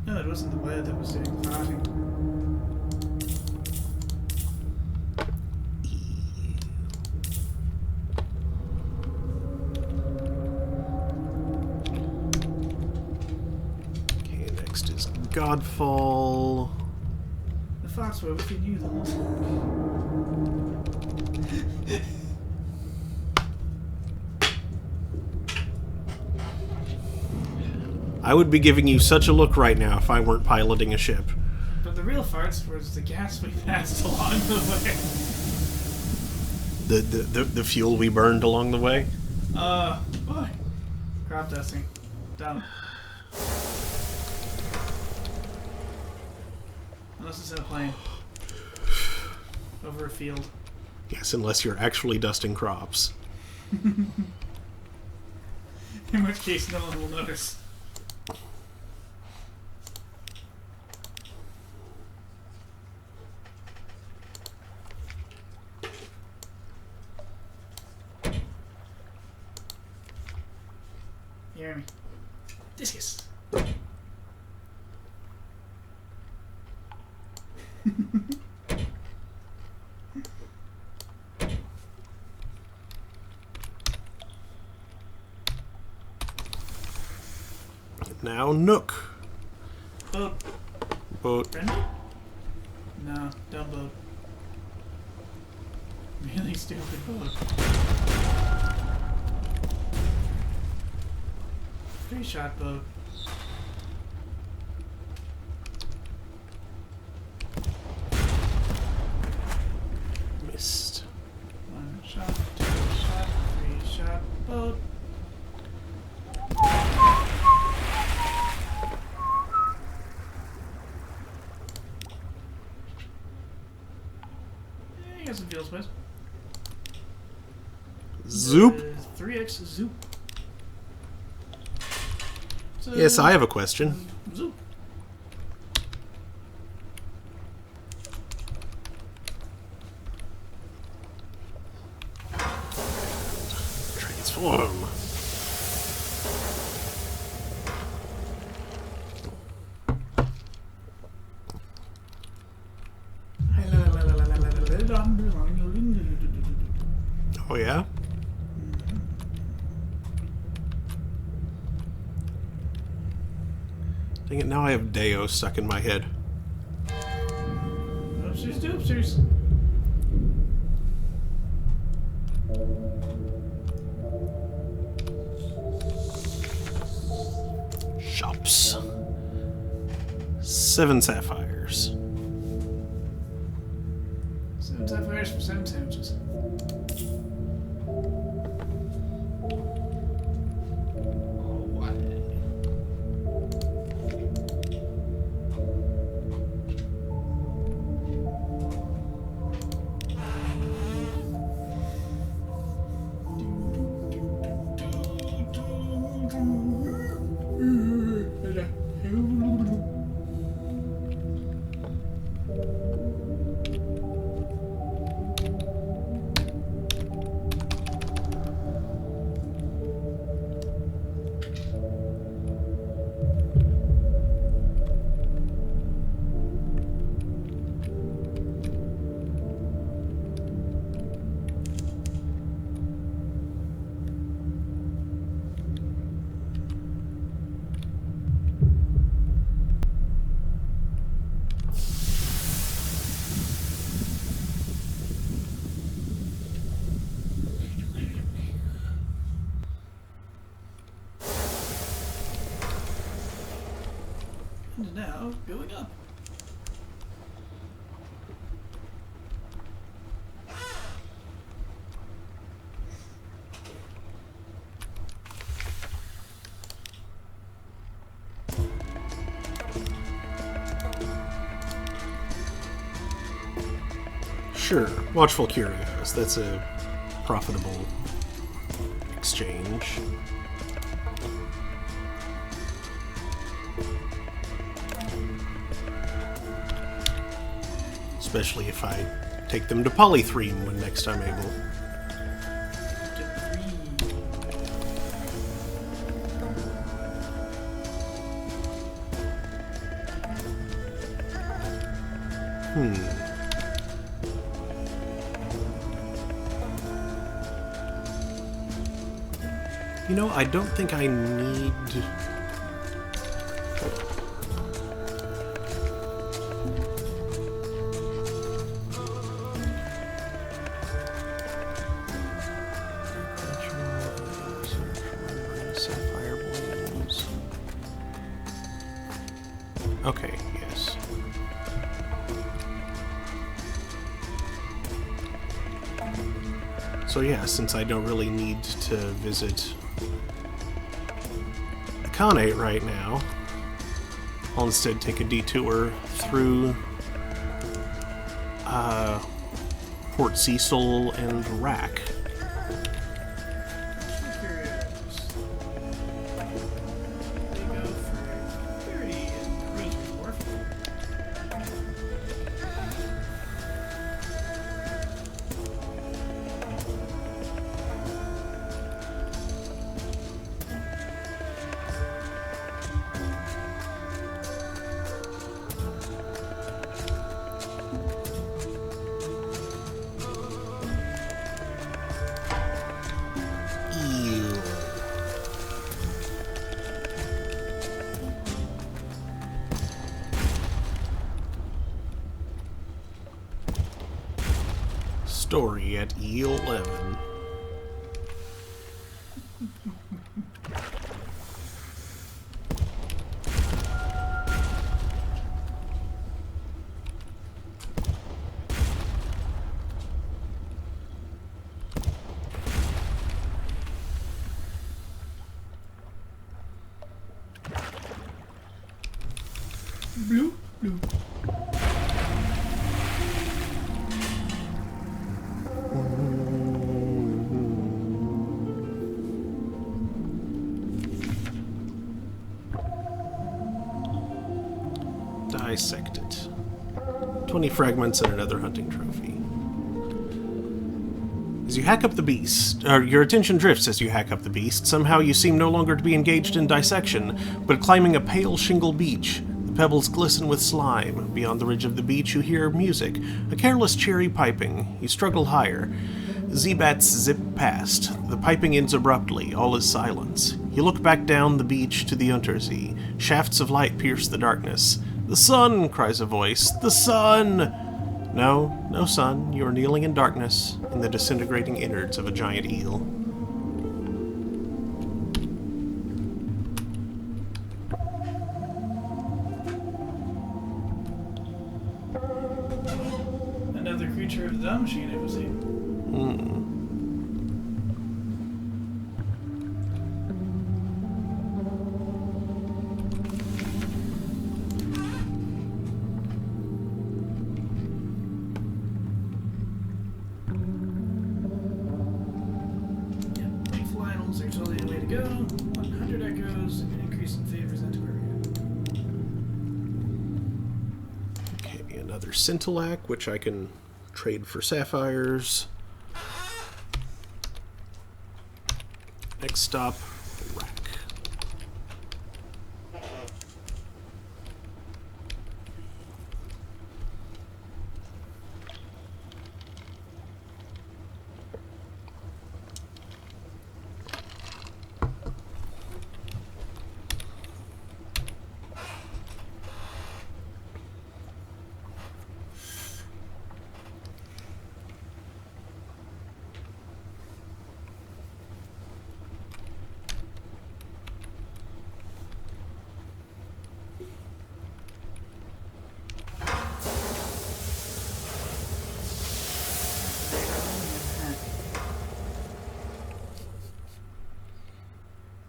No, it wasn't the web that was doing farting. Okay, next is Godfall. The fox were within you the whole time. I would be giving you such a look right now if I weren't piloting a ship. But the real farts was the gas we passed along the way. The fuel we burned along the way? Boy. Crop dusting. Dumb. Unless it's in a plane. Over a field. Yes, unless you're actually dusting crops. In which case no one will notice. You hear me? Discus. Now Nook. Boat. Boat. Brenda? No, dumb boat. Really stupid boat. Three-shot boat. Missed. One shot, two shot, three-shot boat. Yeah, you got some field space. Zoop. 3x zoop. So, Yes, I have a question. Zoop. Transform. Oh yeah? Dang it, now I have Deo stuck in my head. Oopsies doopsies. Shops. 7 sapphires. 7 sapphires for 7 sandwiches. And now, going up. Sure, watchful curios. That's a profitable exchange. Especially if I take them to Polythreme when next I'm able. You know, I don't think I need... Sapphire blooms. Okay, yes. So yeah, since I don't really need to visit the Khanate right now, I'll instead take a detour through Port Cecil and Rack. Story at E11. Blue, blue. Dissect it. 20 fragments and another hunting trophy. As you hack up the beast, your attention drifts as you hack up the beast. Somehow you seem no longer to be engaged in dissection, but climbing a pale shingle beach. The pebbles glisten with slime. Beyond the ridge of the beach you hear music, a careless cheery piping. You struggle higher. Z-bats zip past. The piping ends abruptly. All is silence. You look back down the beach to the Untersee. Shafts of light pierce the darkness. "The sun!" cries a voice. "The sun!" No, no sun. You are kneeling in darkness, in the disintegrating innards of a giant eel. Another creature of the Dawn Machine, it would seem. Big fly animals are totally the way to go. 100 echoes and an increase in favors antiquarian. Okay, another Scintillac, which I can trade for sapphires. Next stop, rack.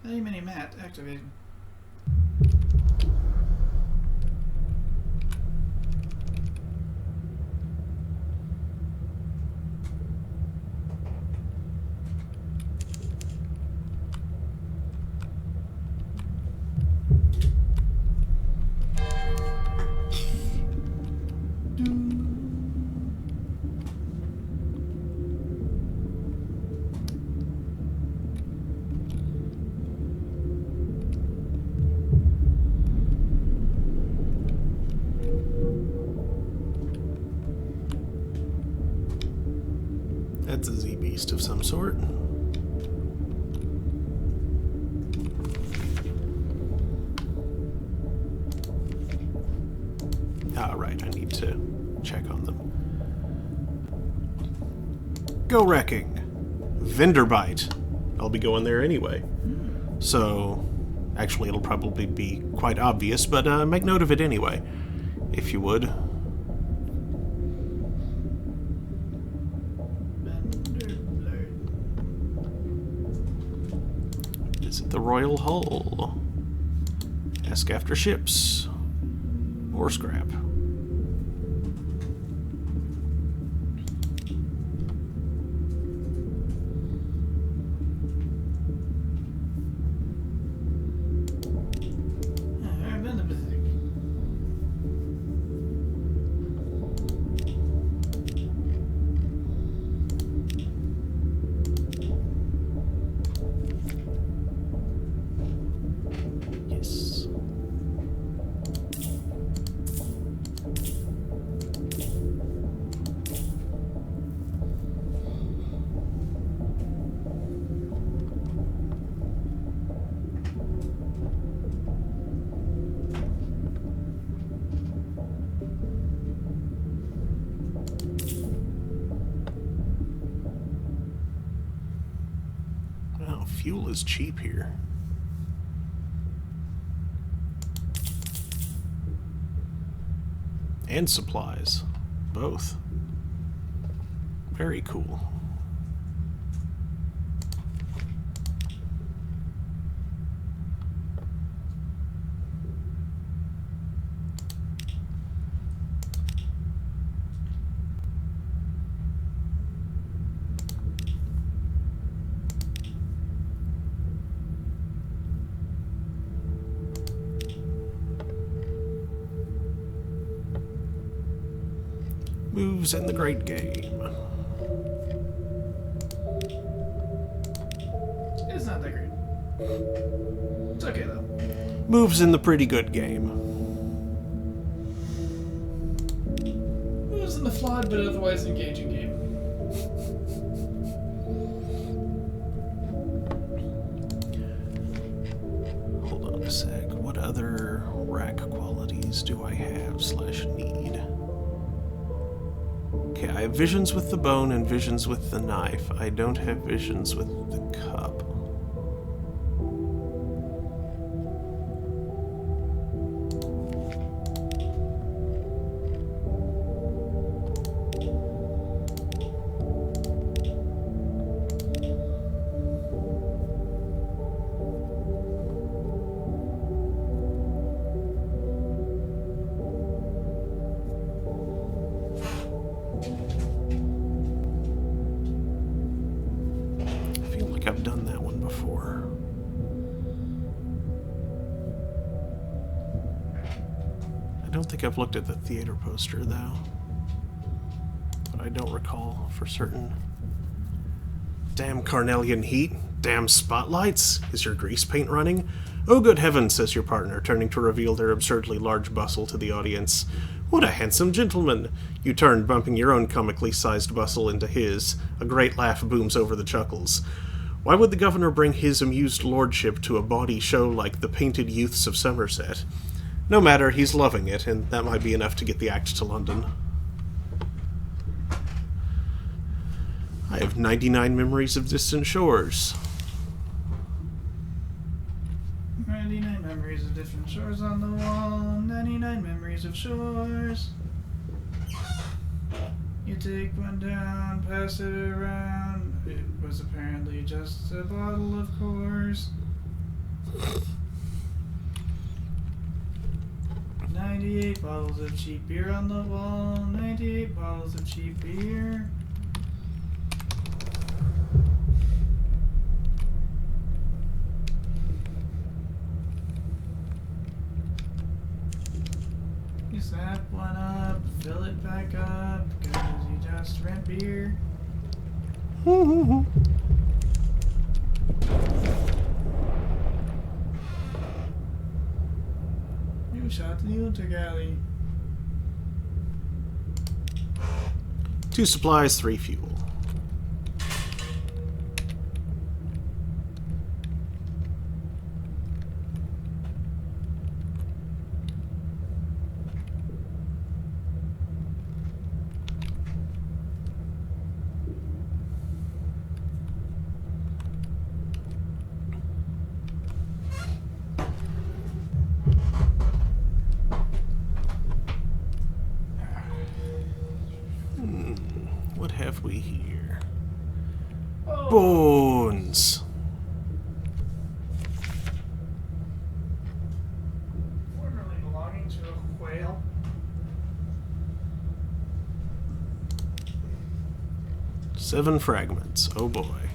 Many, many mat activating. That's a Z-Beast of some sort. Ah, right, I need to check on them. Go wrecking. Vinderbite. I'll be going there anyway. So, actually it'll probably be quite obvious, but make note of it anyway, if you would. Visit the Royal Hull. Ask after ships. Or scrap. I've been to Pacific. Yes. Well, fuel is cheap here. And supplies. Both. Very cool. Moves in the great game. It's not that great. It's okay though. Moves in the pretty good game. It wasn't a flawed but otherwise engaging game. sec. What other rack qualities do I have / need? Okay, I have visions with the bone and visions with the knife. I don't have visions with the cup. I've done that one before. I don't think I've looked at the theater poster, though. But I don't recall for certain. Damn carnelian heat. Damn spotlights. Is your grease paint running? Oh, good heavens, says your partner, turning to reveal their absurdly large bustle to the audience. What a handsome gentleman! You turn, bumping your own comically sized bustle into his. A great laugh booms over the chuckles. Why would the governor bring his amused lordship to a bawdy show like the Painted Youths of Somerset? No matter, he's loving it, and that might be enough to get the act to London. I have 99 memories of distant shores. 99 memories of different shores on the wall. 99 memories of shores. You take one down, pass it around. It was apparently just a bottle of course. 98 bottles of cheap beer on the wall. 98 bottles of cheap beer. You snap one up, fill it back up, cause you just rent beer. You shot the Untergalley. 2 supplies, 3 fuel. What have we here? Oh. Bones. Formerly belonging to a whale. Seven fragments. Oh boy.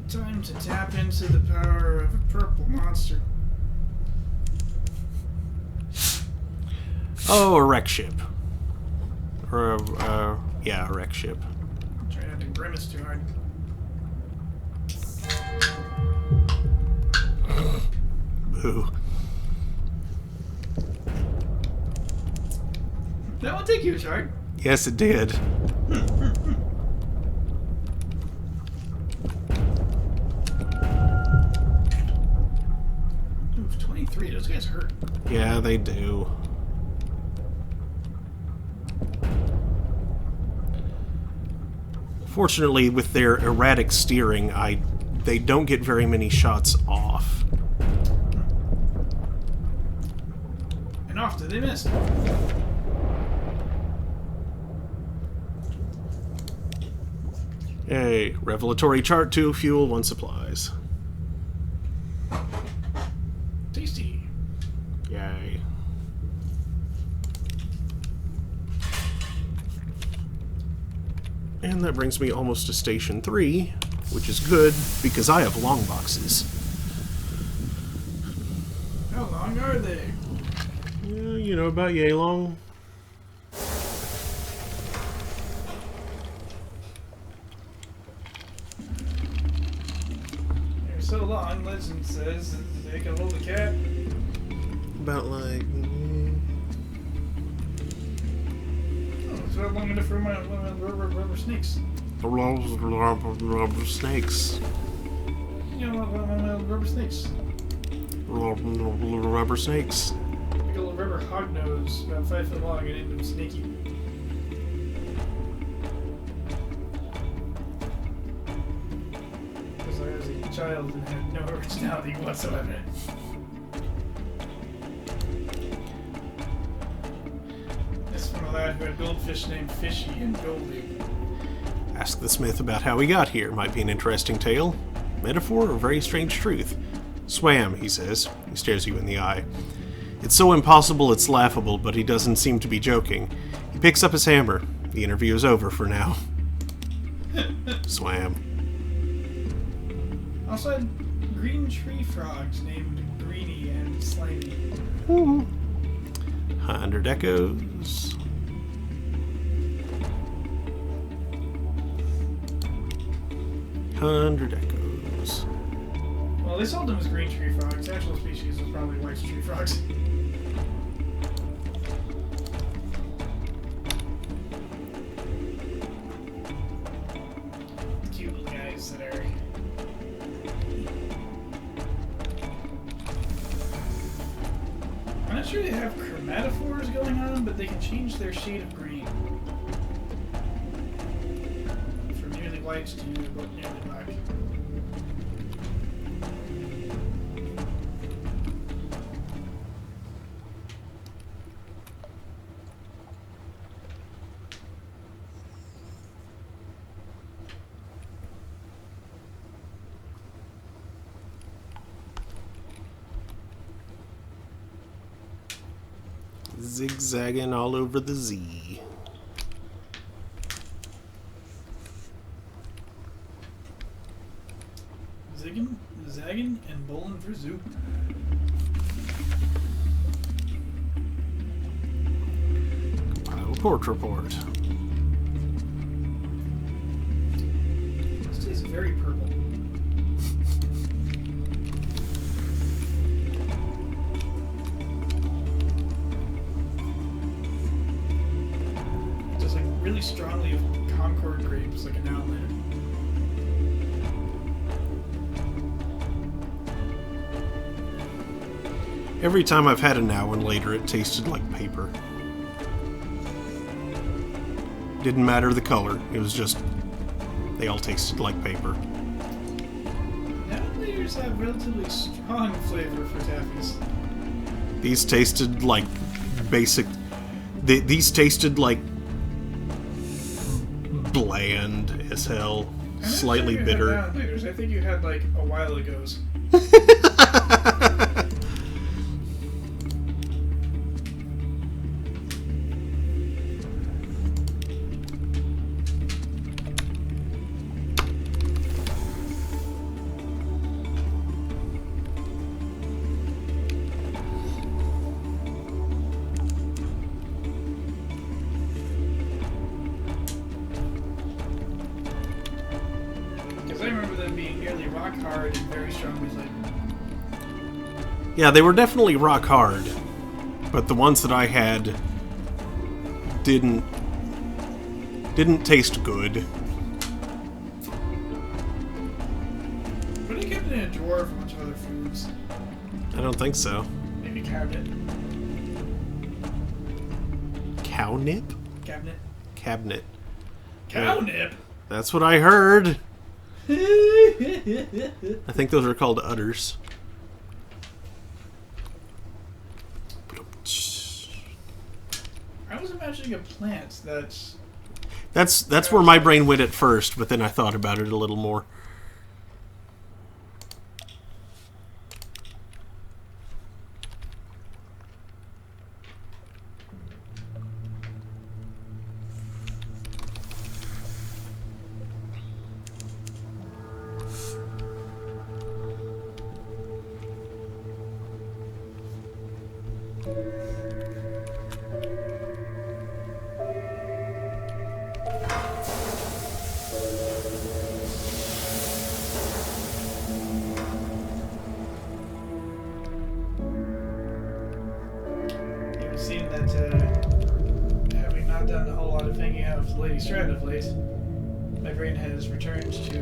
Time to tap into the power of a purple monster. Oh, a wreck ship. Or a wreck ship. Try not to grimace too hard. Boo. That won't take you as hard. Yes, it did. Ooh, 23. Those guys hurt. Yeah, they do. Fortunately, with their erratic steering, they don't get very many shots off. And off did they miss? Yay. Revelatory chart 2, fuel 1 supplies. Tasty. Yay. And that brings me almost to station 3, which is good because I have long boxes. How long are they? You know, about yay long. They're so long, legend says that they can hold a cat. About like... Oh, it's about long enough for my rubber snakes. Rubber snakes. You know, my rubber snakes. Rubber snakes. Like a little rubber hognose, about 5 foot long, and named him Sneaky. Because I was a child and had no originality whatsoever. This from a lad who had goldfish named Fishy and Goldie. Ask the smith about how he got here. Might be an interesting tale. Metaphor or very strange truth. Swam, he says. He stares you in the eye. It's so impossible it's laughable, but he doesn't seem to be joking. He picks up his hammer. The interview is over for now. Swam. Also had green tree frogs named Greeny and Slimy. 100 echoes. Hundred echoes. Well, they sold them as green tree frogs. The actual species was probably white tree frogs. Cute little guys that are... I'm not sure they have chromatophores going on, but they can change their shade of green. From nearly white to nearly black. Zigzagging all over the Z. Zigging, zagging, and bowling for zoo. Report. This tastes very purple. Just like really strongly of Concord grapes, like an outlet. Every time I've had a now and later, it tasted like paper. Didn't matter the color, it was just, they all tasted like paper. Now layers have relatively strong flavor for taffies. These tasted like basic, these tasted like bland as hell, I'm not slightly sure you bitter. had layers. I think you had like a while ago's. Because I remember them being nearly rock hard and very strongly flavored. Yeah, they were definitely rock hard, but the ones that I had didn't taste good. But he kept it in a drawer for a bunch of other foods. I don't think so. Maybe cabinet. Cow nip? Cabinet. Cabinet. Cow nip? That's what I heard. I think those are called udders. I was imagining a plant that's... That's where my brain went at first, but then I thought about it a little more. You've seen that, having not done a whole lot of hanging out with Lady Strad of late, my brain has returned to,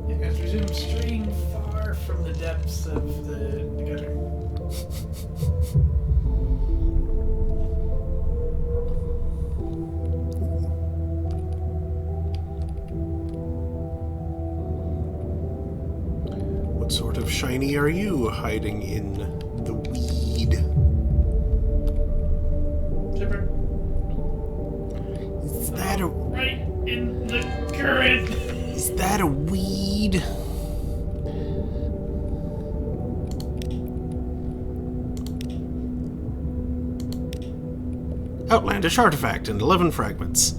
it has resumed straying far from the depths of the gutter. What sort of shiny are you hiding in the weed? Chipper, Is that a right in the current. is that a weed? Outlandish artifact and 11 fragments.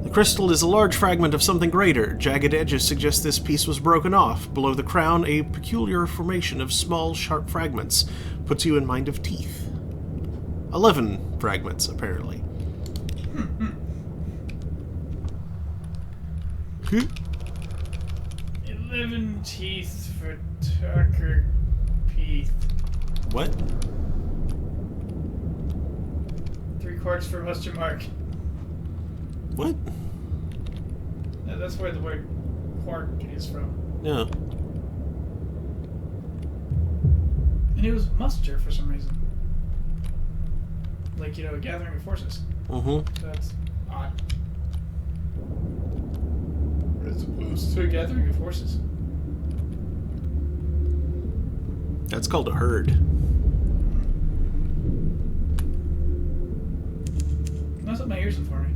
The crystal is a large fragment of something greater. Jagged edges suggest this piece was broken off. Below the crown, a peculiar formation of small, sharp fragments puts you in mind of teeth. 11 fragments, apparently. 11 teeth for Tucker Peeth. What? 3 quarks for Buster Mark. What? Yeah, that's where the word quark is from. Yeah. And it was muster for some reason. Like, a gathering of forces. Mm-hmm. So that's odd. As opposed to a gathering of forces. That's called a herd. That's what my ears are for me.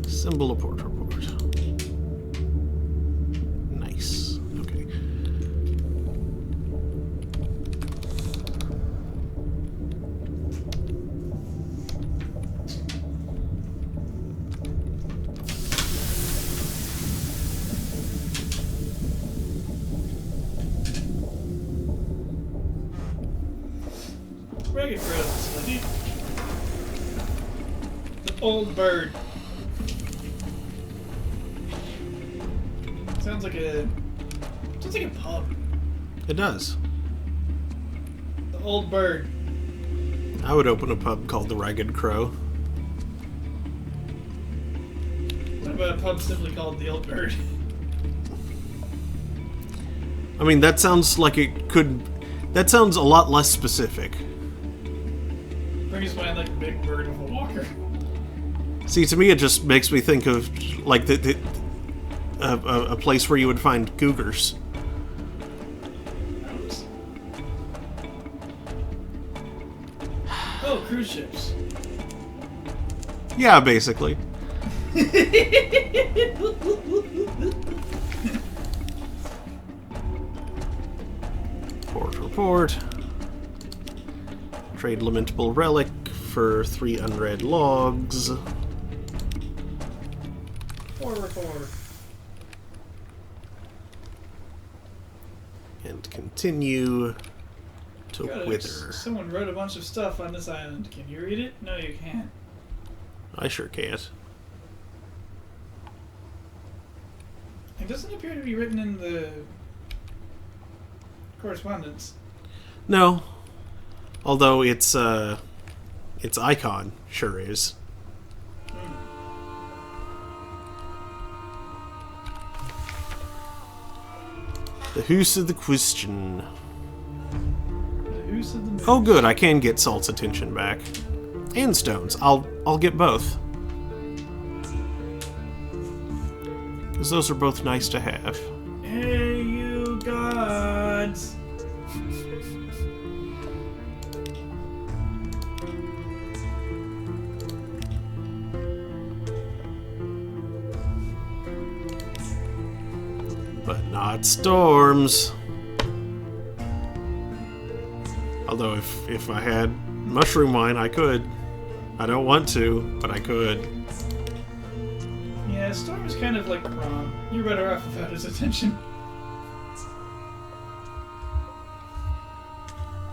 Symbol of port report. Nice. Okay. Ragged Bros, I need the old bird. Sounds like a pub. It does. The old bird. I would open a pub called the Ragged Crow. What about a pub simply called the old bird? I mean, that sounds like it could... That sounds a lot less specific. Brings to mind like a big bird with a walker. See, to me, it just makes me think of, like, a place where you would find cougars. Oh, cruise ships. Yeah, basically. Port report. Trade lamentable relic for 3 unread logs. 4 report. And continue to God, wither. Someone wrote a bunch of stuff on this island. Can you read it? No, you can't. I sure can't. It doesn't appear to be written in the correspondence. No. Although its icon sure is. The who's of the question. Who's of the Oh good, I can get Salt's attention back. And stones. I'll get both. Because those are both nice to have. Hey, you gods! But not storms. Although if I had mushroom wine, I could. I don't want to, but I could. Yeah, Storm is kind of like Rom. You're better off without his attention.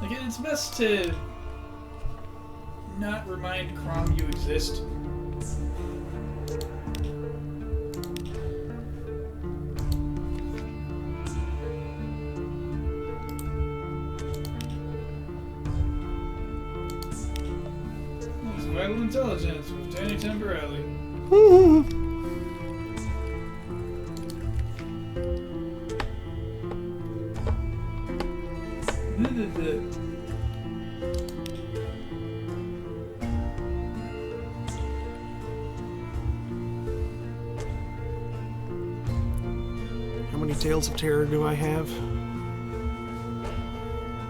Like, it's best to not remind Crom you exist. Vital intelligence with Danny Temporelli. How many Tales of Terror do I have?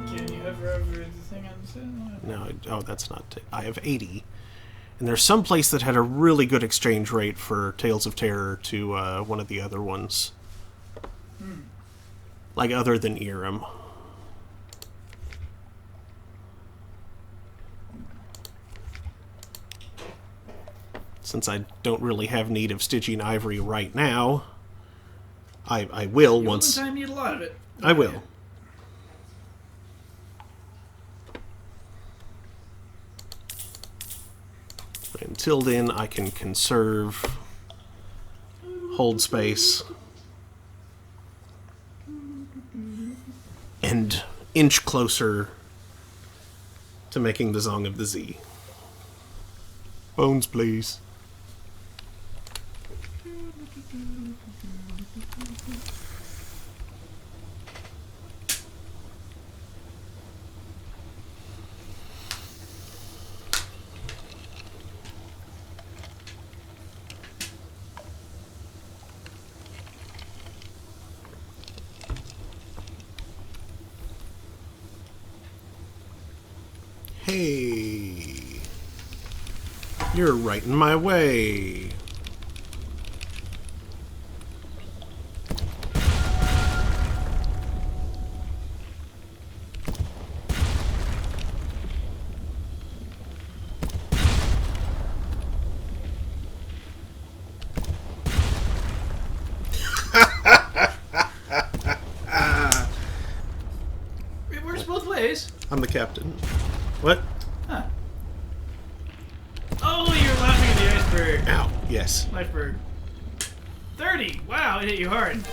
Can you hover over the thing on the side? No, oh, that's not. I have 80. And there's some place that had a really good exchange rate for Tales of Terror to one of the other ones. Like, other than Irem. Since I don't really have need of Stygian Ivory right now, I will once... One time you need a lot of it. I will. But until then, I can conserve, hold space, and inch closer to making the Song of the Z. Bones, please. Hey, you're right in my way. It works both ways. I'm the captain. What? Huh. Oh, you're laughing at the iceberg. Ow. Yes. Lifeberg. 30! Wow, it hit you hard.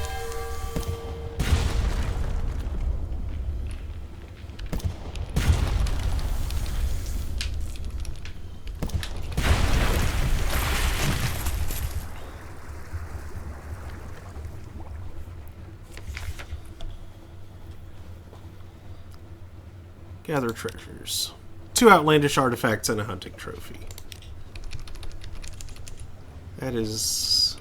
Gather treasures. 2 outlandish artifacts and a hunting trophy. That is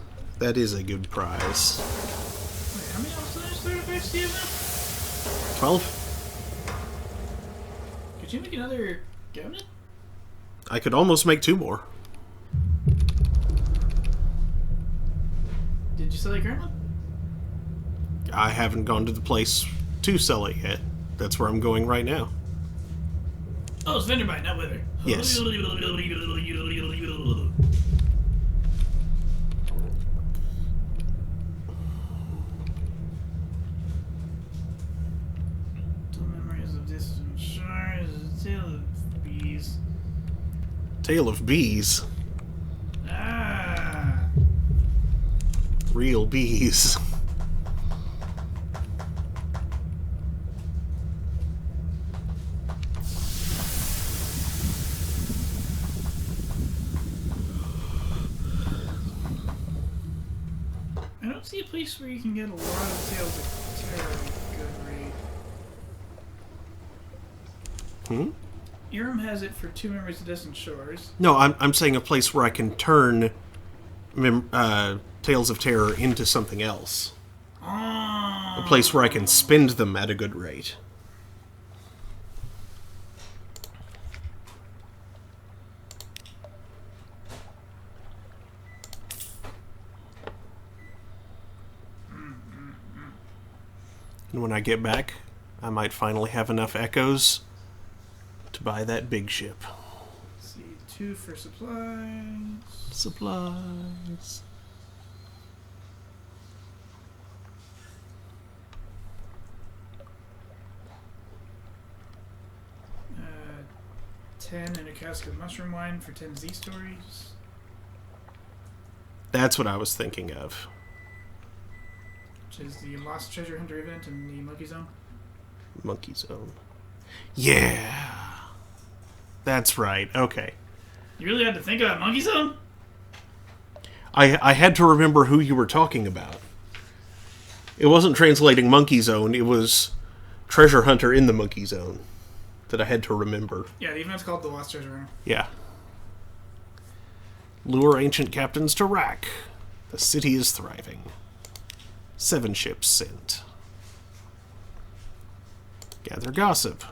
a good prize. Wait, how many outlandish artifacts do you have now? 12? Could you make another cabinet? I could almost make 2 more. Did you sell your current one? I haven't gone to the place to sell it yet. That's where I'm going right now. Oh, it's vendor buy, not wither. Yes. Memories of distant shores, a tale of bees. Tale of bees. Ah. Real bees. I don't see a place where you can get a lot of Tales of Terror at a good rate. Irem has it for 2 Memories of Distant Shores. No, I'm saying a place where I can turn Tales of Terror into something else. Oh. A place where I can spend them at a good rate. And when I get back, I might finally have enough echoes to buy that big ship. Let's see, 2 for supplies. Supplies. Uh, 10 and a cask of mushroom wine for 10 Z stories. That's what I was thinking of. Which is the Lost Treasure Hunter event in the Monkey Zone. Monkey Zone. Yeah. That's right. Okay. You really had to think about Monkey Zone? I had to remember who you were talking about. It wasn't translating Monkey Zone, it was Treasure Hunter in the Monkey Zone that I had to remember. Yeah, the event's called The Lost Treasure Hunter. Yeah. Lure ancient captains to Rack. The city is thriving. 7 ships sent. Gather gossip.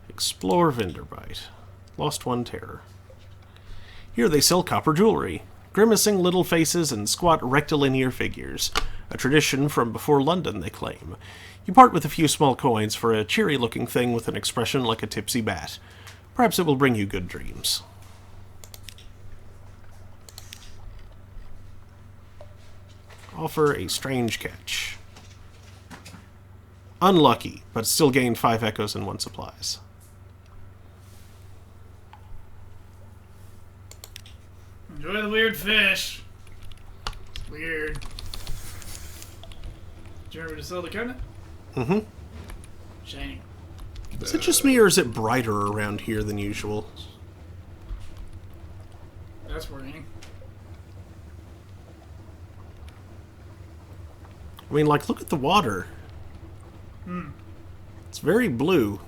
Explore Vinderbite. Lost one terror. Here they sell copper jewelry. Grimacing little faces and squat rectilinear figures. A tradition from before London, they claim. You part with a few small coins for a cheery-looking thing with an expression like a tipsy bat. Perhaps it will bring you good dreams. Offer a strange catch. Unlucky, but still gained 5 echoes and 1 supplies. Enjoy the weird fish. It's weird. Do you remember to sell the cabinet? Mm-hmm. Shiny. Is it just me, or is it brighter around here than usual? That's worrying. I mean, like, look at the water. It's very blue.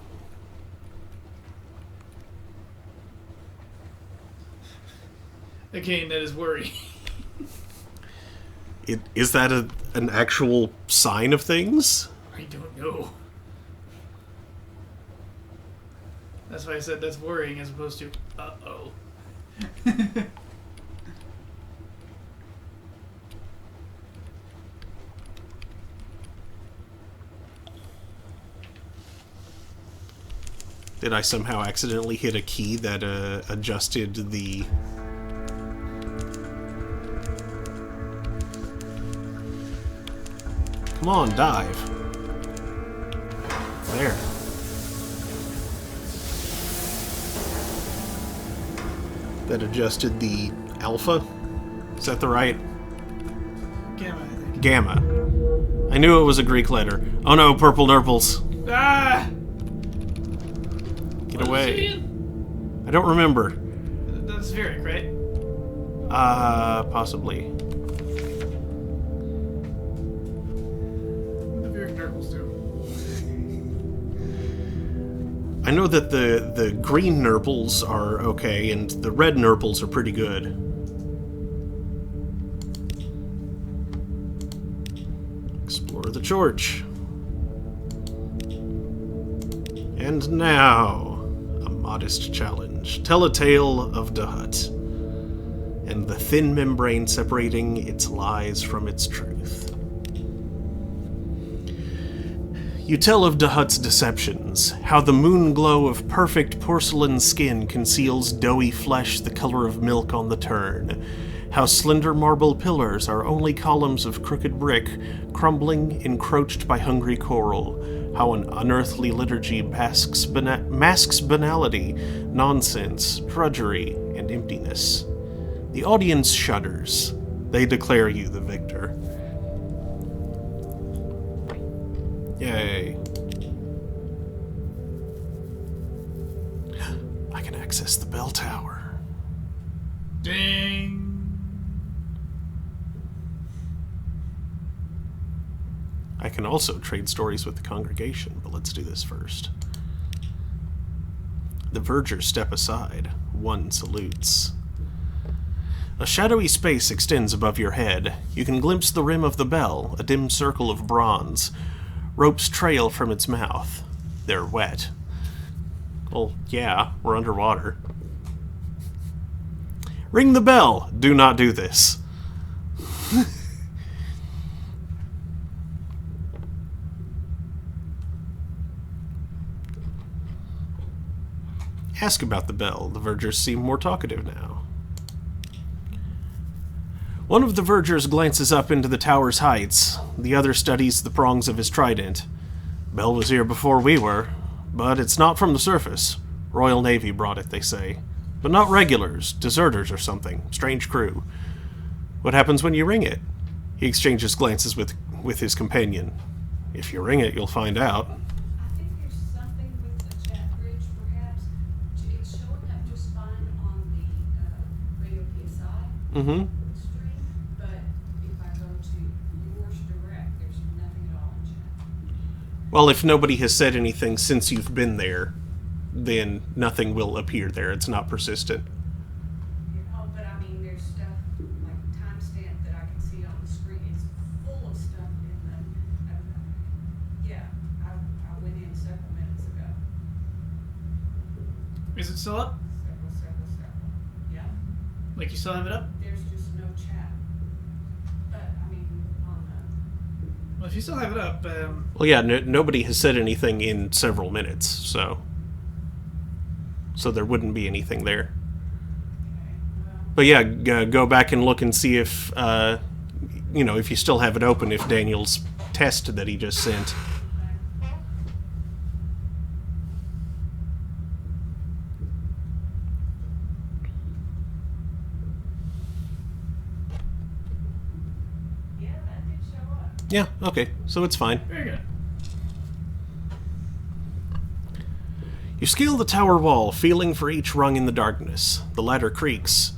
Again, that is worrying. Is that an actual sign of things? I don't know. That's why I said that's worrying as opposed to uh-oh. Did I somehow accidentally hit a key that adjusted the... Come on, dive. There. That adjusted the alpha? Is that the right? Gamma, I think. Gamma. I knew it was a Greek letter. Oh no, purple nurples. Ah! Get What away. is it again? I don't remember. That's Varric, right? Possibly. The Varric Nurkles do. I know that the green nurples are okay, and the red nurples are pretty good. Explore the Chorch. And now, a modest challenge. Tell a tale of Dahut, and the thin membrane separating its lies from its truth. You tell of Dahut's deceptions, how the moon glow of perfect porcelain skin conceals doughy flesh the color of milk on the turn, how slender marble pillars are only columns of crooked brick, crumbling, encroached by hungry coral, how an unearthly liturgy masks banality, nonsense, drudgery, and emptiness. The audience shudders. They declare you the victor. Yay. I can access the bell tower. Ding! I can also trade stories with the congregation, but let's do this first. The vergers step aside. One salutes. A shadowy space extends above your head. You can glimpse the rim of the bell, a dim circle of bronze. Ropes trail from its mouth. They're wet. Well, yeah, we're underwater. Ring the bell! Do not do this. Ask about the bell. The vergers seem more talkative now. One of the vergers glances up into the tower's heights. The other studies the prongs of his trident. Bell was here before we were, but it's not from the surface. Royal Navy brought it, they say. But not regulars, deserters or something. Strange crew. What happens when you ring it? He exchanges glances with his companion. If you ring it, you'll find out. I think there's something with the chat bridge, perhaps. It's showing up just fine, Mm-hmm. stream, but if I go to yours direct, there's nothing at all in chat. Well, if nobody has said anything since you've been there, then nothing will appear there. It's not persistent. Oh, but I mean, there's stuff like timestamp that I can see on the screen. It's full of stuff in the. Yeah, I went in several minutes ago. Is it still up? Several. Yeah. Like you still have it up? There's just no chat. But I mean, on the. Well, if you still have it up, Well, yeah, nobody has said anything in several minutes, so there wouldn't be anything there. But yeah, go back and look and see if, if you still have it open, if Daniel's test that he just sent. Yeah, that did show up. Yeah, okay, so it's fine. very good. You scale the tower wall, feeling for each rung in the darkness. The ladder creaks.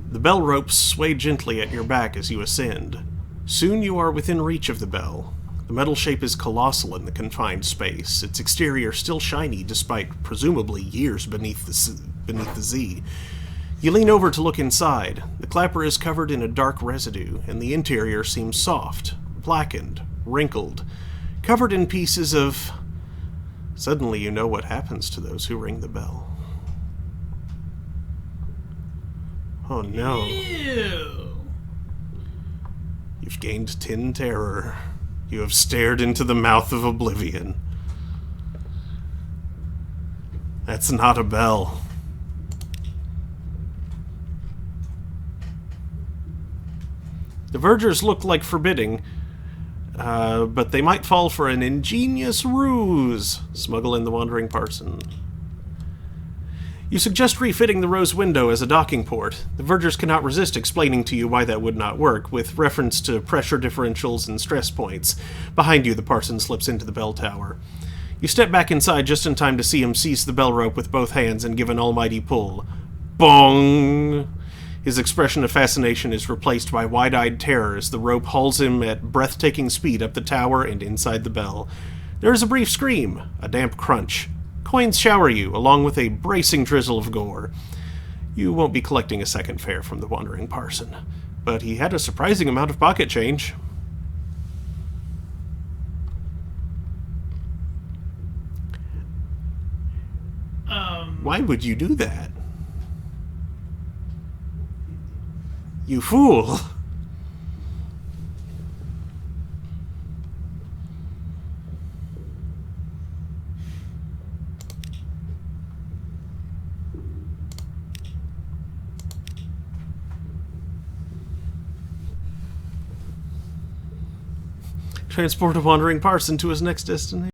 The bell ropes sway gently at your back as you ascend. Soon you are within reach of the bell. The metal shape is colossal in the confined space, its exterior still shiny despite presumably years beneath the Z. You lean over to look inside. The clapper is covered in a dark residue, and the interior seems soft, blackened, wrinkled, covered in pieces of... Suddenly you know what happens to those who ring the bell. Oh no. Ew. You've gained 10 terror. You have stared into the mouth of oblivion. That's not a bell. The vergers look like forbidding, but they might fall for an ingenious ruse. Smuggle in the wandering parson. You suggest refitting the rose window as a docking port. The vergers cannot resist explaining to you why that would not work, with reference to pressure differentials and stress points. Behind you, the parson slips into the bell tower. You step back inside just in time to see him seize the bell rope with both hands and give an almighty pull. Bong! His expression of fascination is replaced by wide-eyed terror as the rope hauls him at breathtaking speed up the tower and inside the bell. There is a brief scream, a damp crunch. Coins shower you, along with a bracing drizzle of gore. You won't be collecting a second fare from the wandering parson, but he had a surprising amount of pocket change. Why would you do that? You fool! Transport a wandering parson to his next destination.